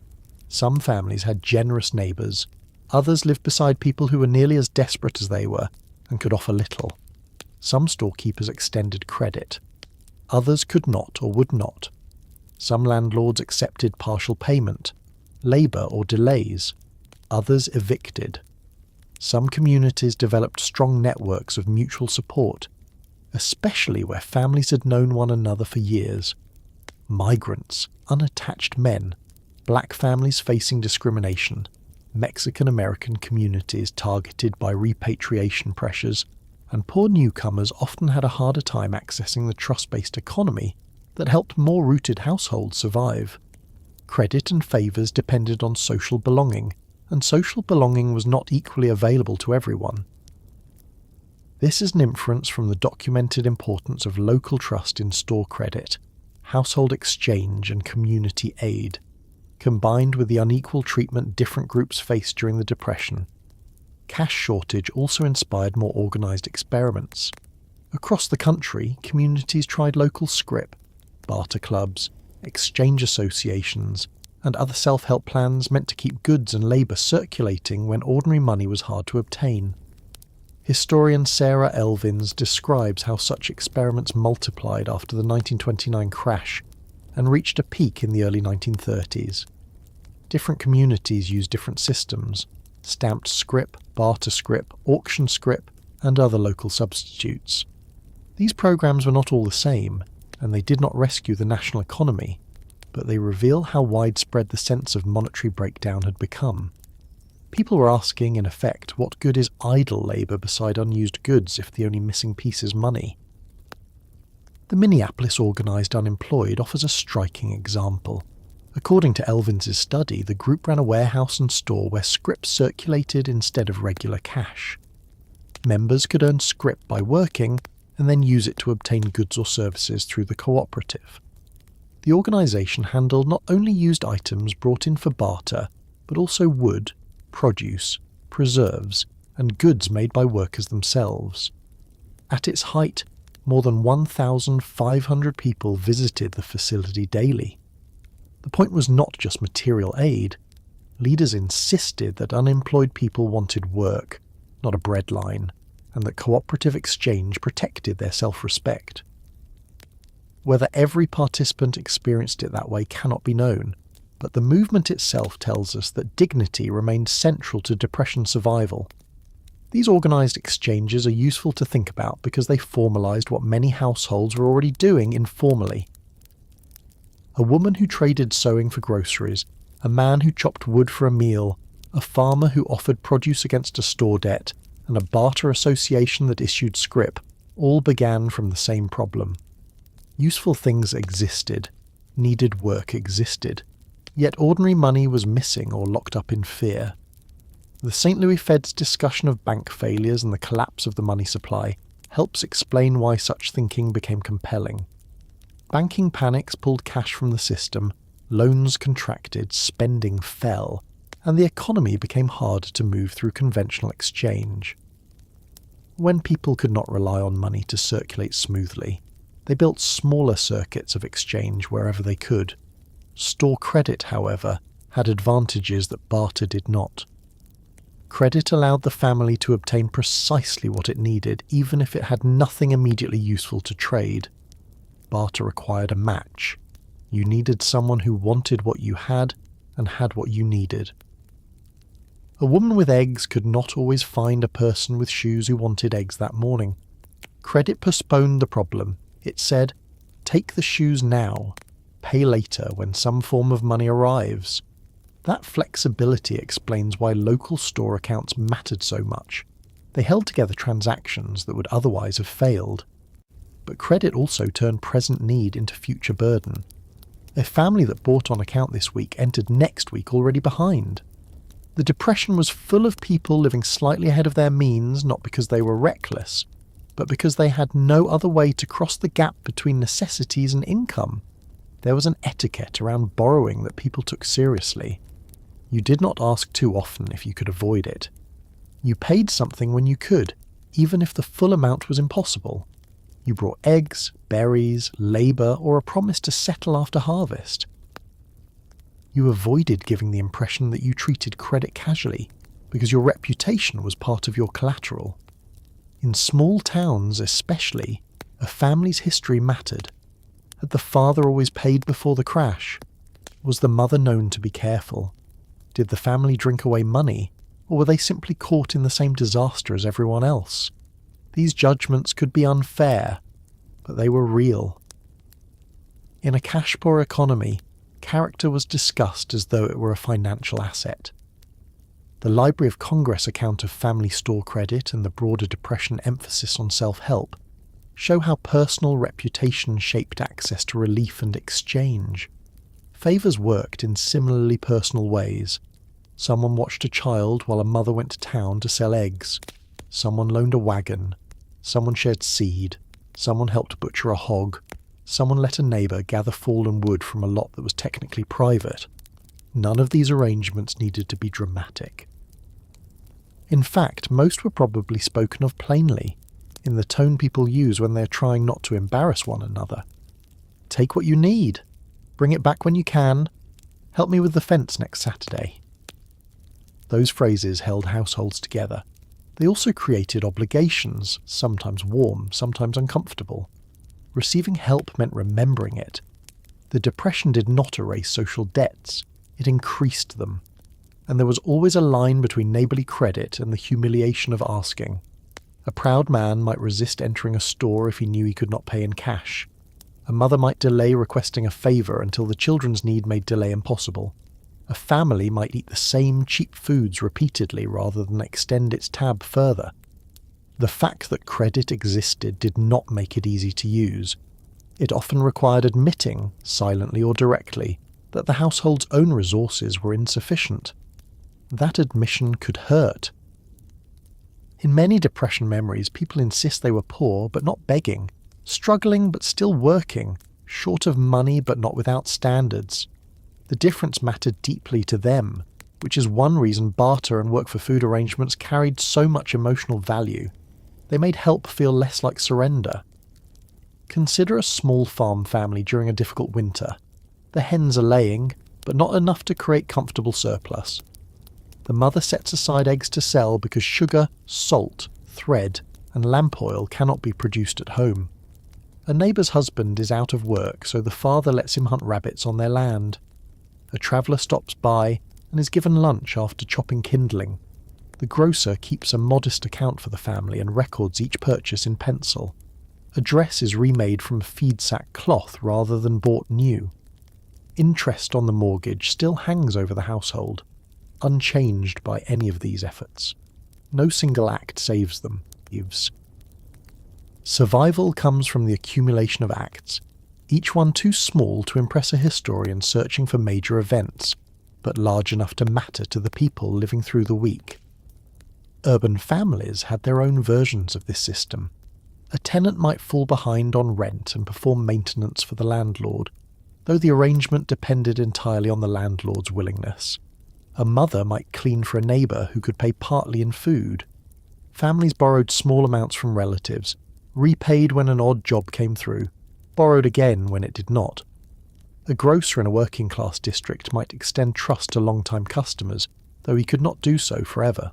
Speaker 1: Some families had generous neighbours, others lived beside people who were nearly as desperate as they were and could offer little. Some storekeepers extended credit. Others could not or would not. Some landlords accepted partial payment, labour or delays. Others evicted. Some communities developed strong networks of mutual support, especially where families had known one another for years. Migrants, unattached men, black families facing discrimination, Mexican-American communities targeted by repatriation pressures, and poor newcomers often had a harder time accessing the trust-based economy that helped more rooted households survive. Credit and favours depended on social belonging, and social belonging was not equally available to everyone. This is an inference from the documented importance of local trust in store credit, household exchange and community aid, combined with the unequal treatment different groups faced during the Depression. Cash shortage also inspired more organised experiments. Across the country, communities tried local scrip, barter clubs, exchange associations, and other self-help plans meant to keep goods and labour circulating when ordinary money was hard to obtain. Historian Sarah Elvins describes how such experiments multiplied after the 1929 crash and reached a peak in the early 1930s. Different communities used different systems: stamped scrip, barter scrip, auction scrip, and other local substitutes. These programs were not all the same, and they did not rescue the national economy, but they reveal how widespread the sense of monetary breakdown had become. People were asking, in effect, what good is idle labour beside unused goods if the only missing piece is money? The Minneapolis Organised Unemployed offers a striking example. According to Elvins' study, the group ran a warehouse and store where scrip circulated instead of regular cash. Members could earn scrip by working and then use it to obtain goods or services through the cooperative. The organisation handled not only used items brought in for barter, but also wood, produce, preserves, and goods made by workers themselves. At its height, more than 1,500 people visited the facility daily. The point was not just material aid. Leaders insisted that unemployed people wanted work, not a breadline, and that cooperative exchange protected their self-respect. Whether every participant experienced it that way cannot be known, but the movement itself tells us that dignity remained central to Depression survival. These organised exchanges are useful to think about because they formalised what many households were already doing informally. A woman who traded sewing for groceries, a man who chopped wood for a meal, a farmer who offered produce against a store debt, and a barter association that issued scrip, all began from the same problem. Useful things existed, needed work existed, yet ordinary money was missing or locked up in fear. The St. Louis Fed's discussion of bank failures and the collapse of the money supply helps explain why such thinking became compelling. Banking panics pulled cash from the system, loans contracted, spending fell, and the economy became hard to move through conventional exchange. When people could not rely on money to circulate smoothly, they built smaller circuits of exchange wherever they could. Store credit, however, had advantages that barter did not. Credit allowed the family to obtain precisely what it needed, even if it had nothing immediately useful to trade. Barter required a match. You needed someone who wanted what you had and had what you needed. A woman with eggs could not always find a person with shoes who wanted eggs that morning. Credit postponed the problem. It said, "Take the shoes now. Pay later when some form of money arrives." That flexibility explains why local store accounts mattered so much. They held together transactions that would otherwise have failed. But credit also turned present need into future burden. A family that bought on account this week entered next week already behind. The Depression was full of people living slightly ahead of their means, not because they were reckless, but because they had no other way to cross the gap between necessities and income. There was an etiquette around borrowing that people took seriously. You did not ask too often if you could avoid it. You paid something when you could, even if the full amount was impossible. You brought eggs, berries, labour, or a promise to settle after harvest. You avoided giving the impression that you treated credit casually, because your reputation was part of your collateral. In small towns especially, a family's history mattered. Had the father always paid before the crash? Was the mother known to be careful? Did the family drink away money, or were they simply caught in the same disaster as everyone else? These judgments could be unfair, but they were real. In a cash-poor economy, character was discussed as though it were a financial asset. The Library of Congress account of family store credit and the broader Depression emphasis on self-help show how personal reputation shaped access to relief and exchange. Favours worked in similarly personal ways. Someone watched a child while a mother went to town to sell eggs. Someone loaned a wagon. Someone shared seed. Someone helped butcher a hog. Someone let a neighbour gather fallen wood from a lot that was technically private. None of these arrangements needed to be dramatic. In fact, most were probably spoken of plainly, in the tone people use when they're trying not to embarrass one another. Take what you need. Bring it back when you can. Help me with the fence next Saturday. Those phrases held households together. They also created obligations, sometimes warm, sometimes uncomfortable. Receiving help meant remembering it. The Depression did not erase social debts, it increased them. And there was always a line between neighbourly credit and the humiliation of asking. A proud man might resist entering a store if he knew he could not pay in cash. A mother might delay requesting a favour until the children's need made delay impossible. A family might eat the same cheap foods repeatedly rather than extend its tab further. The fact that credit existed did not make it easy to use. It often required admitting, silently or directly, that the household's own resources were insufficient. That admission could hurt. In many Depression memories, people insist they were poor but not begging, struggling but still working, short of money but not without standards. The difference mattered deeply to them, which is one reason barter and work for food arrangements carried so much emotional value. They made help feel less like surrender. Consider a small farm family during a difficult winter. The hens are laying, but not enough to create comfortable surplus. The mother sets aside eggs to sell because sugar, salt, thread, and lamp oil cannot be produced at home. A neighbour's husband is out of work, so the father lets him hunt rabbits on their land. A traveller stops by and is given lunch after chopping kindling. The grocer keeps a modest account for the family and records each purchase in pencil. A dress is remade from feed sack cloth rather than bought new. Interest on the mortgage still hangs over the household, unchanged by any of these efforts. No single act saves them. Survival comes from the accumulation of acts, each one too small to impress a historian searching for major events, but large enough to matter to the people living through the week. Urban families had their own versions of this system. A tenant might fall behind on rent and perform maintenance for the landlord, though the arrangement depended entirely on the landlord's willingness. A mother might clean for a neighbour who could pay partly in food. Families borrowed small amounts from relatives, repaid when an odd job came through, borrowed again when it did not. A grocer in a working-class district might extend trust to long-time customers, though he could not do so forever.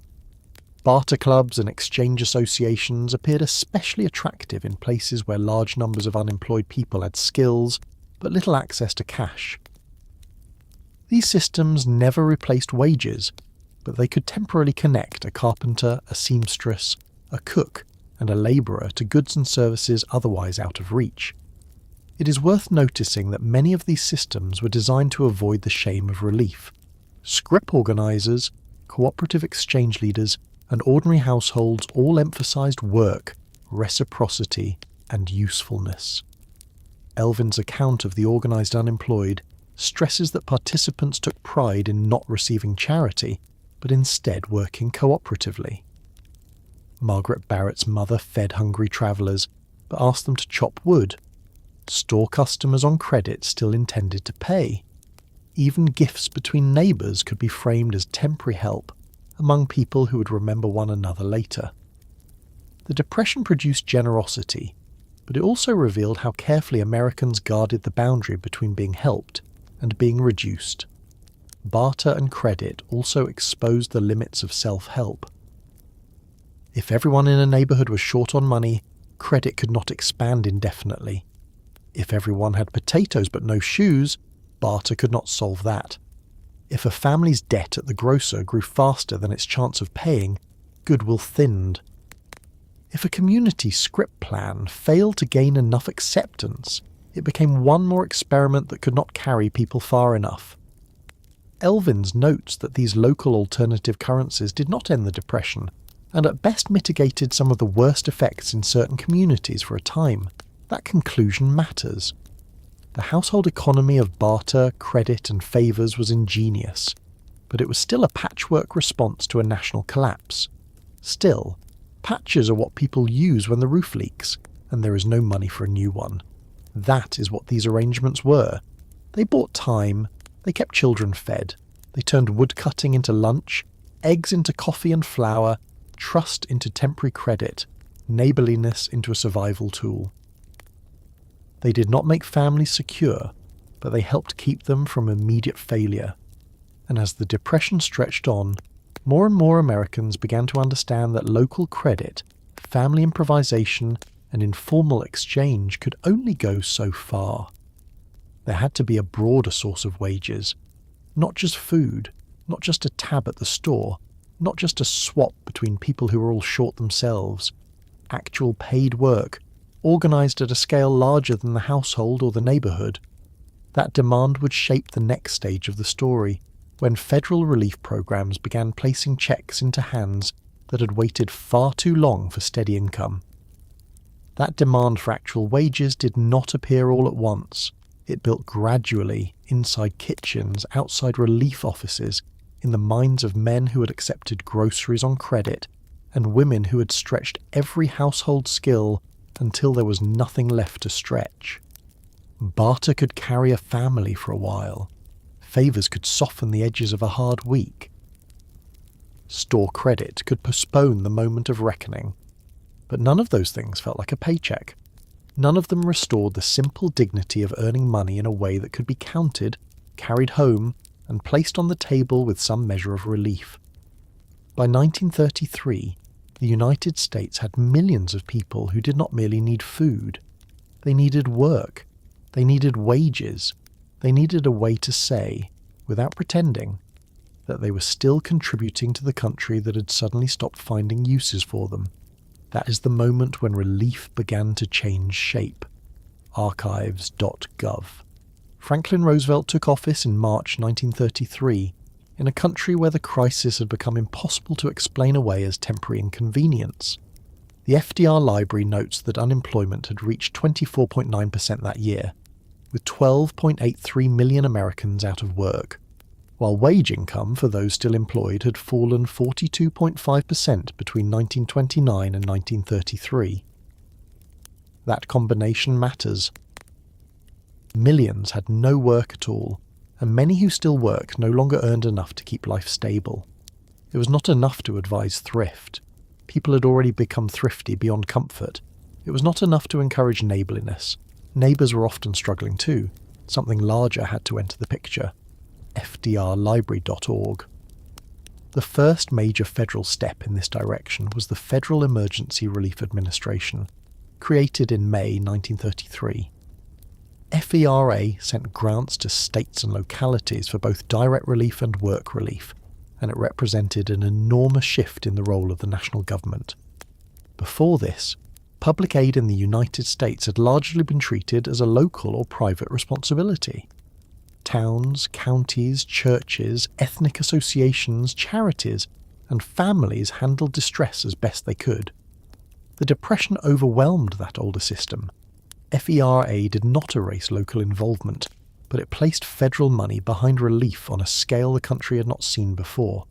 Speaker 1: Barter clubs and exchange associations appeared especially attractive in places where large numbers of unemployed people had skills, but little access to cash. These systems never replaced wages, but they could temporarily connect a carpenter, a seamstress, a cook, and a labourer to goods and services otherwise out of reach. It is worth noticing that many of these systems were designed to avoid the shame of relief. Scrip organisers, cooperative exchange leaders, and ordinary households all emphasised work, reciprocity, and usefulness. Elvin's account of the organised unemployed stresses that participants took pride in not receiving charity, but instead working cooperatively. Margaret Barrett's mother fed hungry travellers, but asked them to chop wood. Store customers on credit still intended to pay. Even gifts between neighbours could be framed as temporary help among people who would remember one another later. The Depression produced generosity, but it also revealed how carefully Americans guarded the boundary between being helped and being reduced. Barter and credit also exposed the limits of self-help. If everyone in a neighbourhood was short on money, credit could not expand indefinitely. If everyone had potatoes but no shoes, barter could not solve that. If a family's debt at the grocer grew faster than its chance of paying, goodwill thinned. If a community script plan failed to gain enough acceptance, it became one more experiment that could not carry people far enough. Elvins notes that these local alternative currencies did not end the Depression, and at best mitigated some of the worst effects in certain communities for a time. That conclusion matters. The household economy of barter, credit and favours was ingenious, but it was still a patchwork response to a national collapse. Still, patches are what people use when the roof leaks, and there is no money for a new one. That is what these arrangements were. They bought time, they kept children fed, they turned woodcutting into lunch, eggs into coffee and flour, trust into temporary credit, neighbourliness into a survival tool. They did not make families secure, but they helped keep them from immediate failure. And as the Depression stretched on, more and more Americans began to understand that local credit, family improvisation, and informal exchange could only go so far. There had to be a broader source of wages, not just food, not just a tab at the store, not just a swap between people who were all short themselves. Actual paid work, organised at a scale larger than the household or the neighbourhood. That demand would shape the next stage of the story, when federal relief programs began placing checks into hands that had waited far too long for steady income. That demand for actual wages did not appear all at once. It built gradually, inside kitchens, outside relief offices, in the minds of men who had accepted groceries on credit, and women who had stretched every household skill until there was nothing left to stretch. Barter could carry a family for a while. Favours could soften the edges of a hard week. Store credit could postpone the moment of reckoning. But none of those things felt like a paycheck. None of them restored the simple dignity of earning money in a way that could be counted, carried home, and placed on the table with some measure of relief. By 1933, the United States had millions of people who did not merely need food. They needed work. They needed wages. They needed a way to say, without pretending, that they were still contributing to the country that had suddenly stopped finding uses for them. That is the moment when relief began to change shape. Archives.gov. Franklin Roosevelt took office in March 1933, in a country where the crisis had become impossible to explain away as temporary inconvenience. The FDR Library notes that unemployment had reached 24.9% that year, with 12.83 million Americans out of work, while wage income for those still employed had fallen 42.5% between 1929 and 1933. That combination matters. Millions had no work at all, and many who still work no longer earned enough to keep life stable. It was not enough to advise thrift. People had already become thrifty beyond comfort. It was not enough to encourage neighbourliness. Neighbours were often struggling too. Something larger had to enter the picture. FDRlibrary.org. The first major federal step in this direction was the Federal Emergency Relief Administration, created in May 1933. FERA sent grants to states and localities for both direct relief and work relief, and it represented an enormous shift in the role of the national government. Before this, public aid in the United States had largely been treated as a local or private responsibility. Towns, counties, churches, ethnic associations, charities, and families handled distress as best they could. The Depression overwhelmed that older system. FERA did not erase local involvement, but it placed federal money behind relief on a scale the country had not seen before.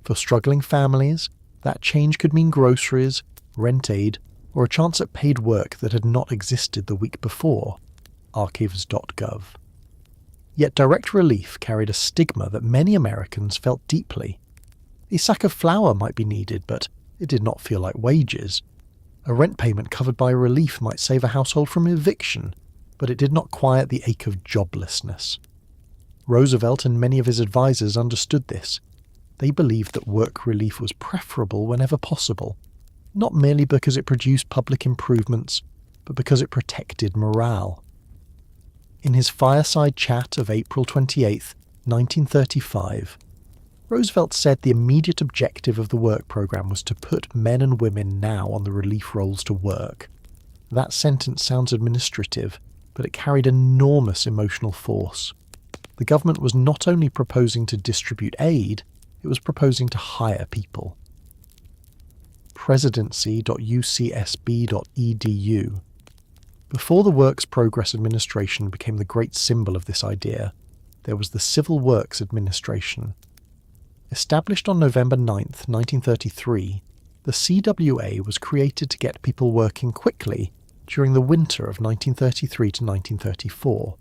Speaker 1: For struggling families, That change could mean groceries, rent aid, or a chance at paid work that had not existed the week before. Archives.gov. Yet direct relief carried a stigma that many Americans felt deeply. A sack of flour might be needed, but it did not feel like wages. A rent payment covered by relief might save a household from eviction, but it did not quiet the ache of joblessness. Roosevelt and many of his advisers understood this. They believed that work relief was preferable whenever possible, not merely because it produced public improvements, but because it protected morale. In his fireside chat of April 28, 1935, Roosevelt said the immediate objective of the work program was to put men and women now on the relief rolls to work. That sentence sounds administrative, but it carried enormous emotional force. The government was not only proposing to distribute aid, it was proposing to hire people. Presidency.ucsb.edu. Before the Works Progress Administration became the great symbol of this idea, there was the Civil Works Administration. Established on November 9, 1933, the CWA was created to get people working quickly during the winter of 1933 to 1934.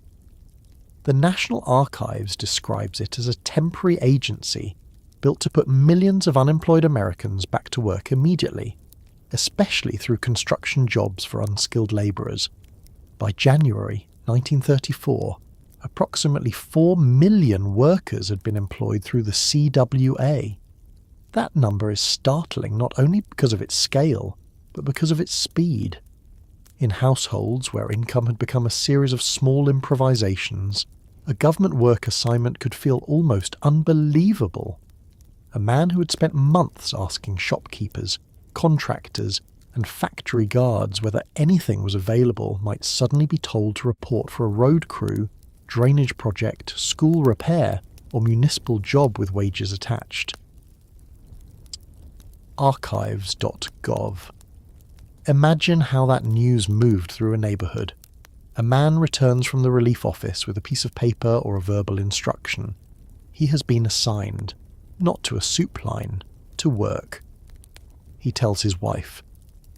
Speaker 1: The National Archives describes it as a temporary agency built to put millions of unemployed Americans back to work immediately, especially through construction jobs for unskilled labourers. By January 1934, approximately 4 million workers had been employed through the CWA. That number is startling not only because of its scale, but because of its speed. In households where income had become a series of small improvisations, a government work assignment could feel almost unbelievable. A man who had spent months asking shopkeepers, contractors, and factory guards whether anything was available might suddenly be told to report for a road crew, drainage project, school repair, or municipal job with wages attached. Archives.gov. Imagine how that news moved through a neighbourhood. A man returns from the relief office with a piece of paper or a verbal instruction. He has been assigned, not to a soup line, to work. He tells his wife.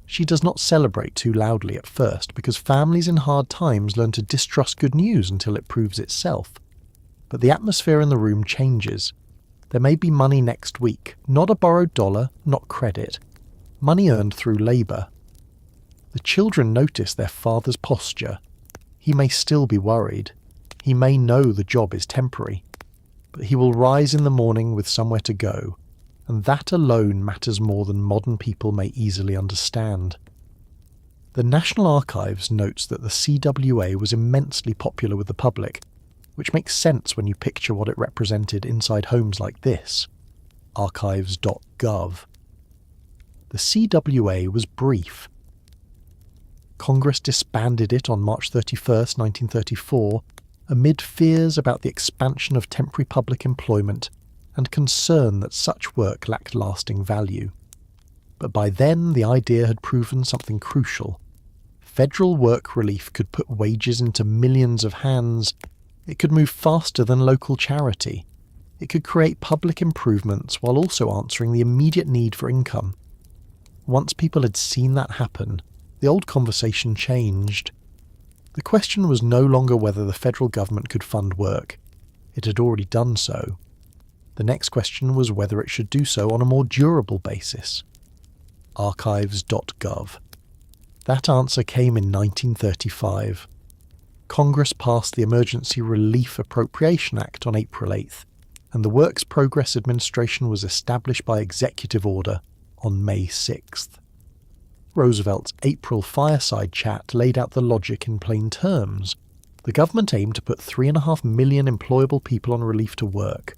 Speaker 1: She does not celebrate too loudly at first because families in hard times learn to distrust good news until it proves itself. But the atmosphere in the room changes. There may be money next week, not a borrowed dollar, not credit. Money earned through labour. The children notice their father's posture. He may still be worried. He may know the job is temporary. But he will rise in the morning with somewhere to go, and that alone matters more than modern people may easily understand. The National Archives notes that the CWA was immensely popular with the public, which makes sense when you picture what it represented inside homes like this. Archives.gov. The CWA was brief. Congress disbanded it on March 31, 1934, amid fears about the expansion of temporary public employment and concern that such work lacked lasting value. But by then the idea had proven something crucial. Federal work relief could put wages into millions of hands. It could move faster than local charity. It could create public improvements while also answering the immediate need for income. Once people had seen that happen, the old conversation changed. The question was no longer whether the federal government could fund work. It had already done so. The next question was whether it should do so on a more durable basis. Archives.gov. That answer came in 1935. Congress passed the Emergency Relief Appropriation Act on April 8th, and the Works Progress Administration was established by executive order on May 6th. Roosevelt's April fireside chat laid out the logic in plain terms. The government aimed to put 3.5 million employable people on relief to work.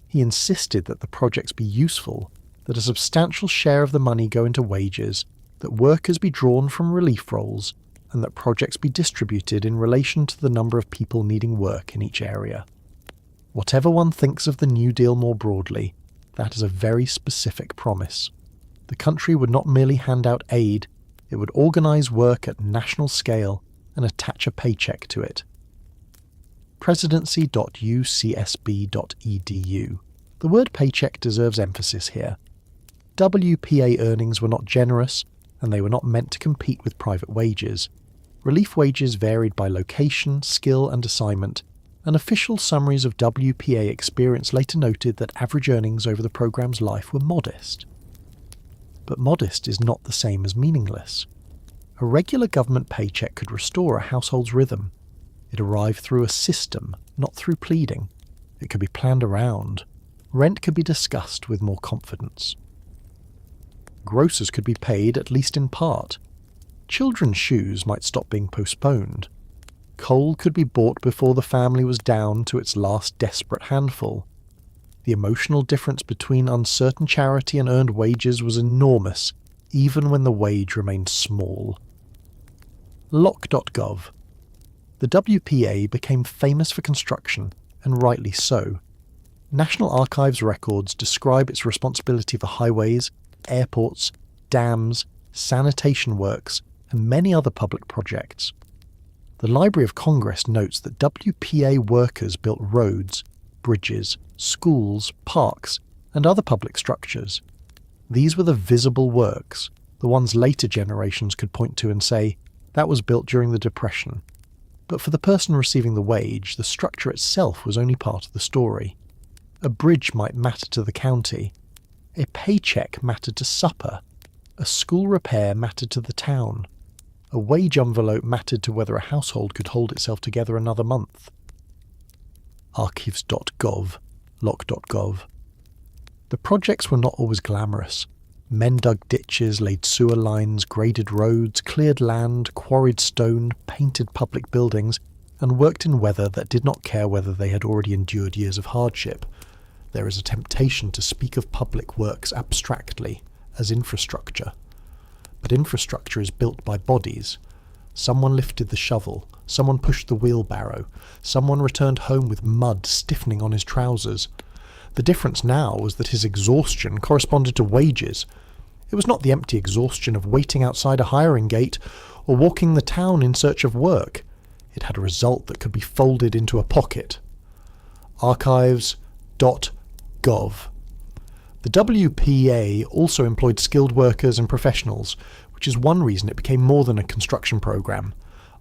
Speaker 1: He insisted that the projects be useful, that a substantial share of the money go into wages, that workers be drawn from relief rolls, and that projects be distributed in relation to the number of people needing work in each area. Whatever one thinks of the New Deal more broadly, that is a very specific promise. The country would not merely hand out aid, it would organise work at national scale and attach a paycheck to it. Presidency.ucsb.edu. The word paycheck deserves emphasis here. WPA earnings were not generous, and they were not meant to compete with private wages. Relief wages varied by location, skill and assignment, and official summaries of WPA experience later noted that average earnings over the programme's life were modest. But modest is not the same as meaningless. A regular government paycheck could restore a household's rhythm. It arrived through a system, not through pleading. It could be planned around. Rent could be discussed with more confidence. Grocers could be paid, at least in part. Children's shoes might stop being postponed. Coal could be bought before the family was down to its last desperate handful. The emotional difference between uncertain charity and earned wages was enormous, even when the wage remained small. Lock.gov. The WPA became famous for construction, and rightly so. National Archives records describe its responsibility for highways, airports, dams, sanitation works, and many other public projects. The Library of Congress notes that WPA workers built roads, bridges, schools, parks, and other public structures. These were the visible works, the ones later generations could point to and say, that was built during the Depression. But for the person receiving the wage, the structure itself was only part of the story. A bridge might matter to the county. A paycheck mattered to supper. A school repair mattered to the town. A wage envelope mattered to whether a household could hold itself together another month. Archives.gov, lock.gov. The projects were not always glamorous. Men dug ditches, laid sewer lines, graded roads, cleared land, quarried stone, painted public buildings, and worked in weather that did not care whether they had already endured years of hardship. There is a temptation to speak of public works abstractly, as infrastructure. But infrastructure is built by bodies. Someone lifted the shovel, someone pushed the wheelbarrow, someone returned home with mud stiffening on his trousers. The difference now was that his exhaustion corresponded to wages. It was not the empty exhaustion of waiting outside a hiring gate or walking the town in search of work. It had a result that could be folded into a pocket. Archives.gov. The WPA also employed skilled workers and professionals, which is one reason it became more than a construction program.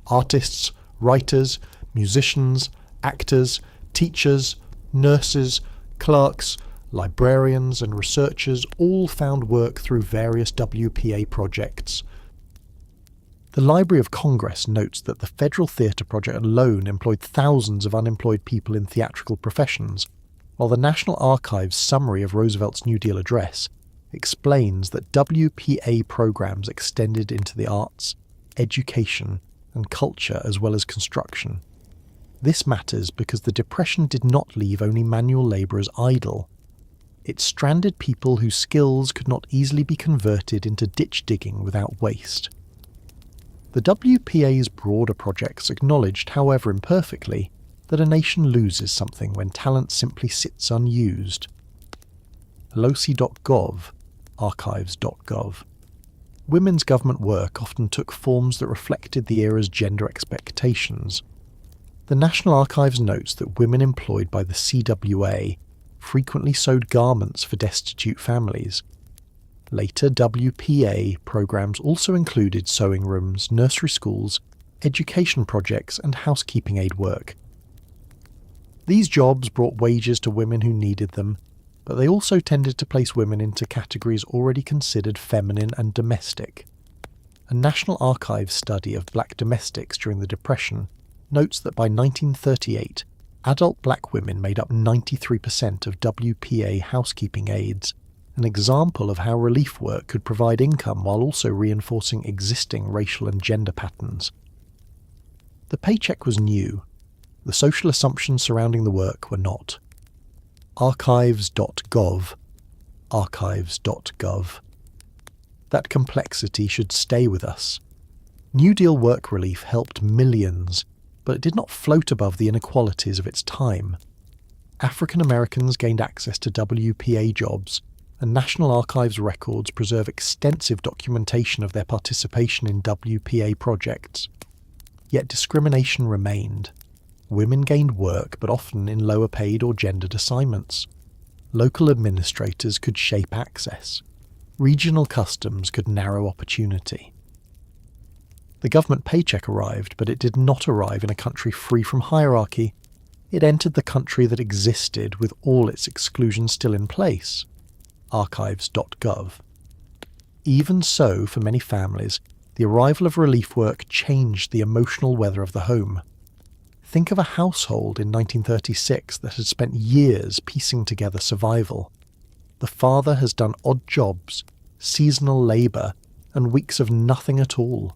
Speaker 1: Artists, writers, musicians, actors, teachers, nurses, clerks, librarians and researchers all found work through various WPA projects. The Library of Congress notes that the Federal Theatre Project alone employed thousands of unemployed people in theatrical professions, while the National Archives' summary of Roosevelt's New Deal address explains that WPA programs extended into the arts, education, and culture as well as construction. This matters because the Depression did not leave only manual labourers idle. It stranded people whose skills could not easily be converted into ditch digging without waste. The WPA's broader projects acknowledged, however imperfectly, that a nation loses something when talent simply sits unused. LOCI.gov, archives.gov. Women's government work often took forms that reflected the era's gender expectations. The National Archives notes that women employed by the CWA frequently sewed garments for destitute families. Later WPA programs also included sewing rooms, nursery schools, education projects and housekeeping aid work. These jobs brought wages to women who needed them, but they also tended to place women into categories already considered feminine and domestic. A National Archives study of black domestics during the Depression notes that by 1938, adult black women made up 93% of WPA housekeeping aids, an example of how relief work could provide income while also reinforcing existing racial and gender patterns. The paycheck was new. The social assumptions surrounding the work were not. Archives.gov, archives.gov. That complexity should stay with us. New Deal work relief helped millions, but it did not float above the inequalities of its time. African Americans gained access to WPA jobs, and National Archives records preserve extensive documentation of their participation in WPA projects. Yet discrimination remained. Women gained work, but often in lower paid or gendered assignments. Local administrators could shape access. Regional customs could narrow opportunity. The government paycheck arrived, but it did not arrive in a country free from hierarchy. It entered the country that existed with all its exclusions still in place. Archives.gov. Even so, for many families, the arrival of relief work changed the emotional weather of the home. Think of a household in 1936 that had spent years piecing together survival. The father has done odd jobs, seasonal labour, and weeks of nothing at all.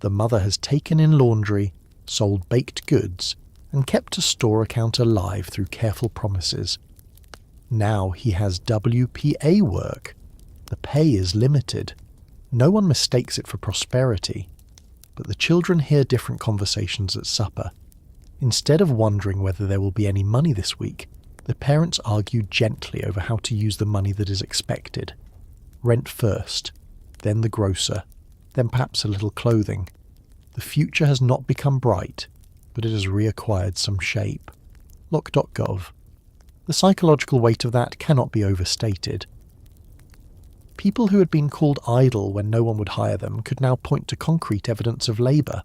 Speaker 1: The mother has taken in laundry, sold baked goods, and kept a store account alive through careful promises. Now he has WPA work. The pay is limited. No one mistakes it for prosperity. But the children hear different conversations at supper. Instead of wondering whether there will be any money this week, the parents argue gently over how to use the money that is expected. Rent first, then the grocer, then perhaps a little clothing. The future has not become bright, but it has reacquired some shape. Look.gov. The psychological weight of that cannot be overstated. People who had been called idle when no one would hire them could now point to concrete evidence of labour.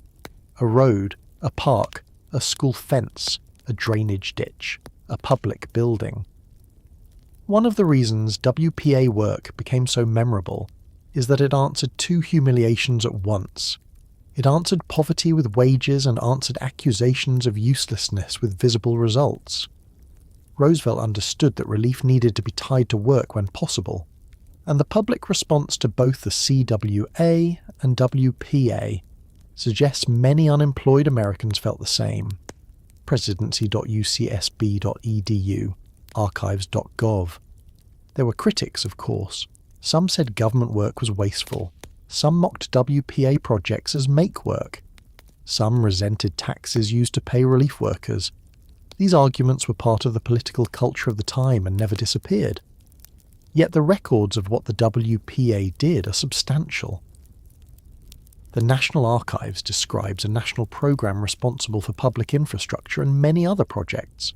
Speaker 1: A road, a park, a school fence, a drainage ditch, a public building. One of the reasons WPA work became so memorable is that it answered two humiliations at once. It answered poverty with wages and answered accusations of uselessness with visible results. Roosevelt understood that relief needed to be tied to work when possible, and the public response to both the CWA and WPA suggests many unemployed Americans felt the same. presidency.ucsb.edu, archives.gov. There were critics, of course. Some said government work was wasteful. Some mocked WPA projects as make work. Some resented taxes used to pay relief workers. These arguments were part of the political culture of the time and never disappeared. Yet the records of what the WPA did are substantial. The National Archives describes a national program responsible for public infrastructure and many other projects.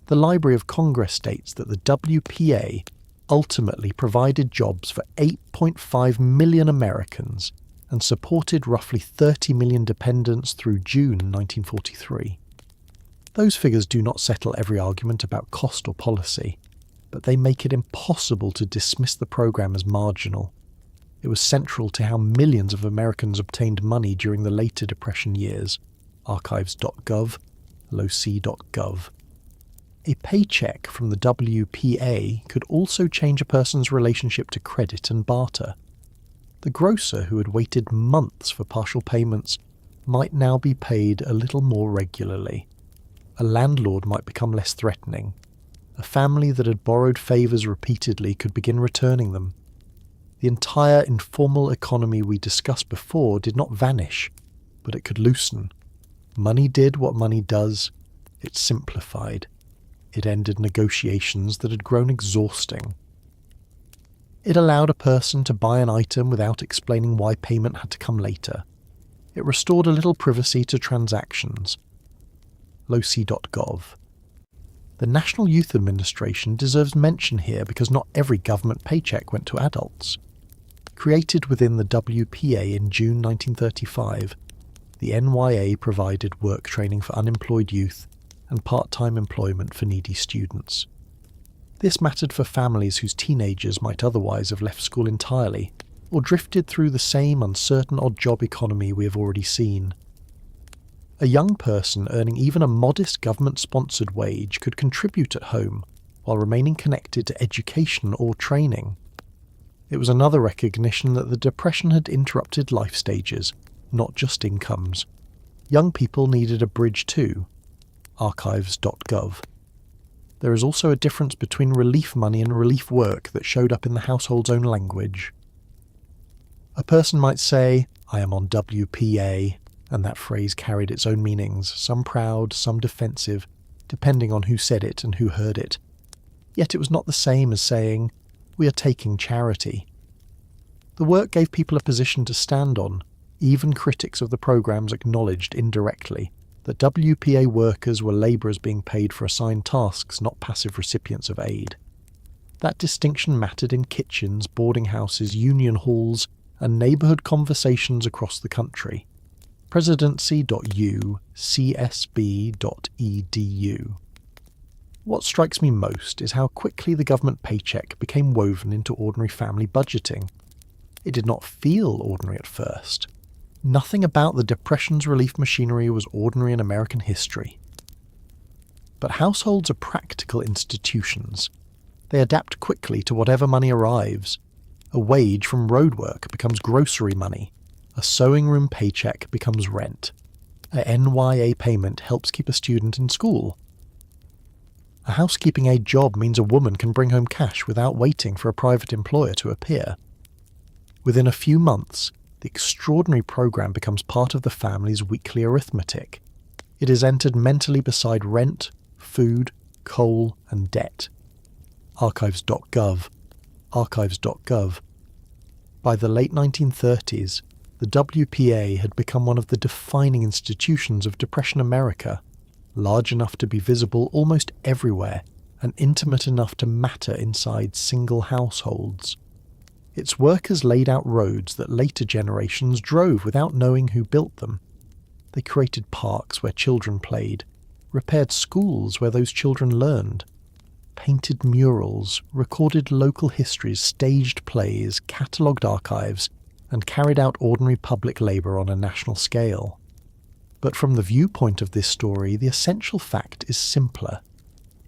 Speaker 1: The Library of Congress states that the WPA ultimately provided jobs for 8.5 million Americans and supported roughly 30 million dependents through June 1943. Those figures do not settle every argument about cost or policy, but they make it impossible to dismiss the program as marginal. It was central to how millions of Americans obtained money during the later Depression years. Archives.gov, loc.gov. A paycheck from the WPA could also change a person's relationship to credit and barter. The grocer who had waited months for partial payments might now be paid a little more regularly. A landlord might become less threatening. A family that had borrowed favours repeatedly could begin returning them. The entire informal economy we discussed before did not vanish, but it could loosen. Money did what money does. It simplified. It ended negotiations that had grown exhausting. It allowed a person to buy an item without explaining why payment had to come later. It restored a little privacy to transactions. loc.gov. The National Youth Administration deserves mention here because not every government paycheck went to adults. Created within the WPA in June 1935, the NYA provided work training for unemployed youth and part-time employment for needy students. This mattered for families whose teenagers might otherwise have left school entirely, or drifted through the same uncertain odd-job economy we have already seen. A young person earning even a modest government-sponsored wage could contribute at home while remaining connected to education or training. It was another recognition that the Depression had interrupted life stages, not just incomes. Young people needed a bridge too. Archives.gov. There is also a difference between relief money and relief work that showed up in the household's own language. A person might say, "I am on WPA," and that phrase carried its own meanings, some proud, some defensive, depending on who said it and who heard it. Yet it was not the same as saying, "We are taking charity." The work gave people a position to stand on. Even critics of the programs acknowledged indirectly that WPA workers were labourers being paid for assigned tasks, not passive recipients of aid. That distinction mattered in kitchens, boarding houses, union halls, and neighbourhood conversations across the country. Presidency.u.csb.edu. What strikes me most is how quickly the government paycheck became woven into ordinary family budgeting. It did not feel ordinary at first. Nothing about the Depression's relief machinery was ordinary in American history. But households are practical institutions. They adapt quickly to whatever money arrives. A wage from road work becomes grocery money. A sewing room paycheck becomes rent. A NYA payment helps keep a student in school. A housekeeping aid job means a woman can bring home cash without waiting for a private employer to appear. Within a few months, the extraordinary program becomes part of the family's weekly arithmetic. It is entered mentally beside rent, food, coal, and debt. Archives.gov. Archives.gov. By the late 1930s, the WPA had become one of the defining institutions of Depression America, large enough to be visible almost everywhere and intimate enough to matter inside single households. Its workers laid out roads that later generations drove without knowing who built them. They created parks where children played, repaired schools where those children learned, painted murals, recorded local histories, staged plays, catalogued archives, and carried out ordinary public labour on a national scale. But from the viewpoint of this story, the essential fact is simpler.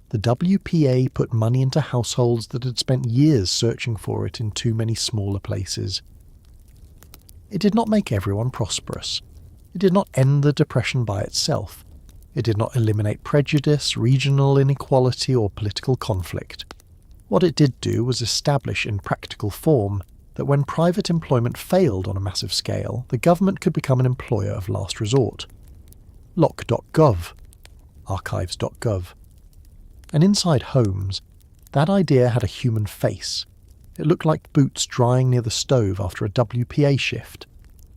Speaker 1: The WPA put money into households that had spent years searching for it in too many smaller places. It did not make everyone prosperous. It did not end the Depression by itself. It did not eliminate prejudice, regional inequality, or political conflict. What it did do was establish in practical form that when private employment failed on a massive scale, the government could become an employer of last resort. Lock.gov. Archives.gov. And inside homes, that idea had a human face. It looked like boots drying near the stove after a WPA shift.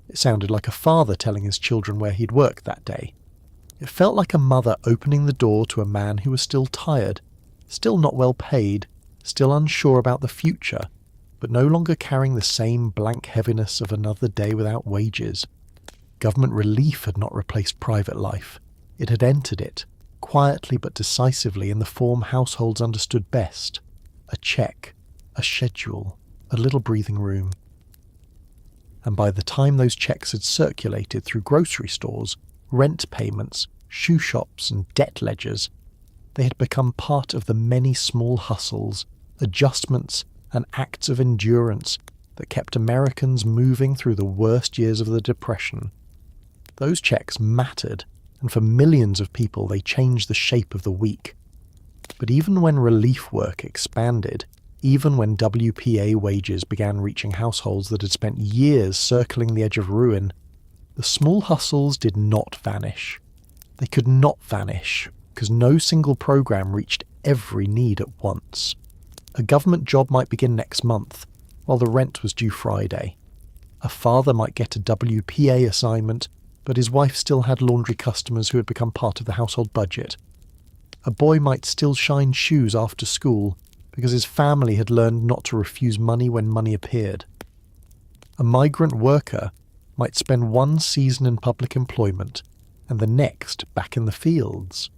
Speaker 1: It sounded like a father telling his children where he'd worked that day. It felt like a mother opening the door to a man who was still tired, still not well paid, still unsure about the future, but no longer carrying the same blank heaviness of another day without wages. Government relief had not replaced private life. It had entered it, quietly but decisively in the form households understood best. A check, a schedule, a little breathing room. And by the time those checks had circulated through grocery stores, rent payments, shoe shops and debt ledgers, they had become part of the many small hustles, adjustments and acts of endurance that kept Americans moving through the worst years of the Depression. Those checks mattered, and for millions of people they changed the shape of the week. But even when relief work expanded, even when WPA wages began reaching households that had spent years circling the edge of ruin, the small hustles did not vanish. They could not vanish, because no single program reached every need at once. A government job might begin next month, while the rent was due Friday. A father might get a WPA assignment, but his wife still had laundry customers who had become part of the household budget. A boy might still shine shoes after school, because his family had learned not to refuse money when money appeared. A migrant worker might spend one season in public employment and the next back in the fields.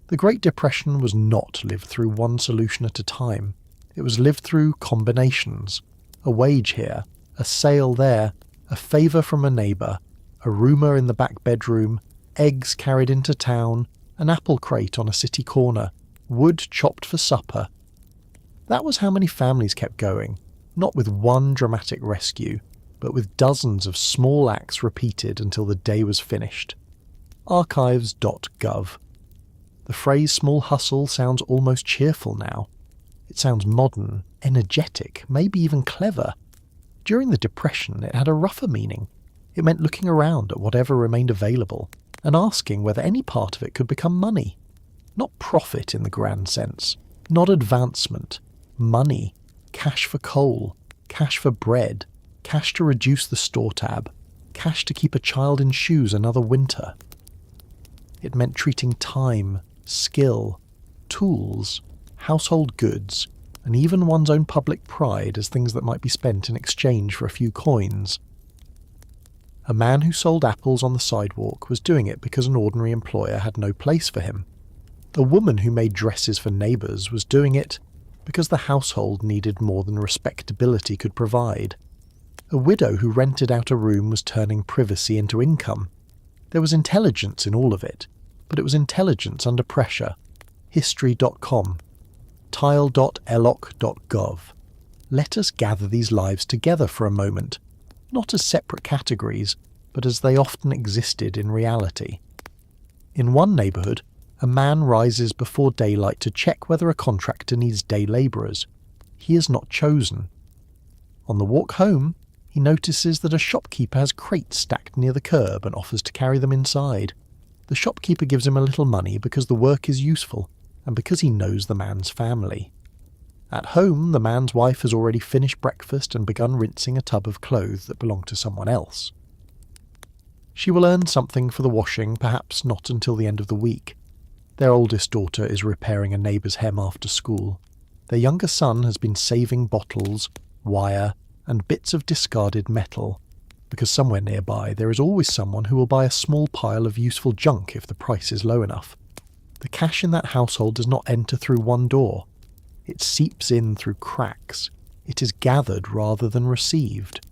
Speaker 1: The Great Depression was not lived through one solution at a time. It was lived through combinations. A wage here, a sale there, a favour from a neighbour, a rumour in the back bedroom, eggs carried into town, an apple crate on a city corner, wood chopped for supper. That was how many families kept going, not with one dramatic rescue, but with dozens of small acts repeated until the day was finished. Archives.gov. The phrase small hustle sounds almost cheerful now. It sounds modern, energetic, maybe even clever. During the Depression, it had a rougher meaning. It meant looking around at whatever remained available and asking whether any part of it could become money. Not profit in the grand sense, not advancement. Money, cash for coal, cash for bread, cash to reduce the store tab, cash to keep a child in shoes another winter. It meant treating time, skill, tools, household goods, and even one's own public pride as things that might be spent in exchange for a few coins. A man who sold apples on the sidewalk was doing it because an ordinary employer had no place for him. A woman who made dresses for neighbours was doing it because the household needed more than respectability could provide. A widow who rented out a room was turning privacy into income. There was intelligence in all of it, but it was intelligence under pressure. History.com. tile.eloc.gov. Let us gather these lives together for a moment, not as separate categories, but as they often existed in reality. In one neighbourhood, a man rises before daylight to check whether a contractor needs day labourers. He is not chosen. On the walk home, he notices that a shopkeeper has crates stacked near the curb and offers to carry them inside. The shopkeeper gives him a little money because the work is useful, and because he knows the man's family. At home, the man's wife has already finished breakfast and begun rinsing a tub of clothes that belong to someone else. She will earn something for the washing, perhaps not until the end of the week. Their oldest daughter is repairing a neighbour's hem after school. Their younger son has been saving bottles, wire, and bits of discarded metal, because somewhere nearby there is always someone who will buy a small pile of useful junk if the price is low enough. The cash in that household does not enter through one door. It seeps in through cracks. It is gathered rather than received.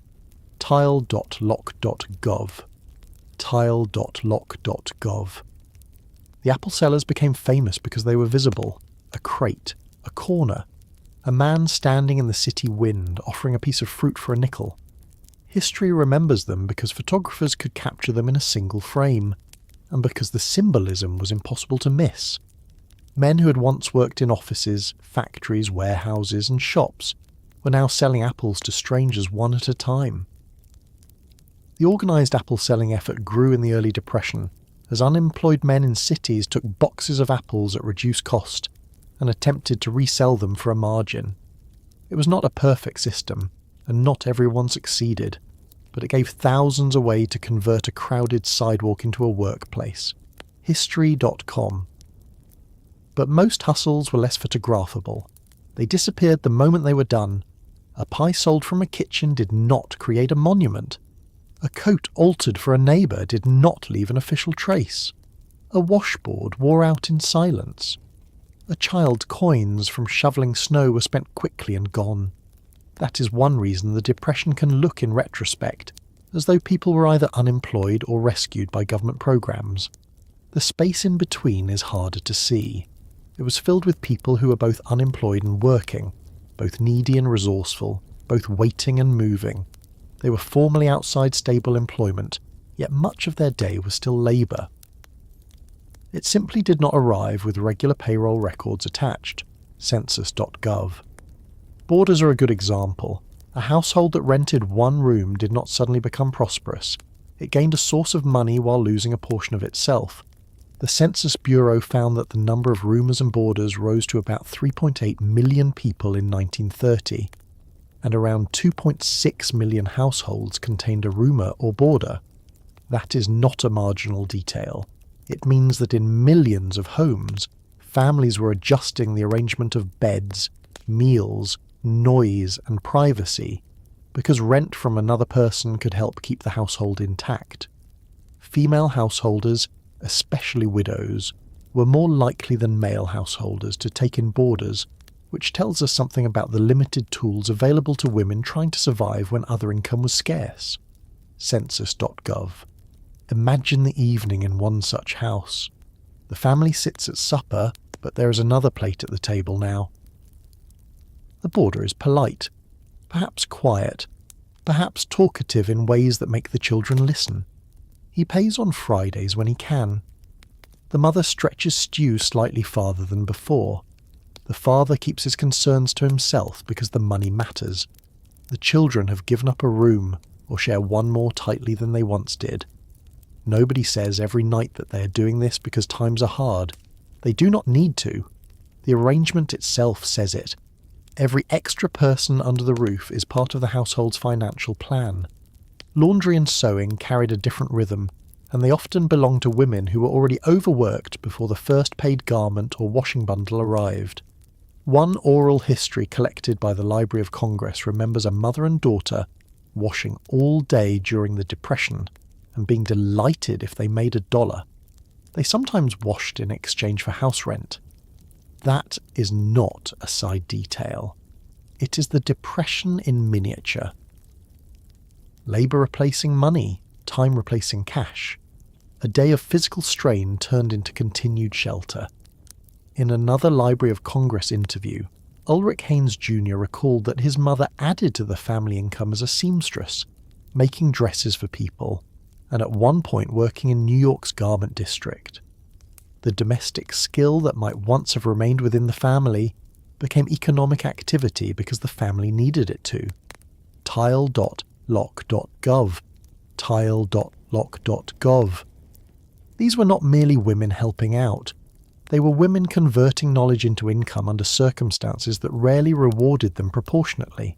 Speaker 1: Tile.loc.gov. Tile.loc.gov. The apple sellers became famous because they were visible. A crate, a corner, a man standing in the city wind offering a piece of fruit for a nickel. History remembers them because photographers could capture them in a single frame, and because the symbolism was impossible to miss. Men who had once worked in offices, factories, warehouses and shops were now selling apples to strangers one at a time. The organised apple selling effort grew in the early Depression as unemployed men in cities took boxes of apples at reduced cost and attempted to resell them for a margin. It was not a perfect system, and not everyone succeeded, but it gave thousands a way to convert a crowded sidewalk into a workplace. History.com. But most hustles were less photographable. They disappeared the moment they were done. A pie sold from a kitchen did not create a monument. A coat altered for a neighbour did not leave an official trace. A washboard wore out in silence. A child's coins from shovelling snow were spent quickly and gone. That is one reason the Depression can look in retrospect as though people were either unemployed or rescued by government programmes. The space in between is harder to see. It was filled with people who were both unemployed and working, both needy and resourceful, both waiting and moving. They were formally outside stable employment, yet much of their day was still labour. It simply did not arrive with regular payroll records attached. Census.gov. Boarders are a good example. A household that rented one room did not suddenly become prosperous. It gained a source of money while losing a portion of itself. The Census Bureau found that the number of roomers and boarders rose to about 3.8 million people in 1930, and around 2.6 million households contained a roomer or boarder. That is not a marginal detail. It means that in millions of homes, families were adjusting the arrangement of beds, meals, noise and privacy, because rent from another person could help keep the household intact. Female householders, especially widows, were more likely than male householders to take in boarders, which tells us something about the limited tools available to women trying to survive when other income was scarce. Census.gov. Imagine the evening in one such house. The family sits at supper, but there is another plate at the table now. The boarder is polite, perhaps quiet, perhaps talkative in ways that make the children listen. He pays on Fridays when he can. The mother stretches stew slightly farther than before. The father keeps his concerns to himself because the money matters. The children have given up a room or share one more tightly than they once did. Nobody says every night that they are doing this because times are hard. They do not need to. The arrangement itself says it. Every extra person under the roof is part of the household's financial plan. Laundry and sewing carried a different rhythm, and they often belonged to women who were already overworked before the first paid garment or washing bundle arrived. One oral history collected by the Library of Congress remembers a mother and daughter washing all day during the Depression and being delighted if they made $1. They sometimes washed in exchange for house rent. That is not a side detail. It is the Depression in miniature. Labour replacing money, time replacing cash. A day of physical strain turned into continued shelter. In another Library of Congress interview, Ulrich Haynes Jr. recalled that his mother added to the family income as a seamstress, making dresses for people, and at one point working in New York's garment district. The domestic skill that might once have remained within the family became economic activity because the family needed it to. Tile.loc.gov. Tile.loc.gov. These were not merely women helping out. They were women converting knowledge into income under circumstances that rarely rewarded them proportionately.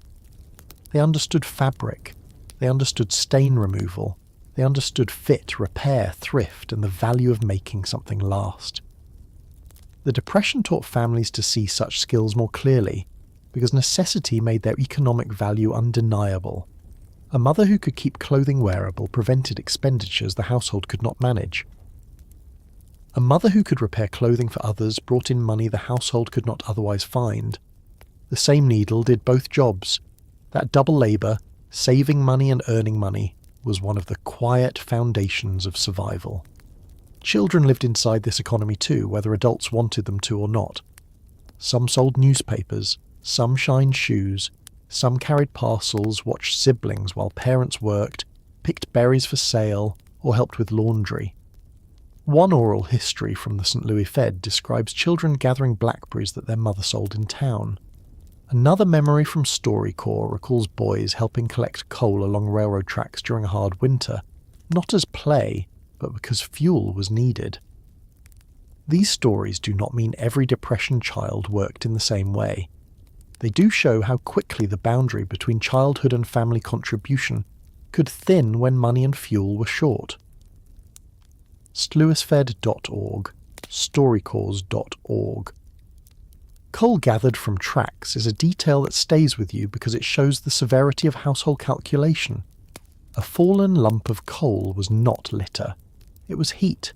Speaker 1: They understood fabric. They understood stain removal. They understood fit, repair, thrift, and the value of making something last. The Depression taught families to see such skills more clearly, because necessity made their economic value undeniable. A mother who could keep clothing wearable prevented expenditures the household could not manage. A mother who could repair clothing for others brought in money the household could not otherwise find. The same needle did both jobs. That double labour, saving money and earning money, was one of the quiet foundations of survival. Children lived inside this economy too, whether adults wanted them to or not. Some sold newspapers, some shined shoes, some carried parcels, watched siblings while parents worked, picked berries for sale, or helped with laundry. One oral history from the St. Louis Fed describes children gathering blackberries that their mother sold in town. Another memory from StoryCorps recalls boys helping collect coal along railroad tracks during a hard winter, not as play, but because fuel was needed. These stories do not mean every Depression child worked in the same way. They do show how quickly the boundary between childhood and family contribution could thin when money and fuel were short. StLouisFed.org, StoryCorps.org. Coal gathered from tracks is a detail that stays with you because it shows the severity of household calculation. A fallen lump of coal was not litter. It was heat.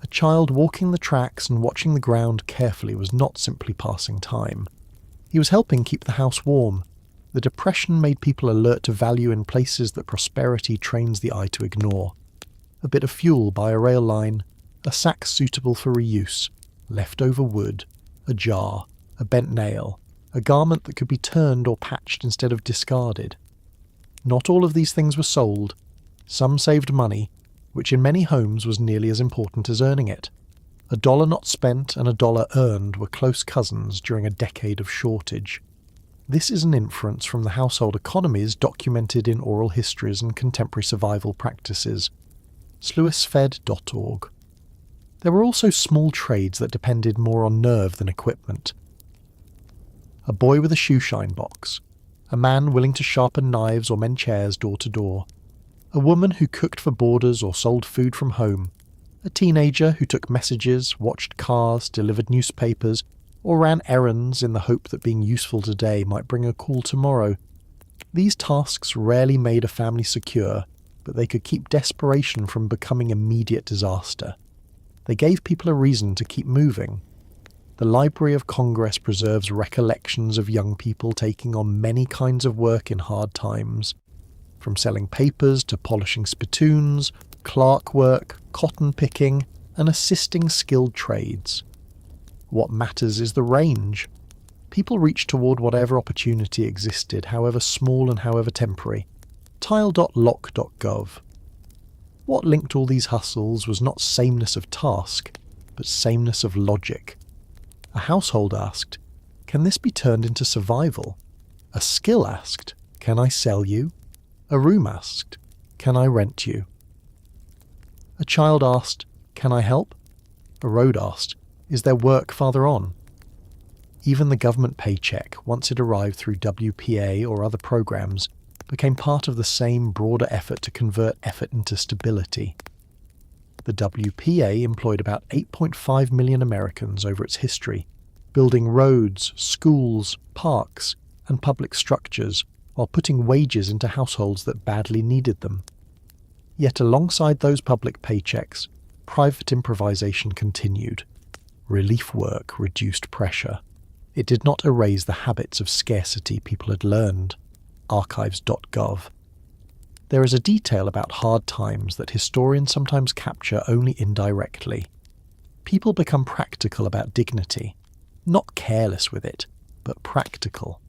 Speaker 1: A child walking the tracks and watching the ground carefully was not simply passing time. He was helping keep the house warm. The Depression made people alert to value in places that prosperity trains the eye to ignore. A bit of fuel by a rail line, a sack suitable for reuse, leftover wood, a jar, a bent nail, a garment that could be turned or patched instead of discarded. Not all of these things were sold. Some saved money, which in many homes was nearly as important as earning it. $1 not spent and $1 earned were close cousins during a decade of shortage. This is an inference from the household economies documented in oral histories and contemporary survival practices. SlewissFed.org. There were also small trades that depended more on nerve than equipment. A boy with a shoeshine box, a man willing to sharpen knives or mend chairs door to door, a woman who cooked for boarders or sold food from home, a teenager who took messages, watched cars, delivered newspapers, or ran errands in the hope that being useful today might bring a call tomorrow. These tasks rarely made a family secure, but they could keep desperation from becoming immediate disaster. They gave people a reason to keep moving. The Library of Congress preserves recollections of young people taking on many kinds of work in hard times, from selling papers to polishing spittoons, clerk work, cotton picking, and assisting skilled trades. What matters is the range. People reached toward whatever opportunity existed, however small and however temporary. Tile.loc.gov. What linked all these hustles was not sameness of task, but sameness of logic. A household asked, "Can this be turned into survival?" A skill asked, "Can I sell you?" A room asked, "Can I rent you?" A child asked, "Can I help?" A road asked, "Is there work farther on?" Even the government paycheck, once it arrived through WPA or other programs, became part of the same broader effort to convert effort into stability. The WPA employed about 8.5 million Americans over its history, building roads, schools, parks, and public structures while putting wages into households that badly needed them. Yet alongside those public paychecks, private improvisation continued. Relief work reduced pressure. It did not erase the habits of scarcity people had learned. Archives.gov. There is a detail about hard times that historians sometimes capture only indirectly. People become practical about dignity, not careless with it, but practical.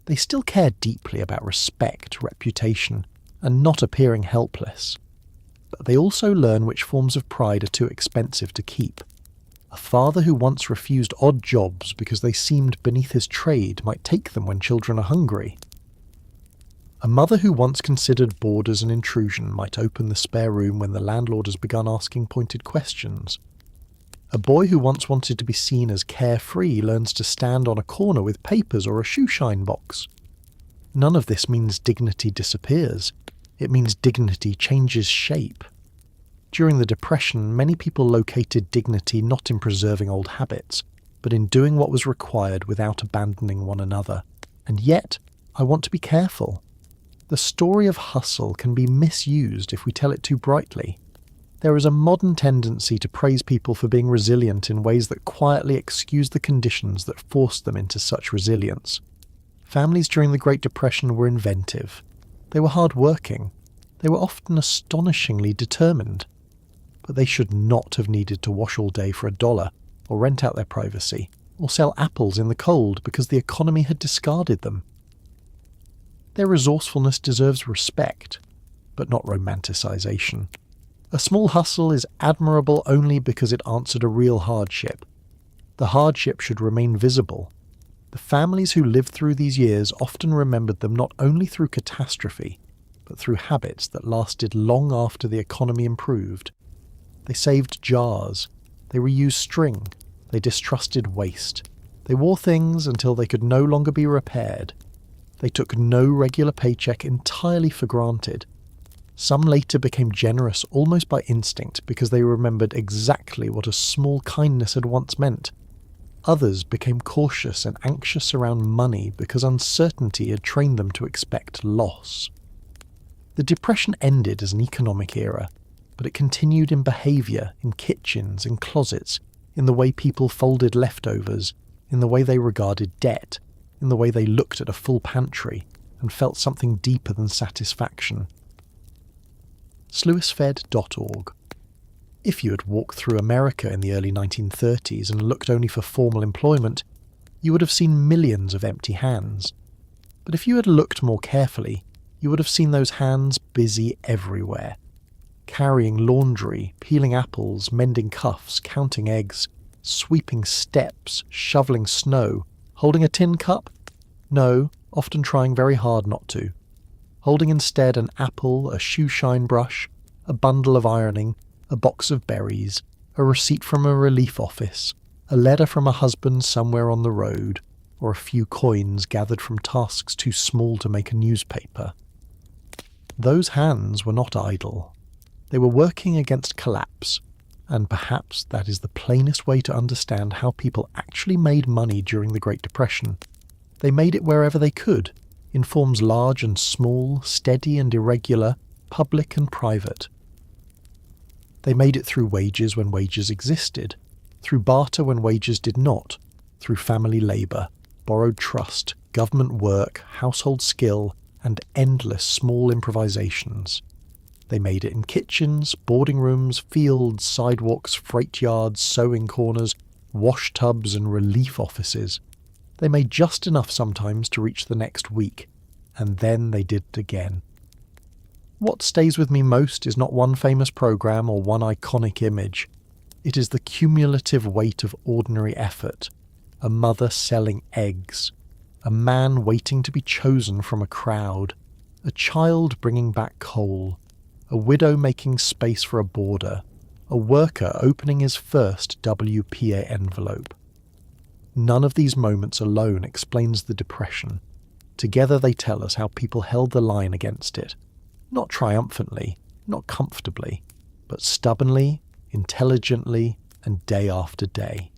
Speaker 1: They still care deeply about respect, reputation, and not appearing helpless. But they also learn which forms of pride are too expensive to keep. A father who once refused odd jobs because they seemed beneath his trade might take them when children are hungry. A mother who once considered boarders an intrusion might open the spare room when the landlord has begun asking pointed questions. A boy who once wanted to be seen as carefree learns to stand on a corner with papers or a shoeshine box. None of this means dignity disappears. It means dignity changes shape. During the Depression, many people located dignity not in preserving old habits, but in doing what was required without abandoning one another. And yet, I want to be careful. The story of hustle can be misused if we tell it too brightly. There is a modern tendency to praise people for being resilient in ways that quietly excuse the conditions that forced them into such resilience. Families during the Great Depression were inventive. They were hard-working. They were often astonishingly determined. But they should not have needed to wash all day for $1, or rent out their privacy, or sell apples in the cold because the economy had discarded them. Their resourcefulness deserves respect, but not romanticization. A small hustle is admirable only because it answered a real hardship. The hardship should remain visible. The families who lived through these years often remembered them not only through catastrophe, but through habits that lasted long after the economy improved. They saved jars. They reused string. They distrusted waste. They wore things until they could no longer be repaired. They took no regular paycheck entirely for granted. Some later became generous almost by instinct because they remembered exactly what a small kindness had once meant. Others became cautious and anxious around money because uncertainty had trained them to expect loss. The Depression ended as an economic era, but it continued in behaviour, in kitchens, in closets, in the way people folded leftovers, in the way they regarded debt, in the way they looked at a full pantry and felt something deeper than satisfaction. Sluicefed.org. If you had walked through America in the early 1930s and looked only for formal employment, you would have seen millions of empty hands. But if you had looked more carefully, you would have seen those hands busy everywhere, carrying laundry, peeling apples, mending cuffs, counting eggs, sweeping steps, shoveling snow, holding a tin cup? No, often trying very hard not to. Holding instead an apple, a shoeshine brush, a bundle of ironing, a box of berries, a receipt from a relief office, a letter from a husband somewhere on the road, or a few coins gathered from tasks too small to make a newspaper. Those hands were not idle. They were working against collapse, and perhaps that is the plainest way to understand how people actually made money during the Great Depression. They made it wherever they could, in forms large and small, steady and irregular, public and private. They made it through wages when wages existed, through barter when wages did not, through family labour, borrowed trust, government work, household skill, and endless small improvisations. They made it in kitchens, boarding rooms, fields, sidewalks, freight yards, sewing corners, wash tubs and relief offices. They made just enough sometimes to reach the next week, and then they did it again. What stays with me most is not one famous program or one iconic image. It is the cumulative weight of ordinary effort. A mother selling eggs. A man waiting to be chosen from a crowd. A child bringing back coal. A widow making space for a boarder. A worker opening his first WPA envelope. None of these moments alone explains the Depression. Together they tell us how people held the line against it. Not triumphantly, not comfortably, but stubbornly, intelligently, and day after day.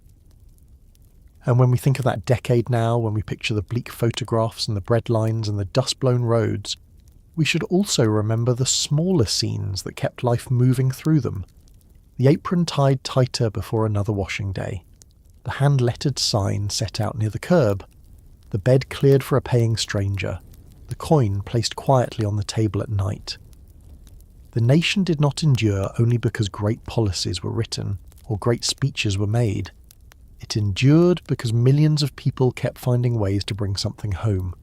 Speaker 1: And when we think of that decade now, when we picture the bleak photographs and the bread lines and the dust-blown roads, we should also remember the smaller scenes that kept life moving through them. The apron tied tighter before another washing day. The hand-lettered sign set out near the curb. The bed cleared for a paying stranger. The coin placed quietly on the table at night. The nation did not endure only because great policies were written or great speeches were made. It endured because millions of people kept finding ways to bring something home,